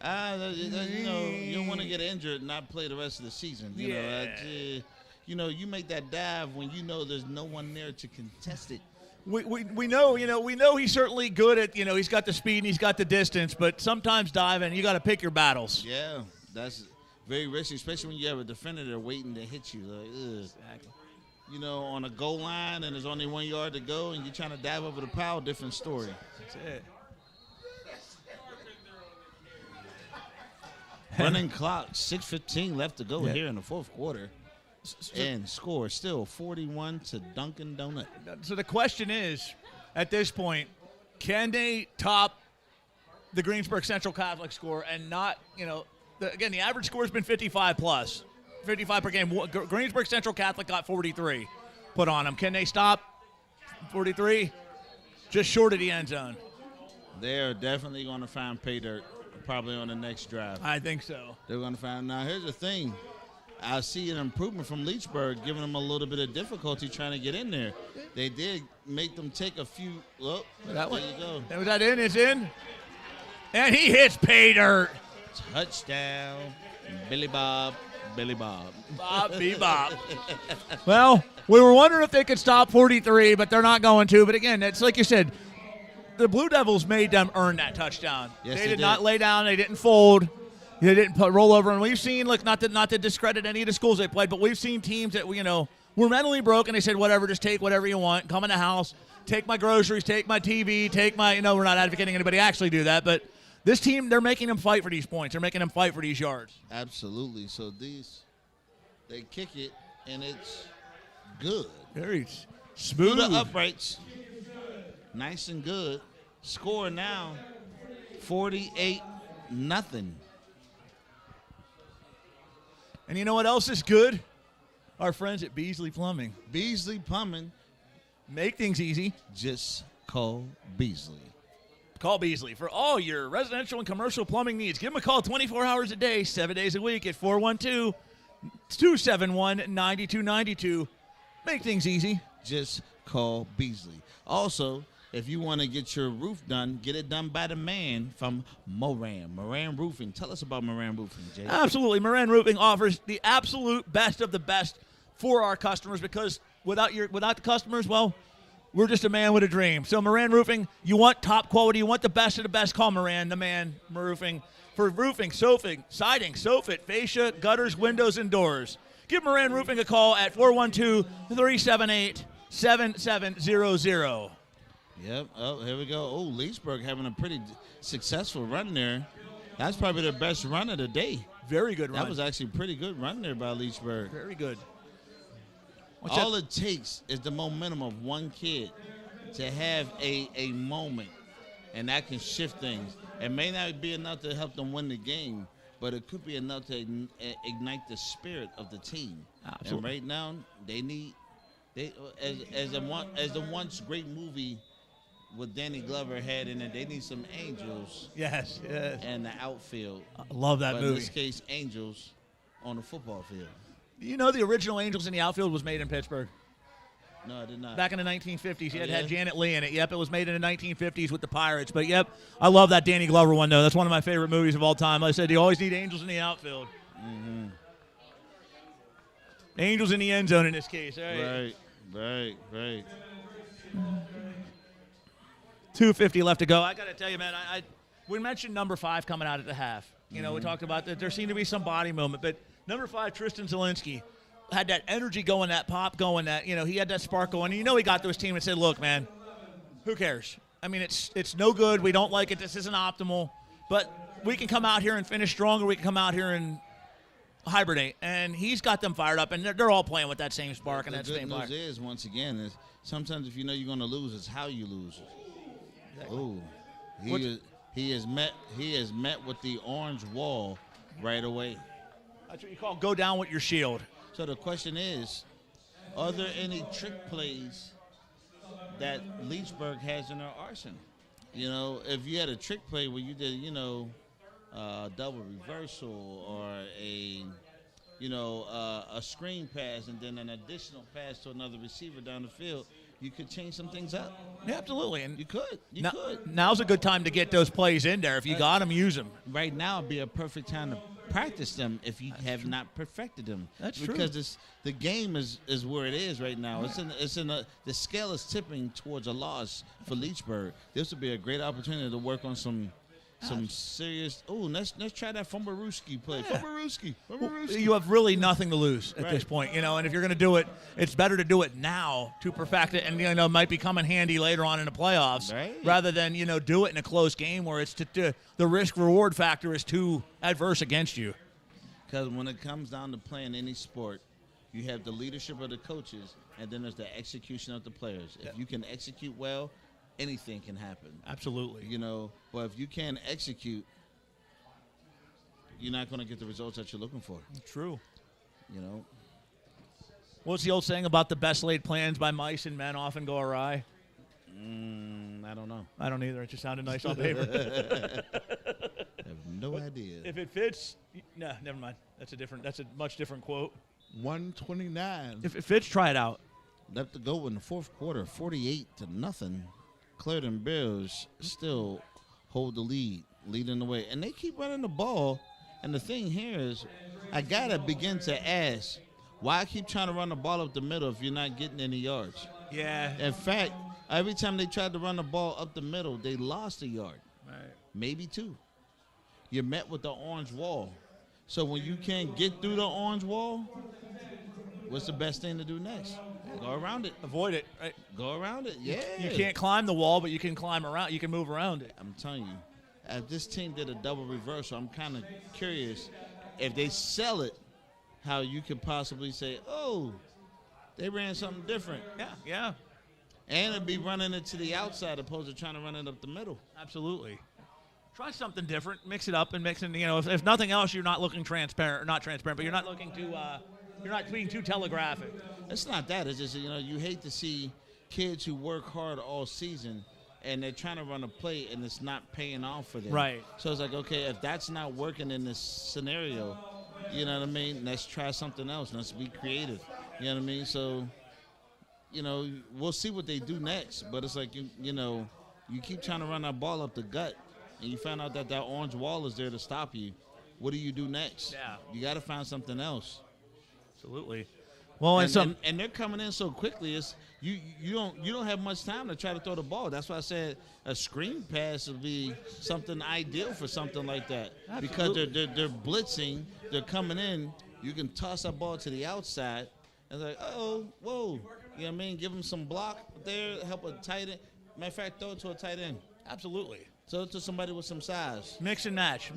You don't want to get injured and not play the rest of the season. You make that dive when you know there's no one there to contest it. We know he's certainly good at, he's got the speed and he's got the distance, but sometimes diving, you got to pick your battles. Yeah, that's very risky, especially when you have a defender there waiting to hit you. Exactly. you know, on a goal line and there's only 1 yard to go and you're trying to dive over the pile, different story. That's it. Running clock, 6:15 left to go here in the fourth quarter. And score still 41 to Dunkin' Donut. So the question is, at this point, can they top the Greensburg Central Catholic score and not, you know, again, the average score has been 55 plus, 55 per game. Greensburg Central Catholic got 43 put on them. Can they stop 43? Just short of the end zone. They're definitely going to find pay dirt probably on the next drive. I think so. They're going to find. Now, here's the thing. I see an improvement from Leechburg, giving them a little bit of difficulty trying to get in there. They did make them take a few. Look, that there you go. Was that in? It's in. And he hits pay dirt. Touchdown. Billy Bob. Billy Bob. Bobby Bob. Well, we were wondering if they could stop 43, but they're not going to. But again, it's like you said, the Blue Devils made them earn that touchdown. Yes, they did not lay down. They didn't fold. They didn't roll over. And we've seen, look, not to discredit any of the schools they played, but we've seen teams that, you know, were mentally broken. They said, whatever, just take whatever you want. Come in the house, take my groceries, take my TV, take my, you know, we're not advocating anybody actually do that, but this team, they're making them fight for these points. They're making them fight for these yards. Absolutely. So they kick it, and it's good. Very smooth. Through the uprights. Nice and good. Score now, 48-0. And you know what else is good? Our friends at Beasley Plumbing. Beasley Plumbing. Make things easy. Just call Beasley. Call Beasley for all your residential and commercial plumbing needs. Give them a call 24 hours a day, 7 days a week at 412-271-9292. Make things easy. Just call Beasley. Also, if you want to get your roof done, get it done by the man from Moran. Moran Roofing. Tell us about Moran Roofing, Jay. Absolutely. Moran Roofing offers the absolute best of the best for our customers because without the customers, well, we're just a man with a dream. So Moran Roofing, you want top quality, you want the best of the best, call Moran, the man, Roofing. For roofing, soffing, siding, soffit, fascia, gutters, windows, and doors. Give Moran Roofing a call at 412-378-7700. Yep. Oh, here we go. Oh, Leechburg having a pretty successful run there. That's probably their best run of the day. Very good run. That was actually a pretty good run there by Leechburg. Very good. All it takes is the momentum of one kid to have a moment, and that can shift things. It may not be enough to help them win the game, but it could be enough to ignite the spirit of the team. Absolutely. And right now, as the once great movie with Danny Glover had in it, they need some angels. Yes. And the outfield. I love that movie. In this case, angels on the football field. You know the original Angels in the Outfield was made in Pittsburgh. No, I did not. Back in the 1950s. It yeah? had Janet Leigh in it. Yep, it was made in the 1950s with the Pirates. But, yep, I love that Danny Glover one, though. That's one of my favorite movies of all time. Like I said, you always need angels in the outfield. Mm-hmm. Angels in the end zone in this case. Right. 2:50 left to go. I got to tell you, man, we mentioned number 5 coming out at the half. You know, we talked about that. There seemed to be some body movement. But number 5, Tristan Zielinski, had that energy going, that pop going, that, you know, he had that spark going. And you know he got to his team and said, look, man, who cares? I mean, it's no good. We don't like it. This isn't optimal. But we can come out here and finish strong, or we can come out here and hibernate. And he's got them fired up, and they're all playing with that same spark and that same fire. The good news is, once again, is sometimes if you know you're going to lose, it's how you lose. Oh, he has met with the orange wall right away. That's what you call go down with your shield. So the question is, are there any trick plays that Leechburg has in their arsenal? You know, if you had a trick play where you did, you know, double reversal or a screen pass and then an additional pass to another receiver down the field, you could change some things up. Yeah, absolutely. And you could. Now's a good time to get those plays in there. If you got them, use them. Right now would be a perfect time to practice them if you have not perfected them. That's true. Because the game is where it is right now. The scale is tipping towards a loss for Leechburg. This would be a great opportunity to work on some some serious. Oh, let's try that Fumbarooski play. Fumbarooski. You have really nothing to lose at Right. this point, and if you're going to do it, it's better to do it now to perfect it, and it might become in handy later on in the playoffs, Right. rather than do it in a close game where it's the risk reward factor is too adverse against you. Because when it comes down to playing any sport, you have the leadership of the coaches, and then there's the execution of the players. If you can execute well, anything can happen. Absolutely. But if you can't execute, you're not going to get the results that you're looking for. True. What's the old saying about the best laid plans by mice and men often go awry? I don't know. I don't either. It just sounded nice on paper. I have no idea. If it fits, no, never mind. That's a much different quote. 129. If it fits, try it out. Left to go in the fourth quarter, 48-0. Clairton Bears still hold the lead, leading the way. And they keep running the ball. And the thing here is, I got to begin to ask, why keep trying to run the ball up the middle if you're not getting any yards? Yeah. In fact, every time they tried to run the ball up the middle, they lost a yard. Right. Maybe two. You're met with the orange wall. So when you can't get through the orange wall, what's the best thing to do next? Go around it. Avoid it. Right? Go around it. Yeah. You can't climb the wall, but you can climb around. You can move around it. I'm telling you, if this team did a double reversal, I'm kind of curious if they sell it, how you could possibly say, oh, they ran something different. Yeah. And it'd be running it to the outside opposed to trying to run it up the middle. Absolutely. Try something different. Mix it up and mix it. If nothing else, you're not looking transparent, or not transparent, but you're not looking to, you're not being too telegraphic. It's not that. It's just, you hate to see kids who work hard all season and they're trying to run a play and it's not paying off for them. Right. So it's like, okay, if that's not working in this scenario, you know what I mean? Let's try something else. Let's be creative. You know what I mean? So, we'll see what they do next. But it's like, you keep trying to run that ball up the gut and you find out that orange wall is there to stop you. What do you do next? Yeah. You got to find something else. Absolutely. Well, and they're coming in so quickly. It's you don't have much time to try to throw the ball. That's why I said a screen pass would be something ideal for something like that. Absolutely. Because they're blitzing, they're coming in. You can toss that ball to the outside. And it's like, whoa, you know what I mean? Give them some block there, help a tight end. Matter of fact, throw it to a tight end. Absolutely. Throw it to somebody with some size. Mix and match.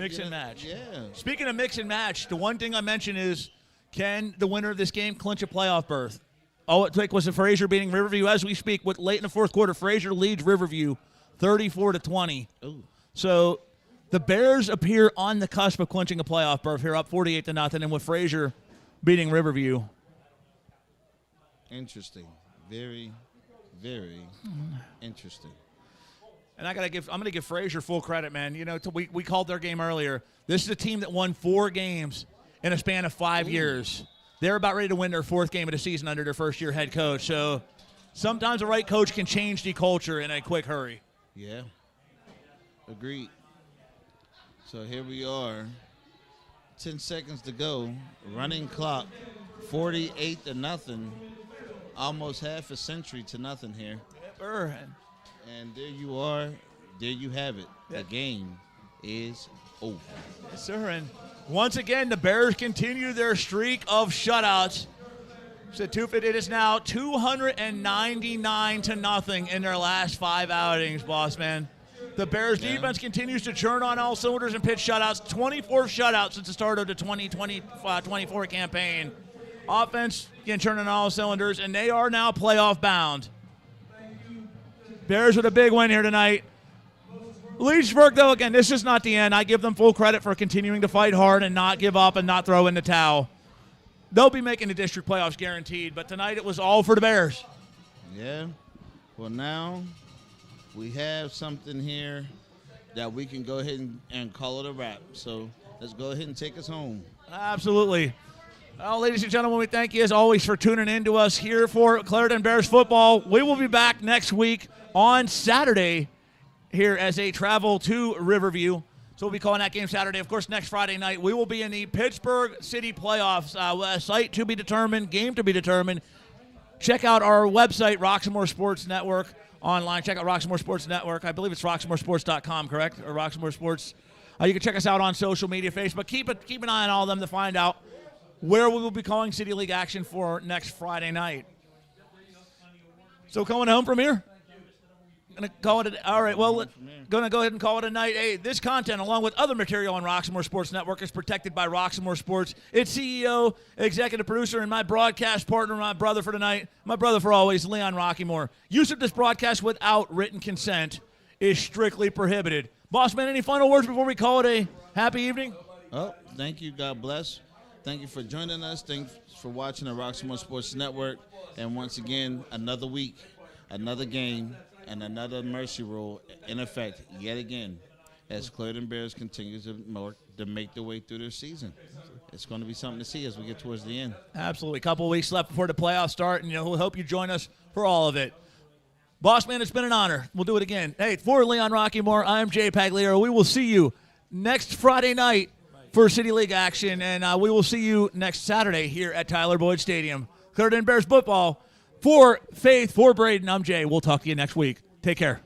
Yeah. Speaking of mix and match, the one thing I mentioned is, can the winner of this game clinch a playoff berth? All it took was a Fraser beating Riverview as we speak. With late in the fourth quarter, Fraser leads Riverview 34-20. Ooh. So the Bears appear on the cusp of clinching a playoff berth here, up 48-0, and with Fraser beating Riverview. Interesting. Very, very interesting. And I'm gonna give Fraser full credit, man. We called their game earlier. This is a team that won 4 games in a span of 5 years. They're about ready to win their 4th game of the season under their first-year head coach. So sometimes the right coach can change the culture in a quick hurry. Yeah. Agreed. So here we are. 10 seconds to go. Running clock. 48-0. Almost half a century to nothing here. And there you are. There you have it. The game is over. Yes, sir. And once again, the Bears continue their streak of shutouts. So it is now 299-0 in their last 5 outings, boss man. The Bears defense continues to churn on all cylinders and pitch shutouts. 24 shutouts since the start of the 2020-24 campaign. Offense, again, churning on all cylinders, and they are now playoff bound. Bears with a big win here tonight. Leechburg, though, again, this is not the end. I give them full credit for continuing to fight hard and not give up and not throw in the towel. They'll be making the district playoffs guaranteed, but tonight it was all for the Bears. Yeah. Well, now we have something here that we can go ahead and call it a wrap. So let's go ahead and take us home. Absolutely. Well, ladies and gentlemen, we thank you as always for tuning in to us here for Clairton Bears football. We will be back next week on Saturday here as they travel to Riverview. So we'll be calling that game Saturday. Of course, next Friday night, we will be in the Pittsburgh City playoffs. Site to be determined, game to be determined. Check out our website, Roxamore Sports Network, online. Check out Roxamore Sports Network. I believe it's roxamoresports.com, correct? Or Roxamore Sports. You can check us out on social media, Facebook. Keep an eye on all of them to find out where we will be calling City League action for next Friday night. So going home from here? Gonna call it all right. Well, gonna go ahead and call it a night. Hey, this content, along with other material on Roxamore Sports Network, is protected by Roxamore Sports. Its CEO, executive producer, and my broadcast partner, my brother for tonight, my brother for always, Leon Rockymore. Use of this broadcast without written consent is strictly prohibited. Boss man, any final words before we call it a happy evening? Oh, thank you. God bless. Thank you for joining us. Thanks for watching the Roxamore Sports Network. And once again, another week, another game, and another mercy rule in effect yet again as Clairton Bears continues to make their way through their season. It's going to be something to see as we get towards the end. Absolutely. A couple of weeks left before the playoffs start, and we hope you join us for all of it. Boss man, it's been an honor. We'll do it again. Hey, for Leon Rockymore, I'm Jay Pagliaro. We will see you next Friday night for City League action, and we will see you next Saturday here at Tyler Boyd Stadium. Clairton Bears football. For Faith, for Braden, I'm Jay. We'll talk to you next week. Take care.